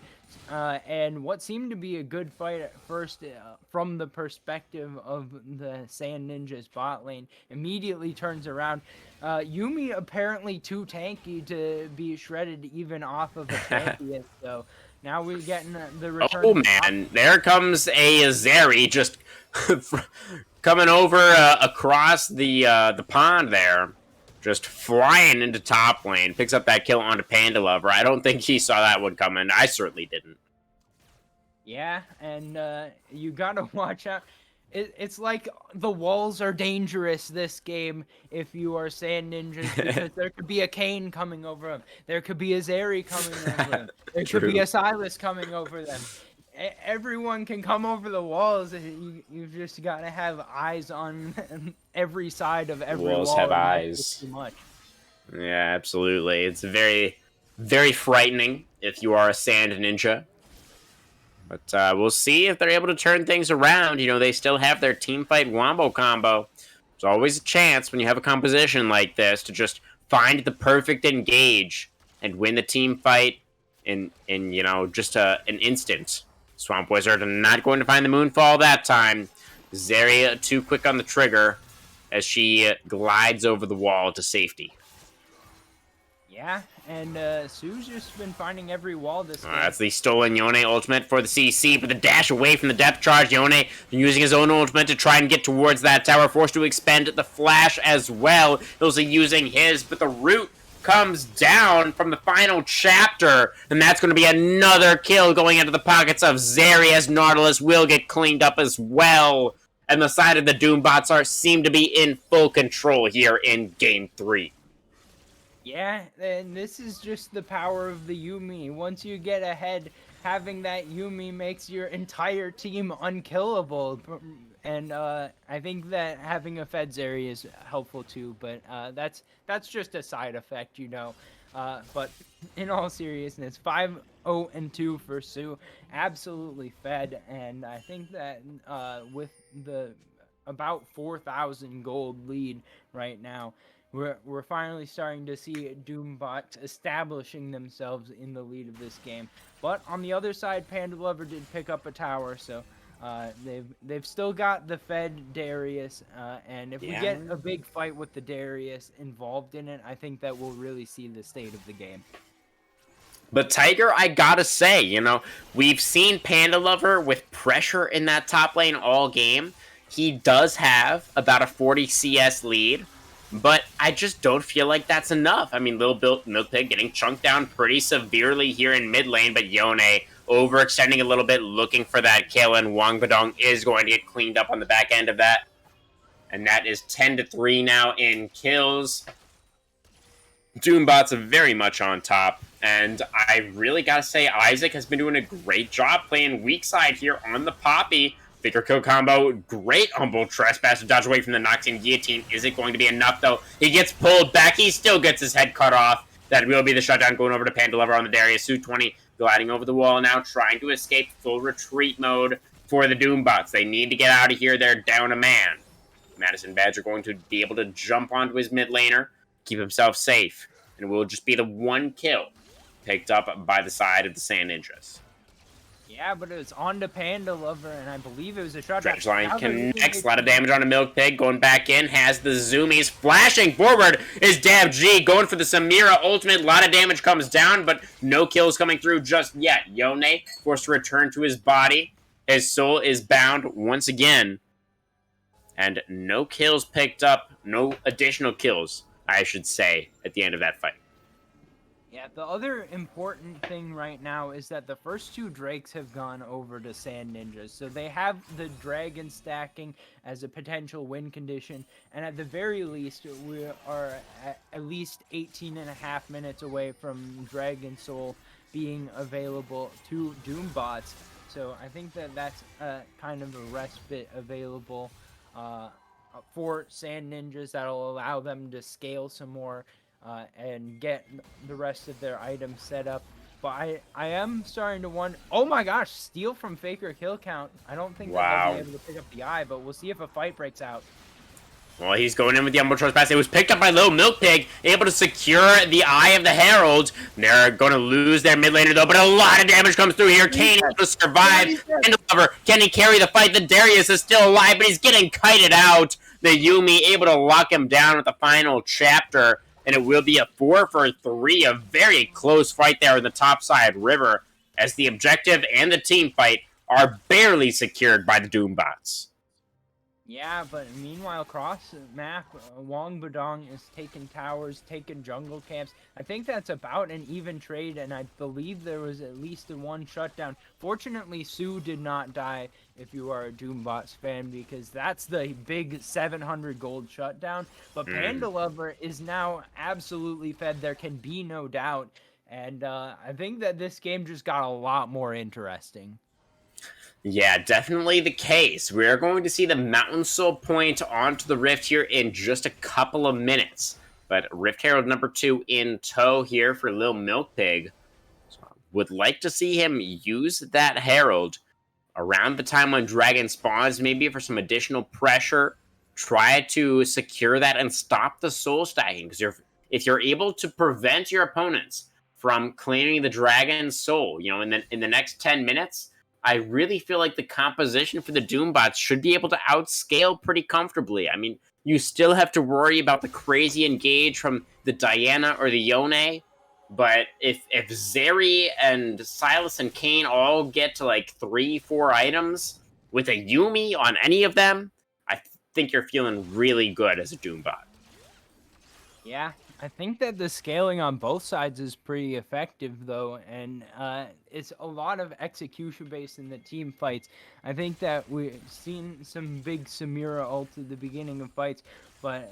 Speaker 2: And what seemed to be a good fight at first from the perspective of the Sand Ninjas bot lane immediately turns around. Yuumi apparently too tanky to be shredded even off of a champion, so now we're getting the return.
Speaker 1: Oh man, there comes a Zeri just coming over across the pond there. Just flying into top lane. Picks up that kill onto Panda Lover. I don't think he saw that one coming. I certainly didn't.
Speaker 2: Yeah, and you gotta watch out. It's like the walls are dangerous this game if you are Sand Ninjas, because there could be a Kayn coming over them. There could be a Zeri coming over them. There could be a Silas coming over them. Everyone can come over the walls. You've just got to have eyes on every side of every
Speaker 1: walls
Speaker 2: wall.
Speaker 1: Have eyes.
Speaker 2: Too much.
Speaker 1: Yeah, absolutely. It's very, very frightening if you are a Sand Ninja. But we'll see if they're able to turn things around. You know, they still have their team fight wombo combo. There's always a chance when you have a composition like this to just find the perfect engage and win the team fight in you know, just an instant. Swamp Wizard not going to find the Moonfall that time. Zeri too quick on the trigger as she glides over the wall to safety.
Speaker 2: Yeah, and Sue's just been finding every wall this game.
Speaker 1: That's the stolen Yone ultimate for the CC, but the dash away from the depth charge. Yone using his own ultimate to try and get towards that tower, forced to expend the flash as well. Also using his, but the root comes down from the final chapter, and that's going to be another kill going into the pockets of Zeri as Nautilus will get cleaned up as well. And the side of the Doombots seem to be in full control here in Game 3.
Speaker 2: Yeah, and this is just the power of the Yuumi. Once you get ahead, having that Yuumi makes your entire team unkillable. And I think that having a Fed Zeri is helpful too, but that's just a side effect, you know. But in all seriousness, 5-0-2 for Sue, absolutely fed, and I think that with the about 4,000 gold lead right now, we're finally starting to see Doombots establishing themselves in the lead of this game. But on the other side, Panda Lover did pick up a tower, so They've still got the Fed Darius, and if we
Speaker 1: Yeah.
Speaker 2: get a big fight with the Darius involved in it, I think that we'll really see the state of the game.
Speaker 1: But Tiger, I gotta say, we've seen Panda Lover with pressure in that top lane all game. He does have about a 40 CS lead, but I just don't feel like that's enough. I mean, Lil Milk Pig getting chunked down pretty severely here in mid lane, but Yone overextending a little bit, looking for that kill, and Wang Badong is going to get cleaned up on the back end of that. And that is 10-3 now in kills. Doombot's very much on top. And I really gotta say, Isaac has been doing a great job playing weak side here on the Poppy. Figure kill combo, great humble trespass to dodge away from the Noxian Guillotine. Is it going to be enough, though? He gets pulled back. He still gets his head cut off. That will be the shutdown going over to Panda Lover on the Darius. Su-20 gliding over the wall now, trying to escape full retreat mode for the Doombots. They need to get out of here. They're down a man. Madison Badger going to be able to jump onto his mid laner, keep himself safe, and will just be the one kill picked up by the side of the Sand Ninjas.
Speaker 2: Yeah, but it's on to Panda Lover, and I believe it was a shot.
Speaker 1: Dredge line connects, a lot of damage on a Milk Pig, going back in, has the zoomies, flashing forward is Dab G, going for the Samira ultimate, a lot of damage comes down, but no kills coming through just yet. Yone forced to return to his body, his soul is bound once again, and no kills picked up, no additional kills, I should say, at the end of that fight.
Speaker 2: Yeah, the other important thing right now is that the first two Drakes have gone over to Sand Ninjas. So they have the Dragon stacking as a potential win condition. And at the very least, we are at least 18 and a half minutes away from Dragon Soul being available to Doombots. So I think that that's kind of a respite available for Sand Ninjas that'll allow them to scale some more and get the rest of their items set up. But I am starting to wonder. Oh my gosh, steal from Faker kill count. I don't think that they'll be able to pick up the eye, but we'll see if a fight breaks out.
Speaker 1: Well, he's going in with the Umbral Pass. It was picked up by Little Milk Pig, able to secure the Eye of the Herald. They're going to lose their mid laner, though, but a lot of damage comes through here. Kane able to survive. Can he carry the fight? The Darius is still alive, but he's getting kited out. The Yuumi able to lock him down with the final chapter, and it will be a 4-for-3, a very close fight there in the topside river, as the objective and the team fight are barely secured by the Doombots.
Speaker 2: Yeah, but meanwhile, cross map, Wang Badong is taking towers, taking jungle camps. I think that's about an even trade, and I believe there was at least one shutdown. Fortunately, Su did not die, if you are a Doombots fan, because that's the big 700 gold shutdown. But Panda Lover is now absolutely fed. There can be no doubt. And I think that this game just got a lot more interesting.
Speaker 1: Yeah, definitely the case. We're going to see the Mountain Soul point onto the Rift here in just a couple of minutes. But Rift Herald number 2 in tow here for Lil Milk Pig. So would like to see him use that Herald around the time when Dragon spawns, maybe for some additional pressure. Try to secure that and stop the soul stacking. Because if you're able to prevent your opponents from claiming the Dragon's soul, in the next 10 minutes, I really feel like the composition for the Doombots should be able to outscale pretty comfortably. I mean, you still have to worry about the crazy engage from the Diana or the Yone, but if Zeri and Silas and Kane all get to like 3-4 items with a Yuumi on any of them, I think you're feeling really good as a Doombot.
Speaker 2: Yeah, I think that the scaling on both sides is pretty effective, though, and it's a lot of execution based in the team fights. I think that we've seen some big Samira ult at the beginning of fights, but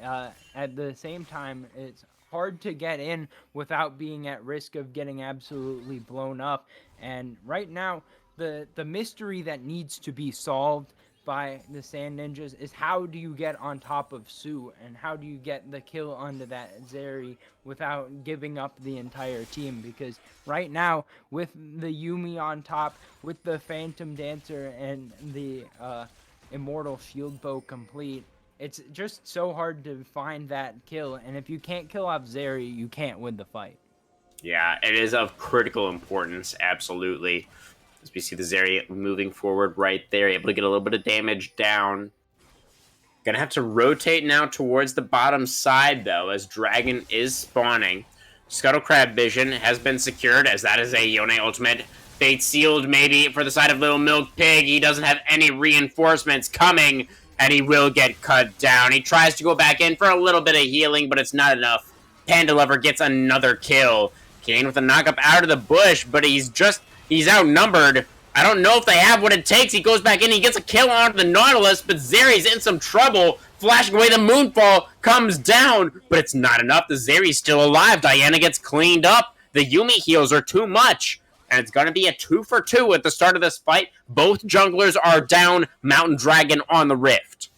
Speaker 2: at the same time, it's hard to get in without being at risk of getting absolutely blown up. And right now, the mystery that needs to be solved by the Sand Ninjas is how do you get on top of Su, and how do you get the kill onto that Zeri without giving up the entire team? Because right now, with the Yuumi on top, with the Phantom Dancer and the Immortal Shield Bow complete, it's just so hard to find that kill, and if you can't kill off Zeri, you can't win the fight.
Speaker 1: Yeah, it is of critical importance, absolutely. As we see the Zeri moving forward right there, able to get a little bit of damage down. Gonna have to rotate now towards the bottom side, though, as Dragon is spawning. Scuttle Crab Vision has been secured, as that is a Yone ultimate. Fate sealed, maybe, for the side of Little Milk Pig. He doesn't have any reinforcements coming, and he will get cut down. He tries to go back in for a little bit of healing, but it's not enough. Panda Lover gets another kill. Kane with a knockup out of the bush, but he's outnumbered. I don't know if they have what it takes. He goes back in, he gets a kill onto the Nautilus, but Zeri's in some trouble. Flashing away the Moonfall, comes down, but it's not enough. The Zeri's still alive. Diana gets cleaned up. The Yuumi heals are too much. And it's going to be a 2-for-2 at the start of this fight. Both junglers are down. Mountain Dragon on the Rift.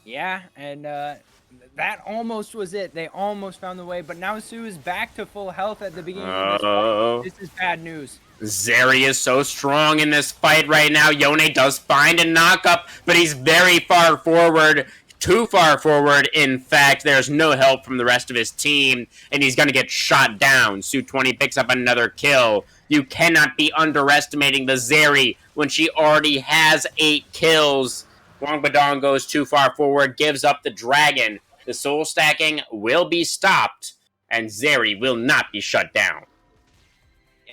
Speaker 2: Yeah, and that almost was it. They almost found the way, but now Sue is back to full health at the beginning of this fight. This is bad news.
Speaker 1: Zeri is so strong in this fight right now. Yone does find a knockup, but he's very far forward. Too far forward, in fact. There's no help from the rest of his team, and he's going to get shot down. Su20 picks up another kill. You cannot be underestimating the Zeri when she already has 8 kills. Wangbadong goes too far forward, gives up the dragon. The soul stacking will be stopped, and Zeri will not be shut down.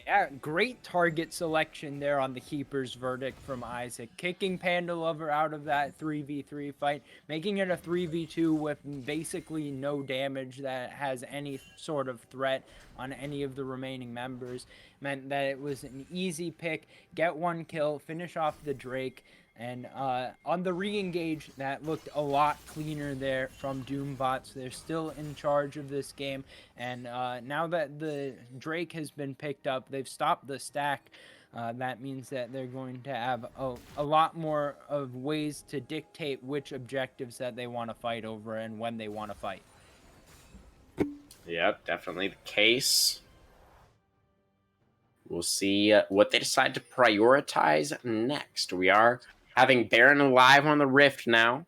Speaker 2: Yeah, great target selection there on the Keeper's verdict from Isaac. Kicking Panda Lover out of that 3v3 fight, making it a 3v2 with basically no damage that has any sort of threat on any of the remaining members. Meant that it was an easy pick, get 1 kill, finish off the Drake. And on the re-engage, that looked a lot cleaner there from Doombots. They're still in charge of this game. And now that the Drake has been picked up, they've stopped the stack. That means that they're going to have a lot more of ways to dictate which objectives that they want to fight over and when they want to fight.
Speaker 1: Yep, definitely the case. We'll see what they decide to prioritize next. We are having Baron alive on the Rift now.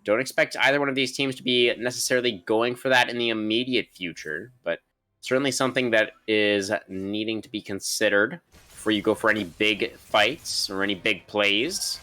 Speaker 1: Don't expect either one of these teams to be necessarily going for that in the immediate future, but certainly something that is needing to be considered before you go for any big fights or any big plays.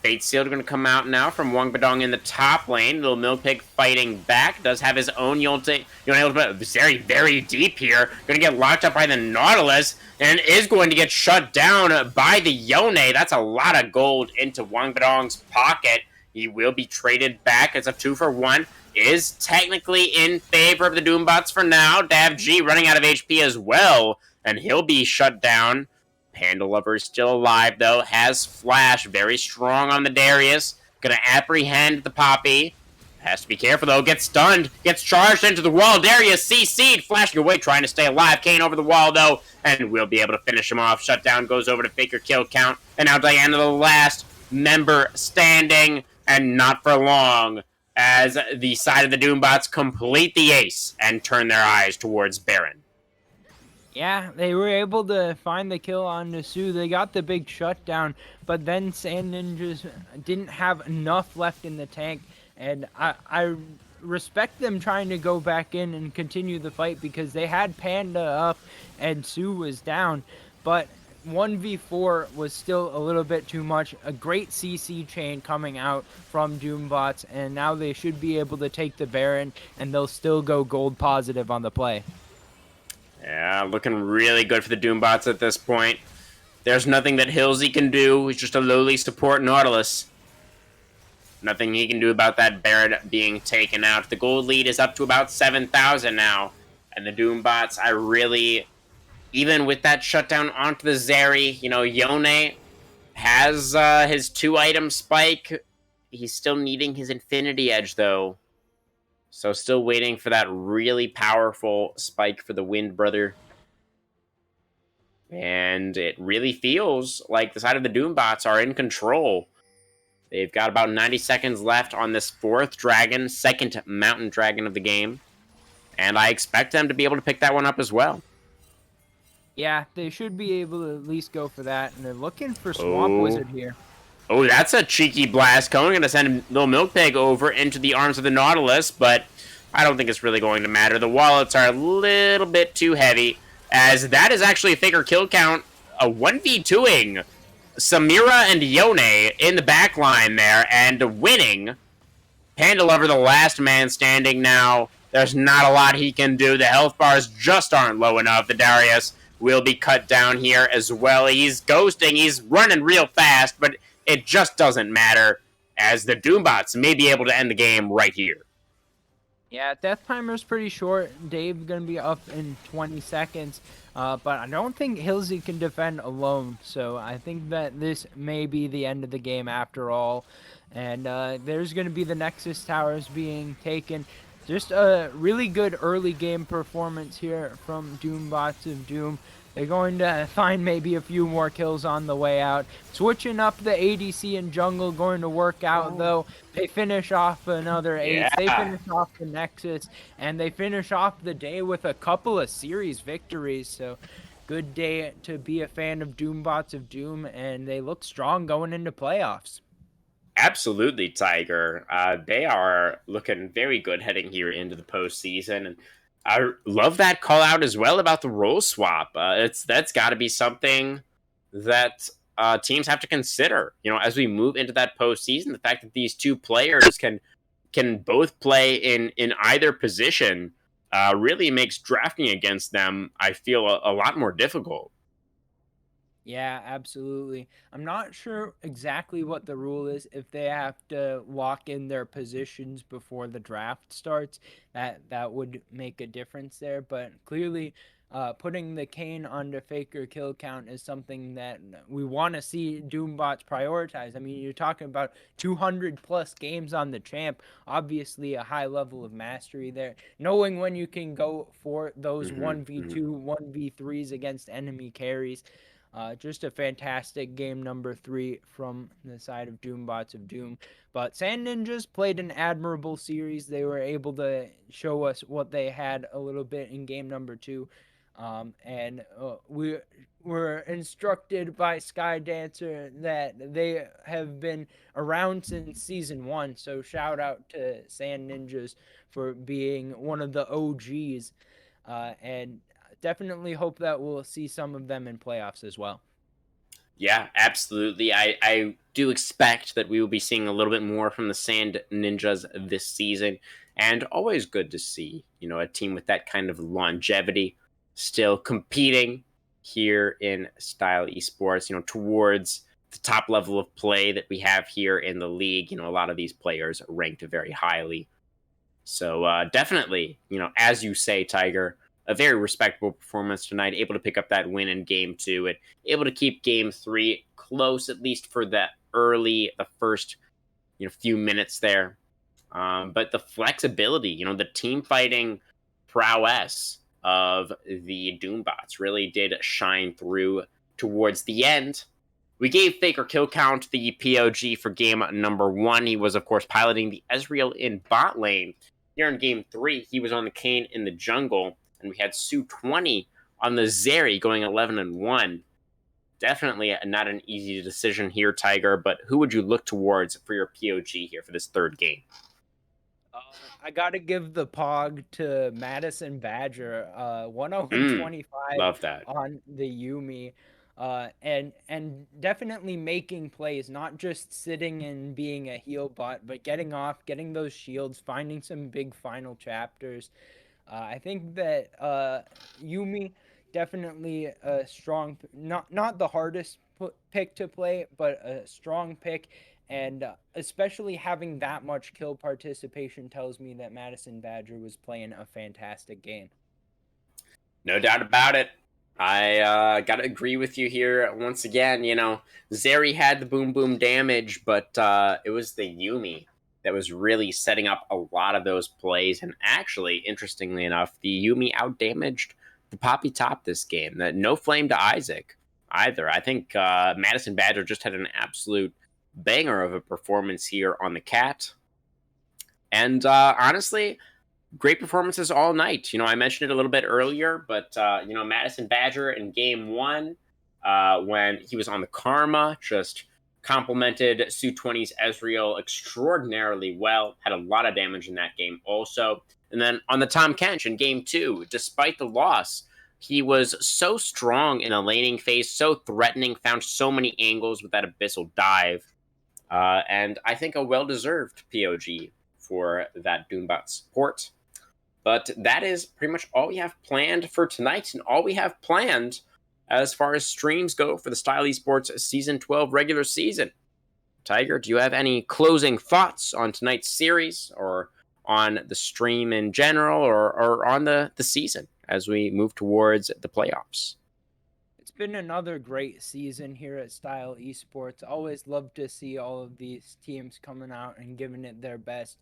Speaker 1: Fate Sealed going to come out now from Wangbadong in the top lane. Little Milkpig fighting back. Does have his own ultimate. Very, very deep here. Going to get locked up by the Nautilus. And is going to get shut down by the Yone. That's a lot of gold into Wangbadong's pocket. He will be traded back. It's a 2-for-1. Is technically in favor of the Doombots for now. Dav G running out of HP as well. And he'll be shut down. Panda Lover is still alive, though. Has Flash. Very strong on the Darius. Gonna apprehend the Poppy. Has to be careful, though. Gets stunned. Gets charged into the wall. Darius CC'd. Flashing away, trying to stay alive. Kane over the wall, though. And will be able to finish him off. Shutdown goes over to Faker kill count. And now Diana, the last member standing. And not for long, as the side of the Doombots complete the ace and turn their eyes towards Baron.
Speaker 2: Yeah, they were able to find the kill on Nasu. They got the big shutdown, but then Sand Ninjas didn't have enough left in the tank. And I respect them trying to go back in and continue the fight because they had Panda up and Sue was down. But 1v4 was still a little bit too much. A great CC chain coming out from Doombots, and now they should be able to take the Baron, and they'll still go gold positive on the play.
Speaker 1: Yeah, looking really good for the Doombots at this point. There's nothing that Hillsy can do. He's just a lowly support Nautilus. Nothing he can do about that Baron being taken out. The gold lead is up to about 7,000 now. And the Doombots, even with that shutdown onto the Zeri, Yone has his 2-item spike. He's still needing his Infinity Edge, though. So still waiting for that really powerful spike for the Wind Brother. And it really feels like the side of the Doombots are in control. They've got about 90 seconds left on this 4th dragon, 2nd mountain dragon of the game. And I expect them to be able to pick that one up as well.
Speaker 2: Yeah, they should be able to at least go for that. And they're looking for Swamp Wizard here.
Speaker 1: Oh, that's a cheeky blast. Cohen going to send Little Milkpig over into the arms of the Nautilus, but I don't think it's really going to matter. The wallets are a little bit too heavy, as that is actually a Faker kill count a 1v2ing Samira and Yone in the back line there and winning. Panda Lover, the last man standing now. There's not a lot he can do. The health bars just aren't low enough. The Darius will be cut down here as well. He's ghosting. He's running real fast, but it just doesn't matter as the Doombots may be able to end the game right here.
Speaker 2: Yeah, death timer's pretty short. Dave's gonna be up in 20 seconds, but I don't think Hilsey can defend alone. So I think that this may be the end of the game after all. And there's gonna be the Nexus towers being taken. Just a really good early game performance here from Doombots of Doom. They're going to find maybe a few more kills on the way out. Switching up the ADC and jungle going to work out, though. They finish off another ace. They finish off the Nexus. And they finish off the day with a couple of series victories. So, good day to be a fan of Doombots of Doom. And they look strong going into playoffs.
Speaker 1: Absolutely, Tiger. They are looking very good heading here into the postseason, and I love that call out as well about the role swap. That's got to be something that teams have to consider. You know, as we move into that postseason, the fact that these two players can both play in either position really makes drafting against them, I feel, a lot more difficult.
Speaker 2: Yeah, absolutely. I'm not sure exactly what the rule is if they have to lock in their positions before the draft starts. That would make a difference there, but clearly putting the Kane onto faker kill count is something that we want to see Doombots prioritize. I mean, you're talking about 200 plus games on the champ, obviously a high level of mastery there. Knowing when you can go for those 1v2, 1v3s against enemy carries. Just a fantastic game number 3 from the side of Doombots of Doom. But Sand Ninjas played an admirable series. They were able to show us what they had a little bit in game number 2. And we were instructed by Sky Dancer that they have been around since season 1. So shout out to Sand Ninjas for being one of the OGs. And definitely hope that we'll see some of them in playoffs as well.
Speaker 1: Yeah, absolutely. I do expect that we will be seeing a little bit more from the Sand Ninjas this season. And always good to see, you know, a team with that kind of longevity still competing here in Style Esports, you know, towards the top level of play that we have here in the league. You know, a lot of these players ranked very highly. So definitely, you know, as you say, Tiger, a very respectable performance tonight, able to pick up that win in game 2 and able to keep game 3 close, at least for the first, you know, few minutes there. But the flexibility, you know, the team fighting prowess of the Doombots really did shine through towards the end. We gave Faker Kill Count the POG for game number 1. He was, of course, piloting the Ezreal in bot lane. Here in game 3, he was on the Kane in the jungle, and we had Su20 on the Zeri going 11-1. Definitely not an easy decision here, Tiger, but who would you look towards for your POG here for this third game?
Speaker 2: I got to give the pog to Madison Badger, 101-25
Speaker 1: Love that.
Speaker 2: on the Yumi. And definitely making plays, not just sitting and being a heal bot, but getting off, getting those shields, finding some big final chapters. I think that Yumi definitely a strong, not the hardest pick to play, but a strong pick. And especially having that much kill participation tells me that Madison Badger was playing a fantastic game.
Speaker 1: No doubt about it. I gotta agree with you here once again. You know, Zeri had the boom boom damage, but it was the Yumi that was really setting up a lot of those plays. And actually, interestingly enough, the Yumi outdamaged the Poppy Top this game. That no flame to Isaac either. I think Madison Badger just had an absolute banger of a performance here on the Cat. And honestly, great performances all night. You know, I mentioned it a little bit earlier, but you know, Madison Badger in game 1, when he was on the Karma, just complimented Su20's Ezreal extraordinarily well. Had a lot of damage in that game also. And then on the Tom Kench in game 2, despite the loss, He was so strong in the laning phase, so threatening, found so many angles with that abyssal dive. And I think a well-deserved POG for that Doombot support. But that is pretty much all we have planned for tonight, and all we have planned as far as streams go for the Style Esports Season 12 regular season. Tiger, do you have any closing thoughts on tonight's series, or on the stream in general, or on the season as we move towards the playoffs?
Speaker 2: It's been another great season here at Style Esports. Always love to see all of these teams coming out and giving it their best.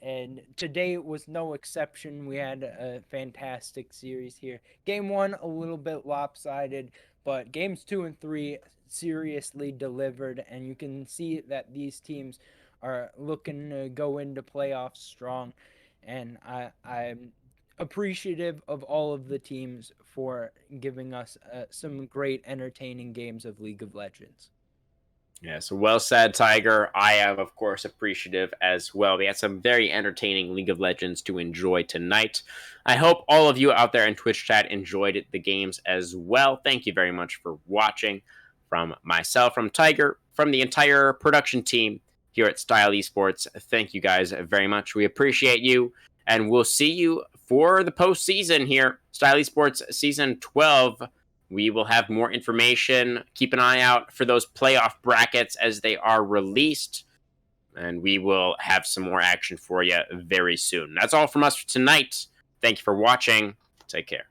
Speaker 2: And today was no exception. We had a fantastic series here. Game 1, a little bit lopsided, but games 2 and 3 seriously delivered. And you can see that these teams are looking to go into playoffs strong. And I'm appreciative of all of the teams for giving us some great entertaining games of League of Legends.
Speaker 1: Yeah, so well said, Tiger. I am, of course, appreciative as well. We had some very entertaining League of Legends to enjoy tonight. I hope all of you out there in Twitch chat enjoyed the games as well. Thank you very much for watching. From myself, from Tiger, from the entire production team here at Style Esports, thank you guys very much. We appreciate you, and we'll see you for the postseason here. Style Esports Season 12. We will have more information. Keep an eye out for those playoff brackets as they are released. And we will have some more action for you very soon. That's all from us for tonight. Thank you for watching. Take care.